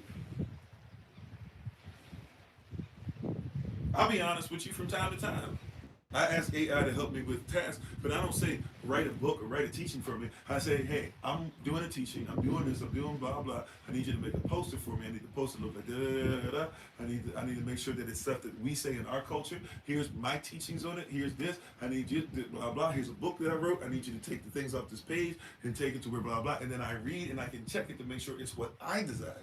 I'll be honest with you, from time to time, I ask AI to help me with tasks, but I don't say write a book or write a teaching for me. I say, hey, I'm doing a teaching, I'm doing this, I'm doing blah blah. I need you to make a poster for me. I need the poster to look like da da da da. I need to make sure that it's stuff that we say in our culture. Here's my teachings on it. Here's this. I need you to blah blah. Here's a book that I wrote. I need you to take the things off this page and take it to where blah blah. And then I read and I can check it to make sure it's what I desire.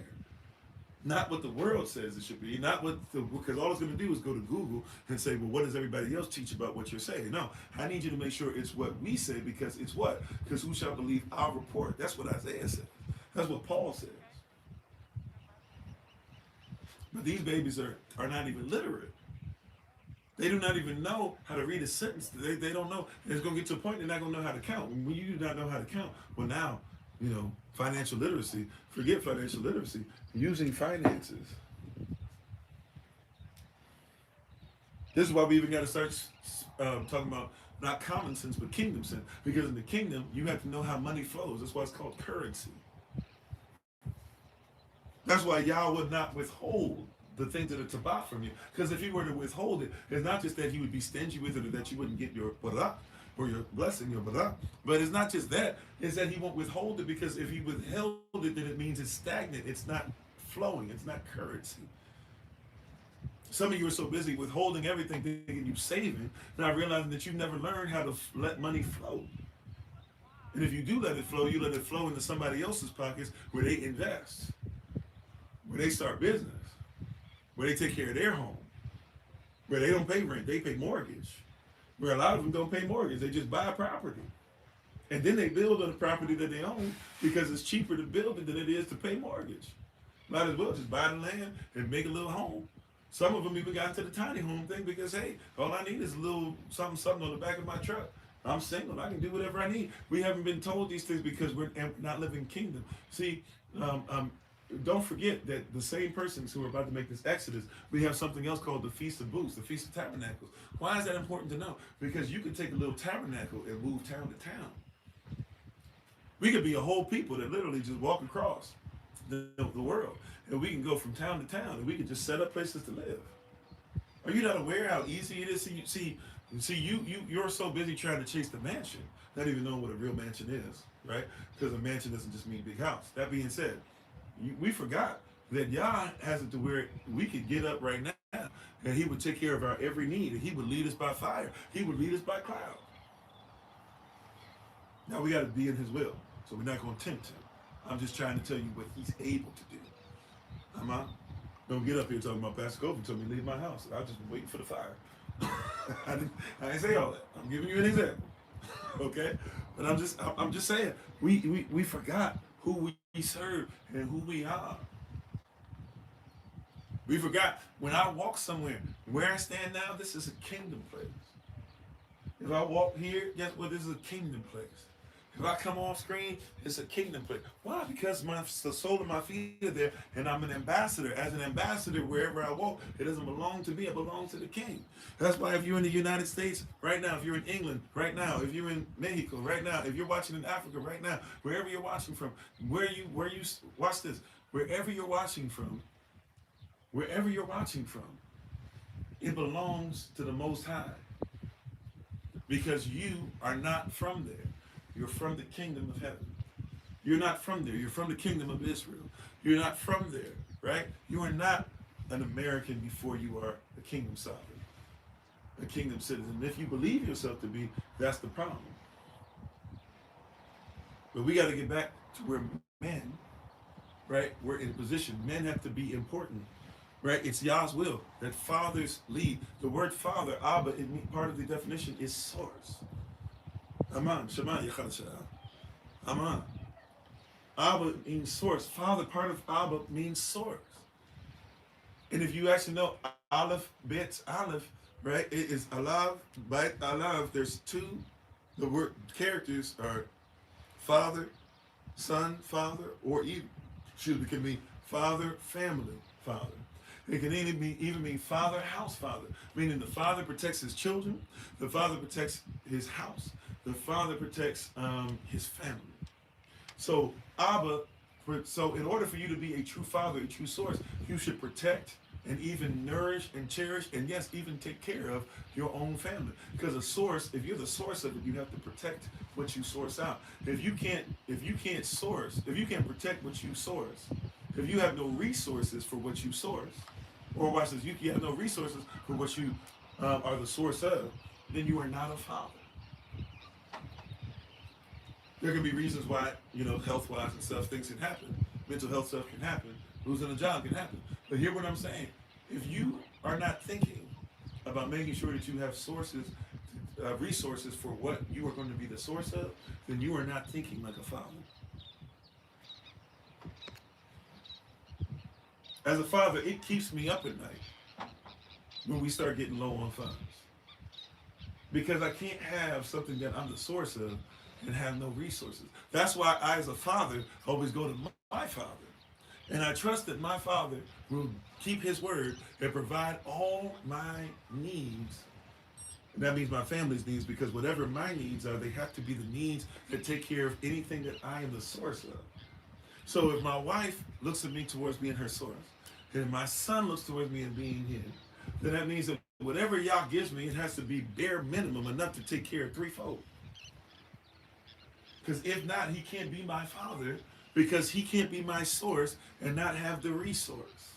Not what the world says it should be, not what because all it's going to do is go to Google and say, well, what does everybody else teach about what you're saying? No, I need you to make sure it's what we say, because it's what? Because who shall believe our report? That's what Isaiah says. That's what Paul says. But these babies are not even literate. They do not even know how to read a sentence. They don't know. And it's going to get to a point they're not going to know how to count. When you do not know how to count, well, now, you know, financial literacy, forget financial literacy, using finances. This is why we even got to start talking about not common sense, but kingdom sense. Because in the kingdom, you have to know how money flows. That's why it's called currency. That's why Yah would not withhold the things that are tabah from you. Because if he were to withhold it, it's not just that he would be stingy with it, or that you wouldn't get your barak, or your blessing, your barak. But it's not just that. It's that he won't withhold it, because if he withheld it, then it means it's stagnant. It's not flowing. It's not currency. Some of you are so busy withholding everything, thinking you're saving, not realizing that you've never learned how to let money flow. And if you do let it flow, you let it flow into somebody else's pockets, where they invest, where they start business, where they take care of their home, where they don't pay rent, they pay mortgage, where a lot of them don't pay mortgage, they just buy a property. And then they build on the property that they own, because it's cheaper to build it than it is to pay mortgage. Might as well just buy the land and make a little home. Some of them even got into the tiny home thing because, hey, all I need is a little something on the back of my truck. I'm single. I can do whatever I need. We haven't been told these things because we're not living kingdom. See, don't forget that the same persons who are about to make this exodus, we have something else called the Feast of Booths, the Feast of Tabernacles. Why is that important to know? Because you can take a little tabernacle and move town to town. We could be a whole people that literally just walk across the world, and we can go from town to town, and we can just set up places to live. Are you not aware how easy it is? You're so busy trying to chase the mansion, not even knowing what a real mansion is, right? Because a mansion doesn't just mean big house. That being said, we forgot that Yah has it to where we could get up right now, and he would take care of our every need, and he would lead us by fire. He would lead us by cloud. Now we got to be in his will, so we're not going to tempt him. I'm just trying to tell you what he's able to do. I'm out. Don't get up here talking about Pastor Kofi told me to leave my house. I was just waiting for the fire. I didn't say all that. I'm giving you an example. Okay? But I'm just saying, we forgot who we serve and who we are. We forgot when I walk somewhere, where I stand now, this is a kingdom place. If I walk here, guess what? This is a kingdom place. If I come off screen, it's a kingdom place. Why? Because the sole of my feet are there, and I'm an ambassador. As an ambassador, wherever I walk, it doesn't belong to me. It belongs to the King. That's why if you're in the United States right now, if you're in England right now, if you're in Mexico right now, if you're watching in Africa right now, wherever you're watching from, where you watch this, wherever you're watching from, it belongs to the Most High. Because you are not from there. You're from the kingdom of heaven. You're not from there. You're from the kingdom of Israel. You're not from there, right? You are not an American before you are a kingdom sovereign, a kingdom citizen. If you believe yourself to be, that's the problem. But we got to get back to where men, right, we're in position. Men have to be important. Right? It's Yah's will that fathers lead. The word father, Abba, part of the definition is source. Aman, Shema, Yachad Aman. Abba means source. Father, part of Abba means source. And if you actually know Aleph, Bet, Aleph, right? It is Alav, Bet, Alav. There's two. The word characters are father, son, father, or even, it can be father, family, father. It can even mean father, house father, meaning the father protects his children, the father protects his house, the father protects his family. So Abba, so in order for you to be a true father, a true source, you should protect and even nourish and cherish and yes, even take care of your own family. Because a source, if you're the source of it, you have to protect what you source out. If you can't protect what you source, if you have no resources for what you source, or watch this, you have no resources for what you are the source of, then you are not a father. There can be reasons why, health-wise and stuff, things can happen. Mental health stuff can happen. Losing a job can happen. But hear what I'm saying. If you are not thinking about making sure that you have resources for what you are going to be the source of, then you are not thinking like a father. As a father, it keeps me up at night when we start getting low on funds. Because I can't have something that I'm the source of and have no resources. That's why I, as a father, always go to my father. And I trust that my father will keep his word and provide all my needs. And that means my family's needs, because whatever my needs are, they have to be the needs that take care of anything that I am the source of. So if my wife looks at me towards being her source, and my son looks towards me and being his, then that means that whatever Yah gives me, it has to be bare minimum, enough to take care of threefold. Because if not, he can't be my father, because he can't be my source and not have the resource.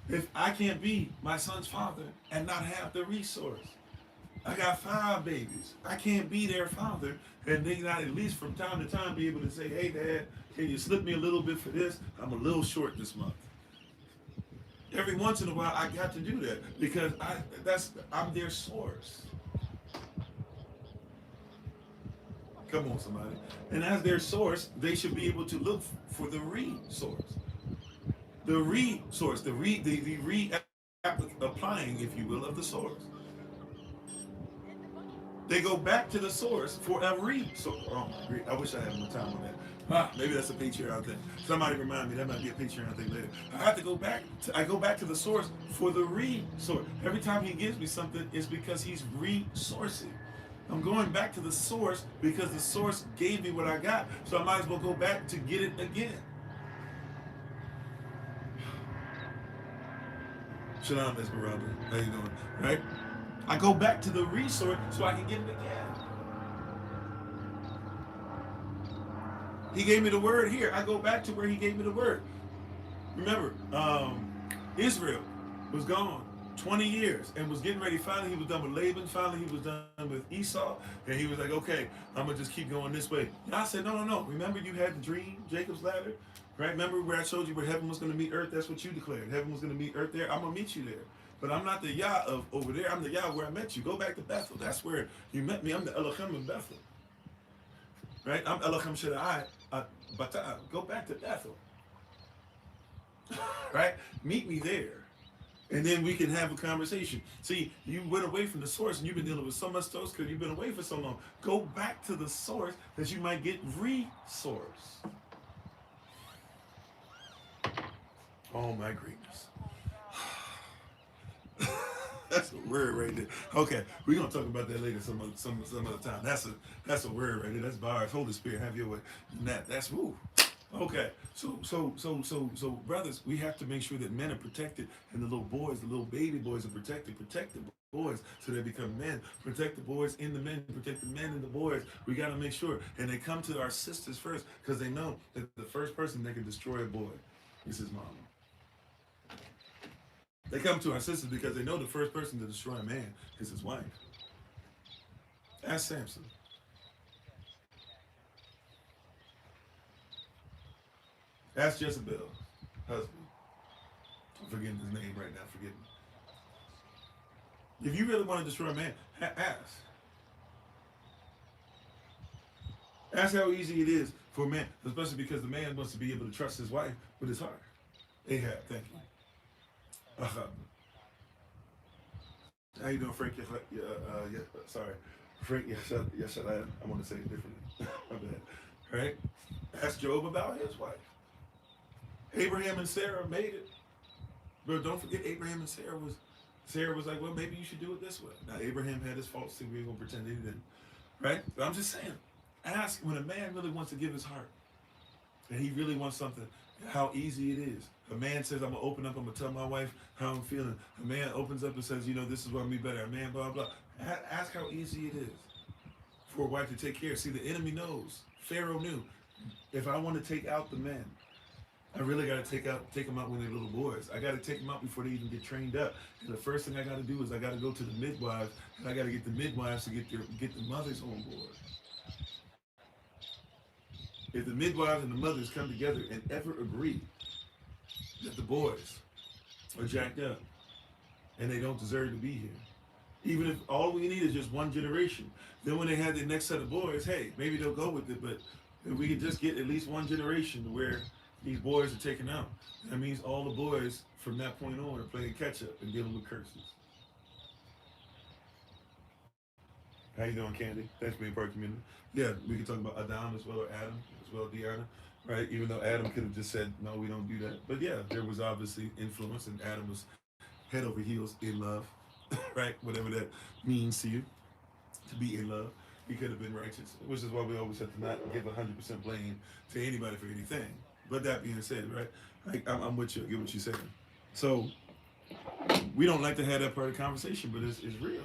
If I can't be my son's father and not have the resource, I got 5 babies. I can't be their father and they not at least from time to time be able to say, hey, Dad, can you slip me a little bit for this? I'm a little short this month. Every once in a while, I got to do that because I'm their source. Come on, somebody. And as their source, they should be able to look for the resource. The resource, the applying, if you will, of the source. They go back to the source for a resource. Oh, I wish I had more time on that. Maybe that's a Patreon thing. Somebody remind me, that might be a Patreon thing later. I go back to the source for the resource. Every time he gives me something, it's because he's resourcing. I'm going back to the source because the source gave me what I got. So I might as well go back to get it again. Shalom, Esmeralda. How you doing? Right? I go back to the resource so I can get it again. He gave me the word here. I go back to where he gave me the word. Remember, Israel was gone 20 years, and was getting ready. Finally, he was done with Laban. Finally, he was done with Esau. And he was like, okay, I'm going to just keep going this way. God said, no, no, no. Remember you had the dream, Jacob's ladder? Right? Remember where I showed you where heaven was going to meet earth? That's what you declared. Heaven was going to meet earth there. I'm going to meet you there. But I'm not the Yah of over there. I'm the Yah where I met you. Go back to Bethel. That's where you met me. I'm the Elohim of Bethel. Right? I'm Elohim Shaddai. Bata. Go back to Bethel. Right? Meet me there. And then we can have a conversation. See, you went away from the source and you've been dealing with so much stuff because you've been away for so long. Go back to the source that you might get resource. Oh my greatness. That's a word right there. Okay, we're gonna talk about that later some other time. That's a word right there. That's bars. Holy Spirit, have your way. That's woo. Okay, so brothers, we have to make sure that men are protected and the little boys, the little baby boys are protected. Protect the boys so they become men. Protect the boys in the men. Protect the men in the boys. We got to make sure. And they come to our sisters first because they know that the first person that can destroy a boy is his mama. They come to our sisters because they know the first person to destroy a man is his wife. Ask Samson. Ask Jezebel's husband. I'm forgetting his name right now. Forgive me. If you really want to destroy a man, ask. Ask how easy it is for a man, especially because the man wants to be able to trust his wife with his heart. Ahab, thank you. How you doing, Frank? Sorry. Frank, yes, I want to say it differently. My bad. Right? Ask Job about his wife. Abraham and Sarah made it. But don't forget, Abraham and Sarah was like, well, maybe you should do it this way. Now, Abraham had his faults, so we're going to pretend he didn't. Right? But I'm just saying, ask when a man really wants to give his heart, and he really wants something, how easy it is. A man says, I'm going to open up, I'm going to tell my wife how I'm feeling. A man opens up and says, this is what me better. A man, blah, blah. Ask how easy it is for a wife to take care. See, the enemy knows. Pharaoh knew. If I want to take out the men, I really got to take them out when they're little boys. I got to take them out before they even get trained up. And the first thing I got to do is I got to go to the midwives, and I got to get the midwives to get the mothers on board. If the midwives and the mothers come together and ever agree that the boys are jacked up and they don't deserve to be here, even if all we need is just one generation, then when they have the next set of boys, hey, maybe they'll go with it. But if we can just get at least one generation where these boys are taken out, that means all the boys from that point on are playing catch up and dealing with curses. How you doing, Candy? Thanks for being part of the community. Yeah, we can talk about Adam as well, or Adam as well, Deanna, right? Even though Adam could have just said, no, we don't do that. But yeah, there was obviously influence, and Adam was head over heels in love, right? Whatever that means to you, to be in love. He could have been righteous, which is why we always have to not give 100% blame to anybody for anything. But that being said, right, I'm with you. I get what you're saying. So we don't like to have that part of the conversation, but it's real.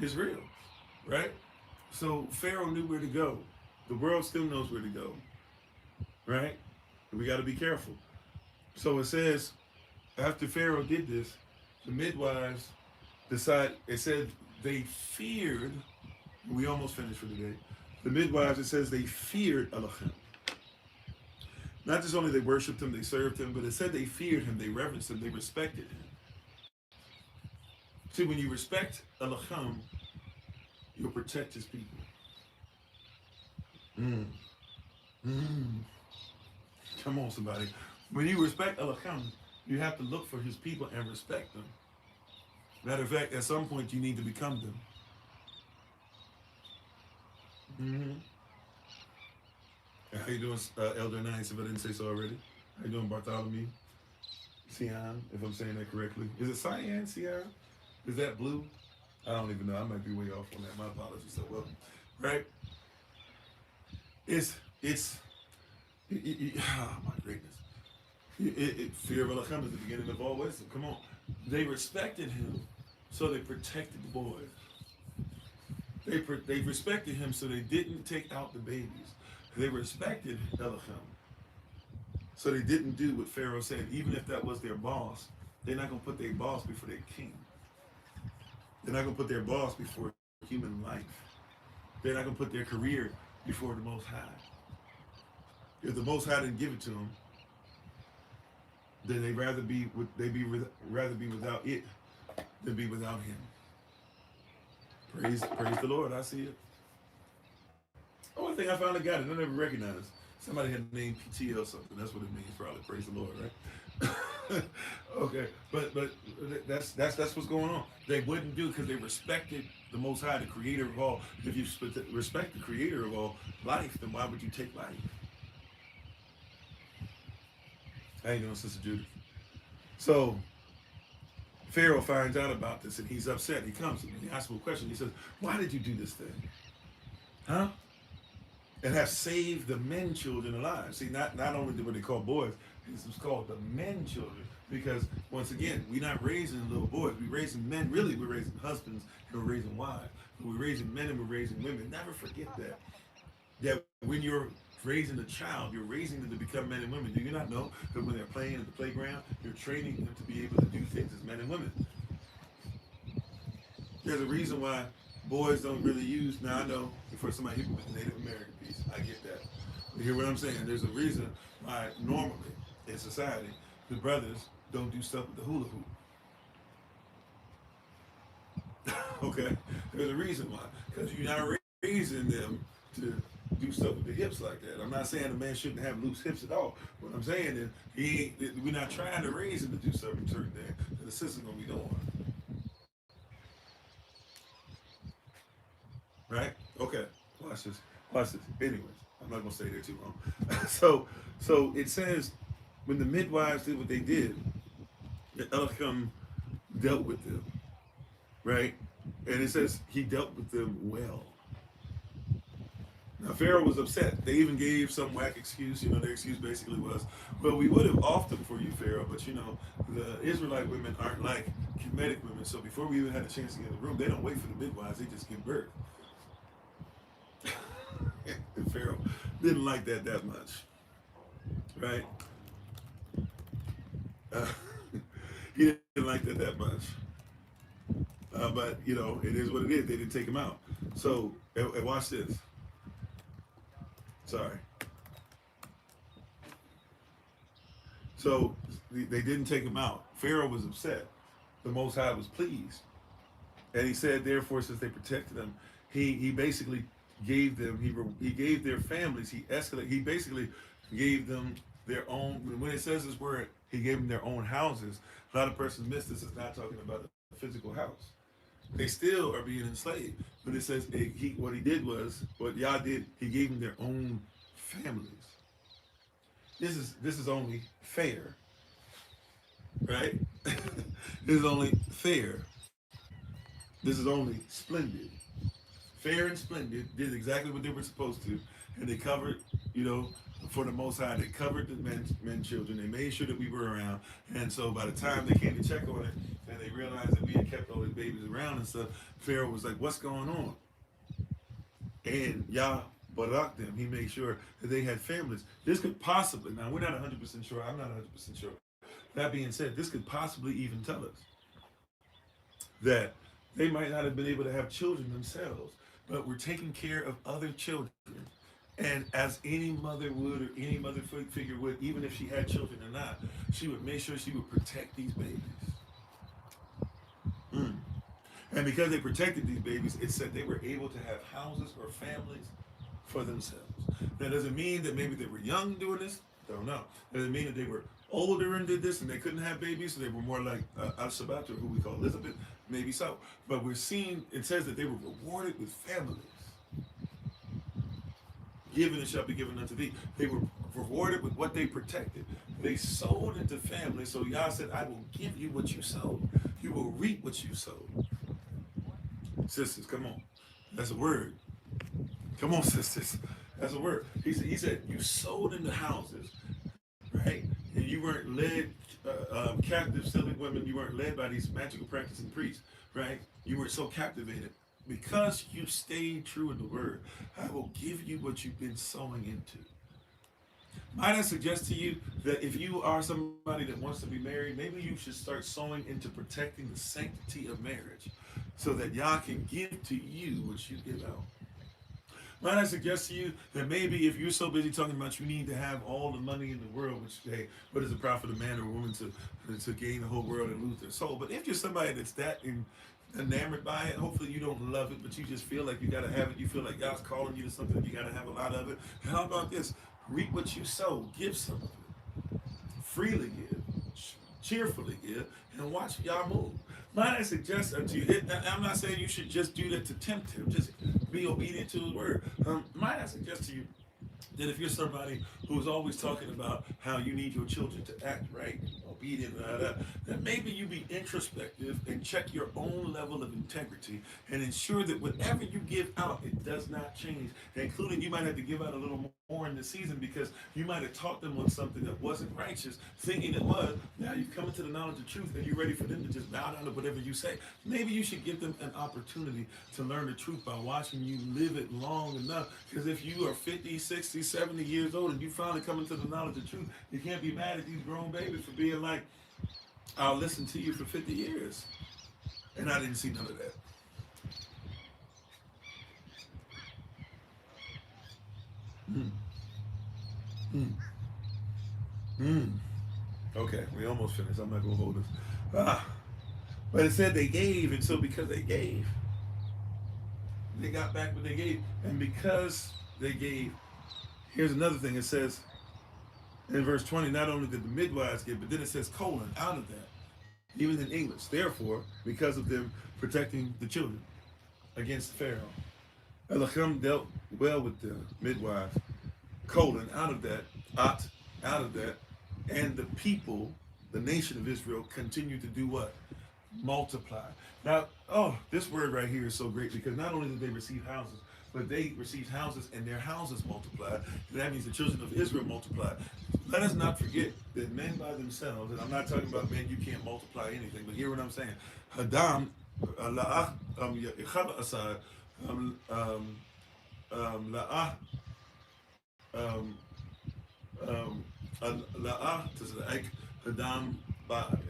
It's real, right? So Pharaoh knew where to go. The world still knows where to go, right? And we got to be careful. So it says, after Pharaoh did this, the midwives decide. It said they feared. We almost finished for today. The midwives, it says they feared Elohim. Not just only they worshipped him, they served him, but it said they feared him, they reverenced him, they respected him. See, when you respect Elohim, you'll protect his people. Come on, somebody. When you respect Elohim, you have to look for his people and respect them. Matter of fact, at some point, you need to become them. How you doing, Elder Nice, if I didn't say so already? How you doing, Bartholomew? Cyan, if I'm saying that correctly. Is it cyan, Cyan? Is that blue? I don't even know. I might be way off on that. My apologies. So, well, right? Oh, my greatness. Fear of Elohim is the beginning of all wisdom. Come on. They respected him, so they protected the boys. They respected him, so they didn't take out the babies. They respected Elohim, so they didn't do what Pharaoh said, even if that was their boss. They're not going to put their boss before their king. They're not going to put their boss before human life. They're not going to put their career before the Most High. If the Most High didn't give it to them, then rather be without it than be without Him. Praise the Lord. I see it. Oh, I think I finally got it. I never recognized. Somebody had named PTL or something. That's what it means, probably. Praise the Lord, right? Okay, but that's what's going on. They wouldn't do it because they respected the Most High, the Creator of all. If you respect the Creator of all life, then why would you take life? How you doing, Sister Judith? So Pharaoh finds out about this and he's upset. He comes and he asks him a question. He says, "Why did you do this thing? Huh? And have saved the men children alive." See, not only what they call boys, this was called the men children. Because once again, we're not raising little boys, we're raising men. Really, we're raising husbands and we're raising wives. We're raising men and we're raising women. Never forget that. That when you're raising a child, you're raising them to become men and women. Do you not know that when they're playing at the playground, you're training them to be able to do things as men and women? There's a reason why boys don't really use. Now I know for somebody who was Native American piece, I get that. But hear what I'm saying? There's a reason why normally in society the brothers don't do stuff with the hula hoop. Okay, there's a reason why. Because you're not raising them to do stuff with the hips like that. I'm not saying a man shouldn't have loose hips at all. What I'm saying is we're not trying to raise him to do certain things that the system's gonna be doing. Right? Okay. Watch this. Watch this. Anyways, I'm not gonna stay there too long. So it says when the midwives did what they did, the Elcom dealt with them, right? And it says he dealt with them well. Now Pharaoh was upset. They even gave some whack excuse. Their excuse basically was, "Well, we would have offed them for you, Pharaoh, but the Israelite women aren't like Kemetic women. So before we even had a chance to get in the room, they don't wait for the midwives. They just give birth." And Pharaoh didn't like that much, right? Uh, he didn't like that much. But it is what it is. They didn't take him out. So and watch this. Sorry. So they didn't take him out. Pharaoh was upset. The Most High was pleased, and he said, therefore, since they protected him, he basically gave them he gave their families. He basically gave them their own. When it says this word, he gave them their own houses. A lot of persons miss this. It's not talking about a physical house. They still are being enslaved. But it says what he did was what Yah did. He gave them their own families. This is only fair, right? This is only fair. This is only splendid. Fair and splendid did exactly what they were supposed to, and they covered, for the Most High, they covered the men children. They made sure that we were around, and so by the time they came to check on it, and they realized that we had kept all these babies around and stuff, Pharaoh was like, "What's going on?" And Yah barak them. He made sure that they had families. This could possibly, now we're not 100% sure. I'm not 100% sure. That being said, this could possibly even tell us that they might not have been able to have children themselves, but were taking care of other children. And as any mother would, or any mother figure would, even if she had children or not, she would make sure she would protect these babies. And because they protected these babies, it said they were able to have houses or families for themselves. That doesn't mean that maybe they were young doing this. Don't know. Doesn't mean that they were older and did this and they couldn't have babies, so they were more like Al-Shabat, or who we call Elizabeth. Maybe so. But we're seeing, it says that they were rewarded with families. Given and shall be given unto thee. They were rewarded with what they protected. They sowed into families. So Yah said, I will give you what you sowed. You will reap what you sowed. Sisters, come on. That's a word. Come on, sisters. That's a word. He said, you sowed into houses, right? And you weren't led captive, silly women. You weren't led by these magical practicing priests, right? You weren't so captivated. Because you stayed true in the word, I will give you what you've been sowing into. Might I suggest to you that if you are somebody that wants to be married, maybe you should start sowing into protecting the sanctity of marriage so that y'all can give to you what you give out. Might I suggest to you that maybe if you're so busy talking about you need to have all the money in the world, which, hey, what does it profit a man or a woman to gain the whole world and lose their soul? But if you're somebody that's enamored by it, hopefully you don't love it, but you just feel like you got to have it. You feel like God's calling you to something, you got to have a lot of it. How about this? Reap what you sow, give some of it. Freely give, cheerfully give, and watch y'all move. Might I suggest unto you, I'm not saying you should just do that to tempt him, just be obedient to his word. Might I suggest to you that if you're somebody who's always talking about how you need your children to act right, obedient, that maybe you be introspective and check your own level of integrity and ensure that whatever you give out, it does not change. Including, you might have to give out a little more in the season because you might have taught them on something that wasn't righteous, thinking it was. Now you've come into the knowledge of truth and you're ready for them to just bow down to whatever you say. Maybe you should give them an opportunity to learn the truth by watching you live it long enough. Because if you are 50, 60, 70 years old and you finally come into the knowledge of truth, you can't be mad at these grown babies for being like, I'll listen to you for 50 years. And I didn't see none of that. Mm. Mm. Mm. Okay, we almost finished. I'm not going to hold this. Ah. But it said they gave, and so because they got back what they gave. And because they gave, here's another thing. It says in verse 20, not only did the midwives give, but then it says colon out of that, even in English. Therefore, because of them protecting the children against Pharaoh, Elohim dealt well with the midwives, colon out of that, at, out of that, and the people, the nation of Israel, continued to do what? Multiply. Now, oh, this word right here is so great because not only did they receive houses, but they received houses and their houses multiplied. And that means the children of Israel multiplied. Let us not forget that men by themselves, and I'm not talking about men, you can't multiply anything, but hear what I'm saying. Hadam, la'ah, asad, la'ah, um, la'ah, hadam,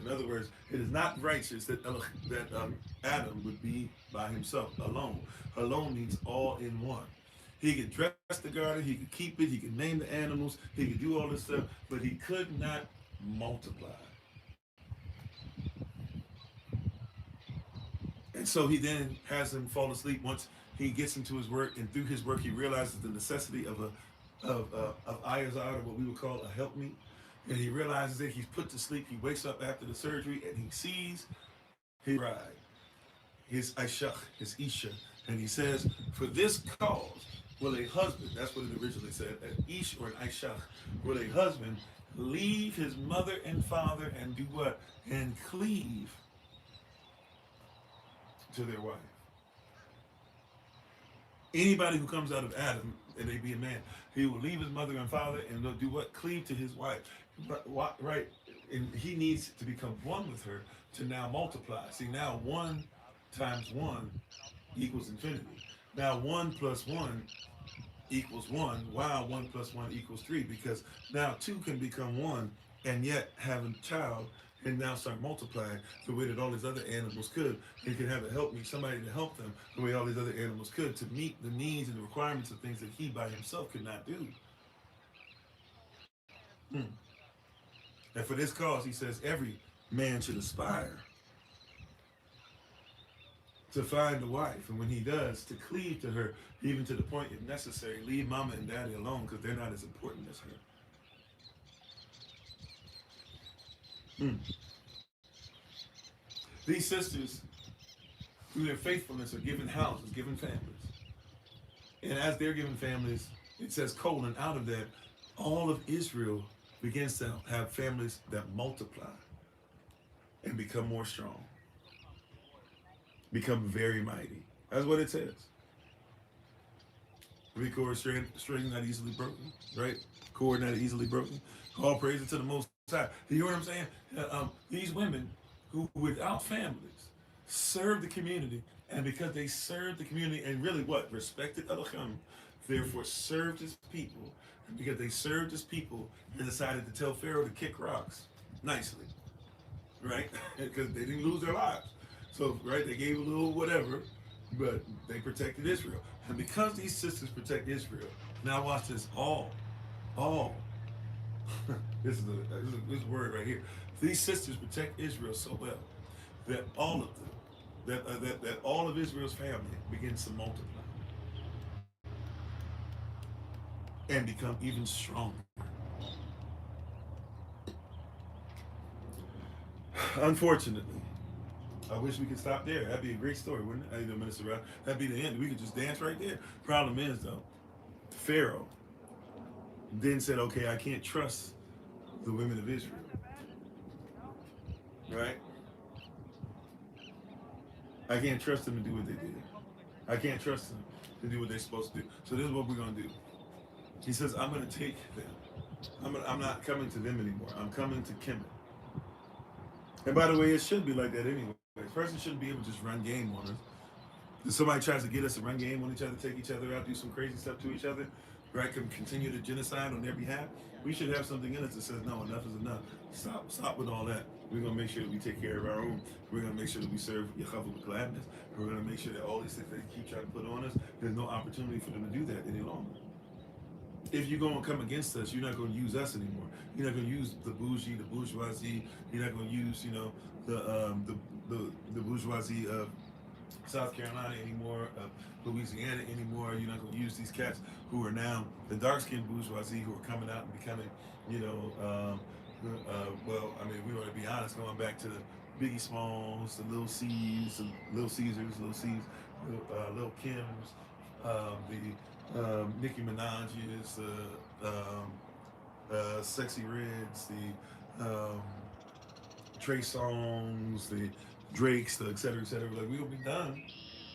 in other words, it is not righteous that Adam would be by himself, alone. Alone means all in one. He could dress the garden, he could keep it, he could name the animals, he could do all this stuff, but he could not multiply. And so he then has him fall asleep once he gets into his work, and through his work he realizes the necessity of Ayazar, or what we would call a helpmeet. And he realizes that he's put to sleep. He wakes up after the surgery and he sees his bride, his Aishah, his Isha. And he says, for this cause will a husband, that's what it originally said, an Ish or an Aishah, will a husband leave his mother and father and do what? And cleave to their wife. Anybody who comes out of Adam, and they be a man, he will leave his mother and father and they'll do what? Cleave to his wife. Right? And he needs to become one with her to now multiply. See, now 1 times 1 equals infinity. Now 1 plus 1 equals 1, while 1 plus 1 equals 3, because now 2 can become 1 and yet have a child and now start multiplying the way that all these other animals could. He can have a helpmeet, somebody to help them the way all these other animals could, to meet the needs and the requirements of things that he by himself could not do. Hmm. And for this cause, he says, every man should aspire to find a wife, and when he does, to cleave to her, even to the point, if necessary, leave mama and daddy alone because they're not as important as her. Hmm. These sisters, through their faithfulness, are given houses, given families. And as they're given families, it says, colon, out of that, all of Israel begins to have families that multiply and become more strong, become very mighty. That's what it says. Record string not easily broken, right? Cord not easily broken. All praise to the Most High. You hear what I'm saying? These women who, without families, serve the community, and because they served the community and really what? Respected Elohim, therefore served his people. And because they served his people, they decided to tell Pharaoh to kick rocks nicely, right? Because they didn't lose their lives. So, right, they gave a little whatever, but they protected Israel. And because these sisters protect Israel, now watch this, all, this is this word right here. These sisters protect Israel so well that all of them, that all of Israel's family begins to multiply and become even stronger. Unfortunately, I wish we could stop there. That'd be a great story, wouldn't it? Minister Ralph. That'd be the end. We could just dance right there. Problem is, though, Pharaoh then said, okay, I can't trust the women of Israel. Right? I can't trust them to do what they did. I can't trust them to do what they're supposed to do. So this is what we're going to do. He says, I'm going to take them. I'm not coming to them anymore. I'm coming to Kemet. And by the way, it should be like that anyway. A person shouldn't be able to just run game on us. If somebody tries to get us to run game on each other, take each other out, do some crazy stuff to each other, right, continue to genocide on their behalf, we should have something in us that says, no, enough is enough. Stop with all that. We're going to make sure that we take care of our own. We're going to make sure that we serve Yahweh with gladness. We're going to make sure that all these things they keep trying to put on us, there's no opportunity for them to do that any longer. If you're going to come against us, you're not going to use us anymore. You're not going to use the bougie, the bourgeoisie. You're not going to use, the bourgeoisie of South Carolina anymore, Louisiana anymore. You're not going to use these cats who are now the dark-skinned bourgeoisie who are coming out and becoming, well, I mean, we want to be honest, going back to the Biggie Smalls, the Lil C's, the Lil Caesars, Lil C's, Lil Kim's, the Nicki Minaj's, Sexy Reds, the Trey Songz, the Drakes, the et cetera, et cetera. Like, we'll be done,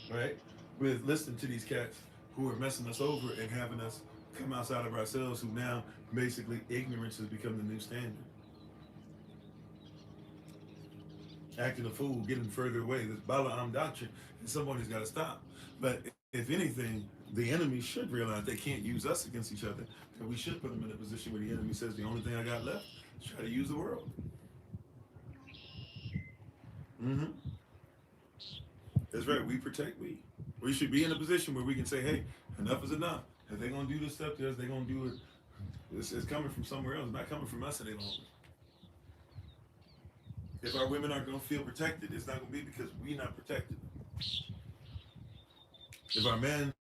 right, with listening to these cats who are messing us over and having us come outside of ourselves, who now basically ignorance has become the new standard. Acting a fool, getting further away. This Balaam doctrine, and somebody's got to stop. But if anything, the enemy should realize they can't use us against each other, and we should put them in a position where the enemy says the only thing I got left is try to use the world. Mm-hmm. That's right. We protect we. We should be in a position where we can say, hey, enough is enough. If they're going to do this stuff to us, they're going to do it. It's coming from somewhere else. It's not coming from us any longer. If our women aren't going to feel protected, it's not going to be because we're not protected. If our men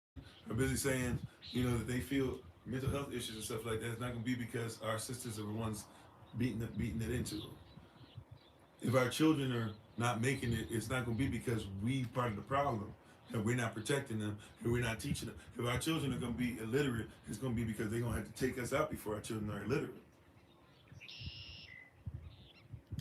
are busy saying, that they feel mental health issues and stuff like that, it's not going to be because our sisters are the ones beating it into them. If our children are not making it, it's not going to be because we part of the problem and we're not protecting them and we're not teaching them. If our children are going to be illiterate, it's going to be because they're going to have to take us out before our children are illiterate.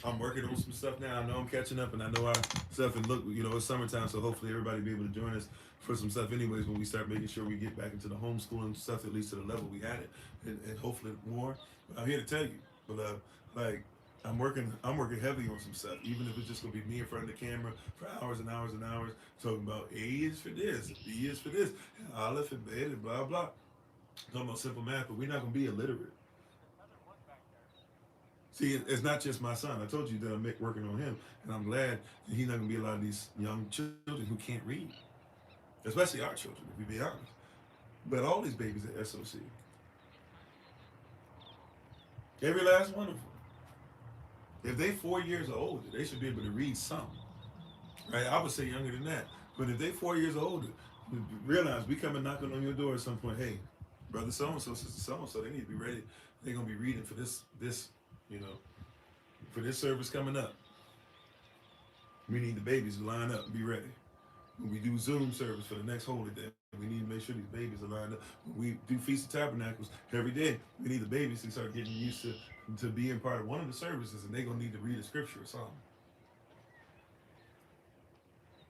I'm working on some stuff now. I know I'm catching up, and I know our stuff. And look, it's summertime, so hopefully everybody will be able to join us for some stuff. Anyways, when we start making sure we get back into the homeschooling stuff, at least to the level we had it, and hopefully more. I'm here to tell you, beloved, like I'm working heavily on some stuff. Even if it's just gonna be me in front of the camera for hours and hours and hours, talking about A is for this, B is for this, and Aleph and Beta, and blah blah. Talking about simple math, but we're not gonna be illiterate. See, it's not just my son. I told you that I'm working on him, and I'm glad that he's not going to be a lot of these young children who can't read, especially our children, if we be honest. But all these babies at SOC, every last one of them, if they 4 years or older, they should be able to read some, right? I would say younger than that. But if they 4 years or older, realize we come and knocking on your door at some point, hey, brother so-and-so, sister so-and-so, they need to be ready. They're going to be reading for this, for this service coming up. We need the babies to line up and be ready. When we do Zoom service for the next holy day, we need to make sure these babies are lined up. When we do Feast of Tabernacles every day, we need the babies to start getting used to being part of one of the services, and they're going to need to read a scripture or something.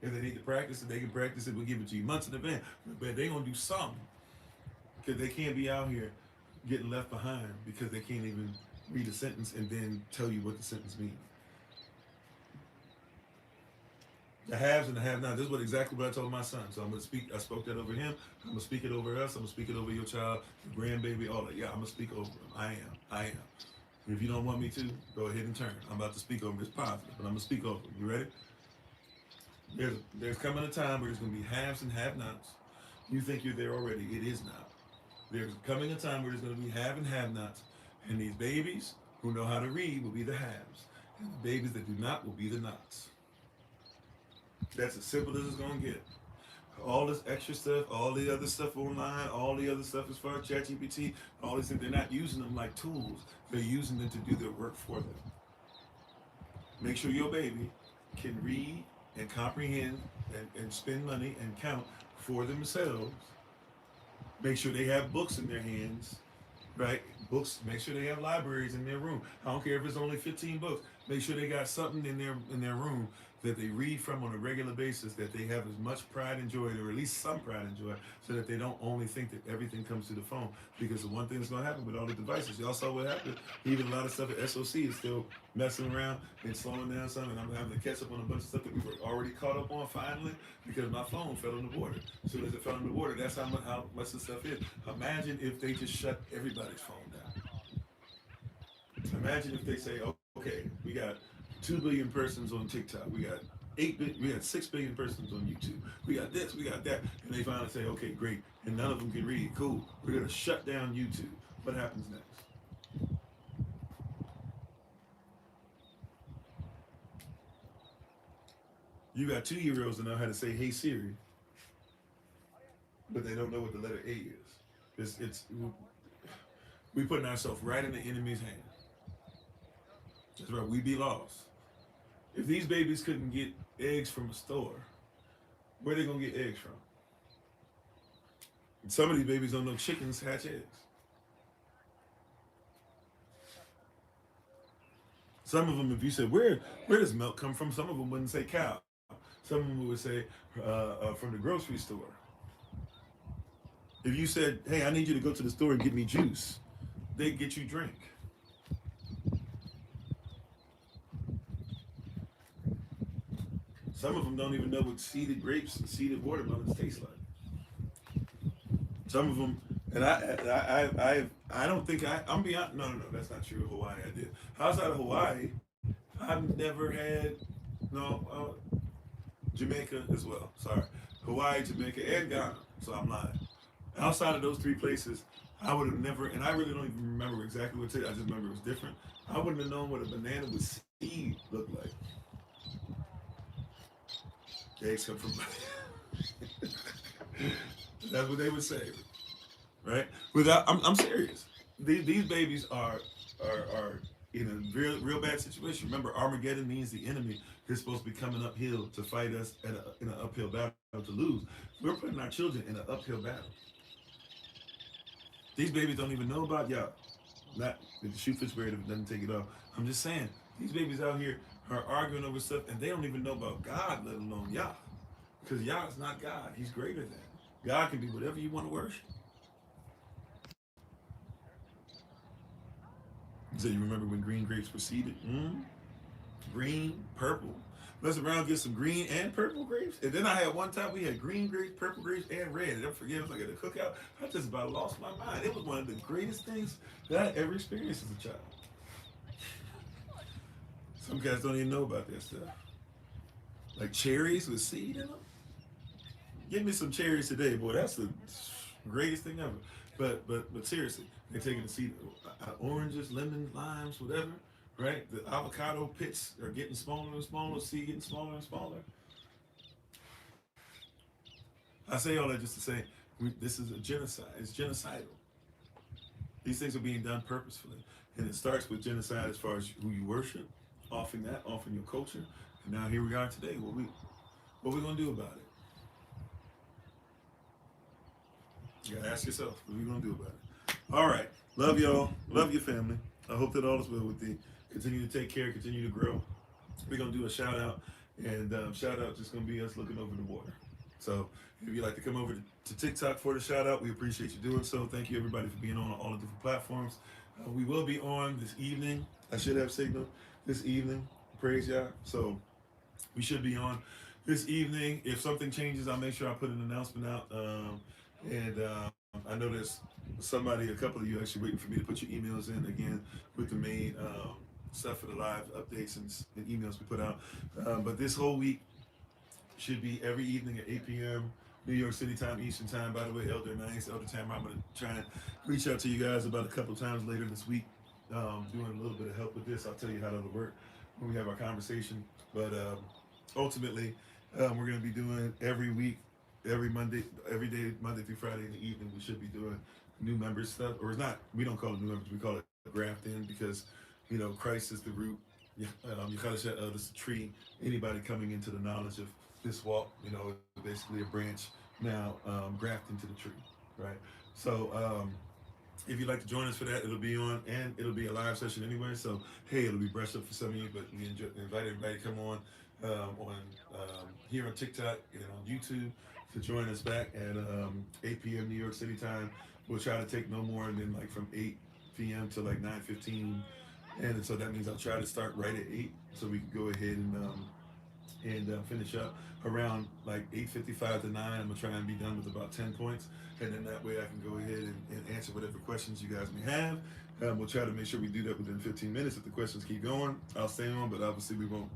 If they need to practice it, they can practice it. We'll give it to you months in advance. But they're going to do something, because they can't be out here getting left behind because they can't even read a sentence and then tell you what the sentence means. The haves and the have-nots. This is exactly what I told my son. So I'm gonna speak. I spoke that over him. I'm gonna speak it over us. I'm gonna speak it over your child, your grandbaby, all that. Yeah, I'm gonna speak over him. I am. I am. If you don't want me to, go ahead and turn. I'm about to speak over. It's positive, but I'm gonna speak over. You ready? There's coming a time where there's gonna be haves and have-nots. You think you're there already? It is not. There's coming a time where there's gonna be have and have-nots, and these babies who know how to read will be the haves, and the babies that do not will be the nots. That's as simple as it's gonna get. All this extra stuff, all the other stuff online, all the other stuff as far as ChatGPT, all these things, they're not using them like tools. They're using them to do their work for them. Make sure your baby can read and comprehend and spend money and count for themselves. Make sure they have books in their hands, right? Books. Make sure they have libraries in their room. I don't care if it's only 15 books. Make sure they got something in their room that they read from on a regular basis, that they have as much pride and joy, or at least some pride and joy, so that they don't only think that everything comes to the phone. Because the one thing that's going to happen with all the devices, y'all saw what happened. Even a lot of stuff at SOC is still messing around and slowing down some, and I'm having to catch up on a bunch of stuff that we were already caught up on finally, because my phone fell in the water. As soon as it fell in the water, that's how much the stuff is. Imagine if they just shut everybody's phone down. Imagine if they say, okay, we got 2 billion persons on TikTok, we got 6 billion persons on YouTube, we got this, we got that, and they finally say, okay, great, and none of them can read. Cool, we're gonna shut down YouTube. What happens next? You got 2-year-olds that know how to say, "Hey Siri," but they don't know what the letter A is. It's we putting ourselves right in the enemy's hands. That's right. We be lost. If these babies couldn't get eggs from a store, where they gonna get eggs from? Some of these babies don't know chickens hatch eggs. Some of them, if you said where does milk come from, some of them wouldn't say cow. Some of them would say from the grocery store. If you said, "Hey, I need you to go to the store and get me juice," they'd get you drink. Some of them don't even know what seeded grapes and seeded watermelons taste like. Some of them, and I don't think I'm beyond. No, that's not true. Hawaii, I did. Outside of Hawaii, I've never had no Jamaica as well. Sorry, Hawaii, Jamaica, and Ghana. So I'm lying. Outside of those 3 places, I would have never, and I really don't even remember exactly what it is. I just remember it was different. I wouldn't have known what a banana with seed looked like. Eggs come from. That's what they would say, right? Without, I'm serious. These babies are in a real bad situation. Remember, Armageddon means the enemy is supposed to be coming uphill to fight us in an uphill battle to lose. We're putting our children in an uphill battle. These babies don't even know about Yah. Not if the shoe fits weird if it doesn't take it off. I'm just saying, these babies out here are arguing over stuff and they don't even know about God, let alone Yah. Because Yah is not God. He's greater than. God can be whatever you want to worship. So you remember when green grapes were seeded? Green, purple. Mess around, get some green and purple grapes. And then I had one time we had green grapes, purple grapes, and red. And I forget, it was like at a cookout. I just about lost my mind. It was one of the greatest things that I ever experienced as a child. Some cats don't even know about that stuff. Like cherries with seed in them. Give me some cherries today, boy. That's the greatest thing ever. But seriously, they're taking the seed, oranges, lemons, limes, whatever. Right? The avocado pits are getting smaller and smaller. Seed getting smaller and smaller. I say all that just to say this is a genocide. It's genocidal. These things are being done purposefully, and it starts with genocide as far as who you worship, offering your culture, and now here we are today. What we gonna do about it? You gotta ask yourself, what are we gonna do about it? All right, love y'all, love your family. I hope that all is well with you. Continue to take care, continue to grow. We're gonna do a shout out, and shout out just gonna be us looking over the water. So if you'd like to come over to TikTok for the shout out, we appreciate you doing so. Thank you everybody for being on all the different platforms. We will be on this evening. I should have signal this evening. Praise y'all. So we should be on this evening. If something changes, I'll make sure I put an announcement out. And I know there's somebody, a couple of you actually waiting for me to put your emails in again with the main stuff for the live updates and emails we put out. But this whole week should be every evening at 8 p.m. New York City time, Eastern time. By the way, Elder Nice, Elder Time. I'm going to try and reach out to you guys about a couple times later this week, doing a little bit of help with this. I'll tell you how that'll work when we have our conversation. But ultimately, we're going to be doing every week, every Monday, every day, Monday through Friday in the evening. We should be doing new members stuff, or it's not. We don't call it new members. We call it graft in because, Christ is the root. You kind of said this tree. Anybody coming into the knowledge of this walk, is basically a branch now grafted into the tree, right? So if you'd like to join us for that, it'll be on, and it'll be a live session anyway. So hey, it'll be brushed up for some of you, but we invite everybody to come on here on TikTok and on YouTube to join us back at 8 p.m. New York City time. We'll try to take no more than like from 8 p.m. to like 9:15, and so that means I'll try to start right at 8, so we can go ahead and finish up around like 8:55 to 9. I'm gonna try and be done with about 10 points, and then that way I can go ahead and answer whatever questions you guys may have. We'll try to make sure we do that within 15 minutes. If the questions keep going, I'll stay on, but obviously we won't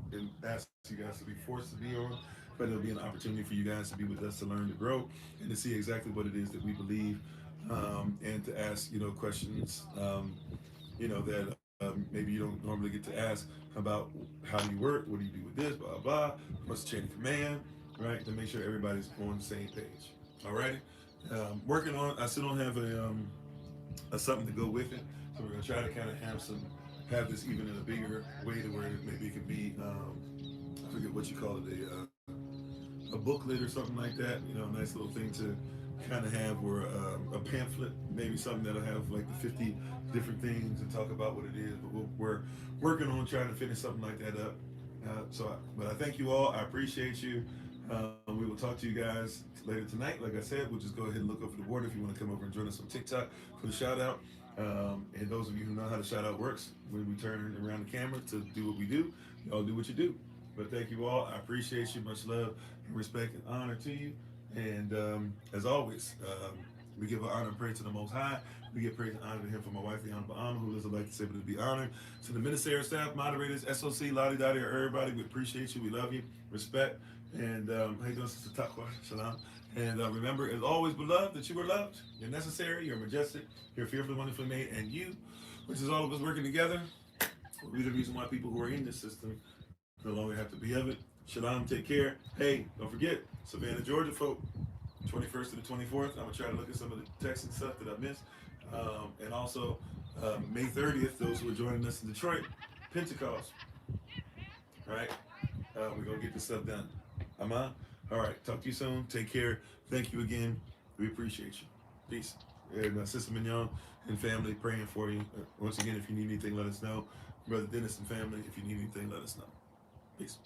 ask you guys to be forced to be on, but it'll be an opportunity for you guys to be with us to learn, to grow, and to see exactly what it is that we believe, and to ask, questions, that maybe you don't normally get to ask about how do you work, what do you do with this, blah, blah, what's the chain of command, right? To make sure everybody's on the same page. All righty. Working on, I still don't have a something to go with it. So we're going to try to kind of have this even in a bigger way to where maybe it could be, I forget what you call it, a booklet or something like that, a nice little thing to kind of have, or a pamphlet, maybe something that'll have like the 50 different things and talk about what it is. But we're working on trying to finish something like that up. But I thank you all. I appreciate you. We will talk to you guys later tonight. Like I said, we'll just go ahead and look over the board if you want to come over and join us on TikTok for the shout out. And those of you who know how the shout out works, when we turn around the camera to do what we do, y'all do what you do. But thank you all. I appreciate you. Much love and respect and honor to you. And as always, we give honor and praise to the Most High. We give praise and honor to Him for my wife, the Honorable Alma, who lives a life that's able to be honored. To the ministerial staff, moderators, SOC, Lottie Dottie, everybody, we appreciate you. We love you. Respect. And how you doing, Sister Takwa? Shalom. And remember, as always, beloved, that you were loved. You're necessary. You're majestic. You're fearfully, wonderfully made. And you, which is all of us working together, will be the reason why people who are in this system no longer have to be of it. Shalom, take care. Hey, don't forget, Savannah, Georgia, folk, 21st to the 24th. I'm going to try to look at some of the texts and stuff that I missed. And also, May 30th, those who are joining us in Detroit, Pentecost. Right? We're going to get this stuff done. Amen? All right, talk to you soon. Take care. Thank you again. We appreciate you. Peace. And Sister Mignon and family praying for you. Once again, if you need anything, let us know. Brother Dennis and family, if you need anything, let us know. Peace.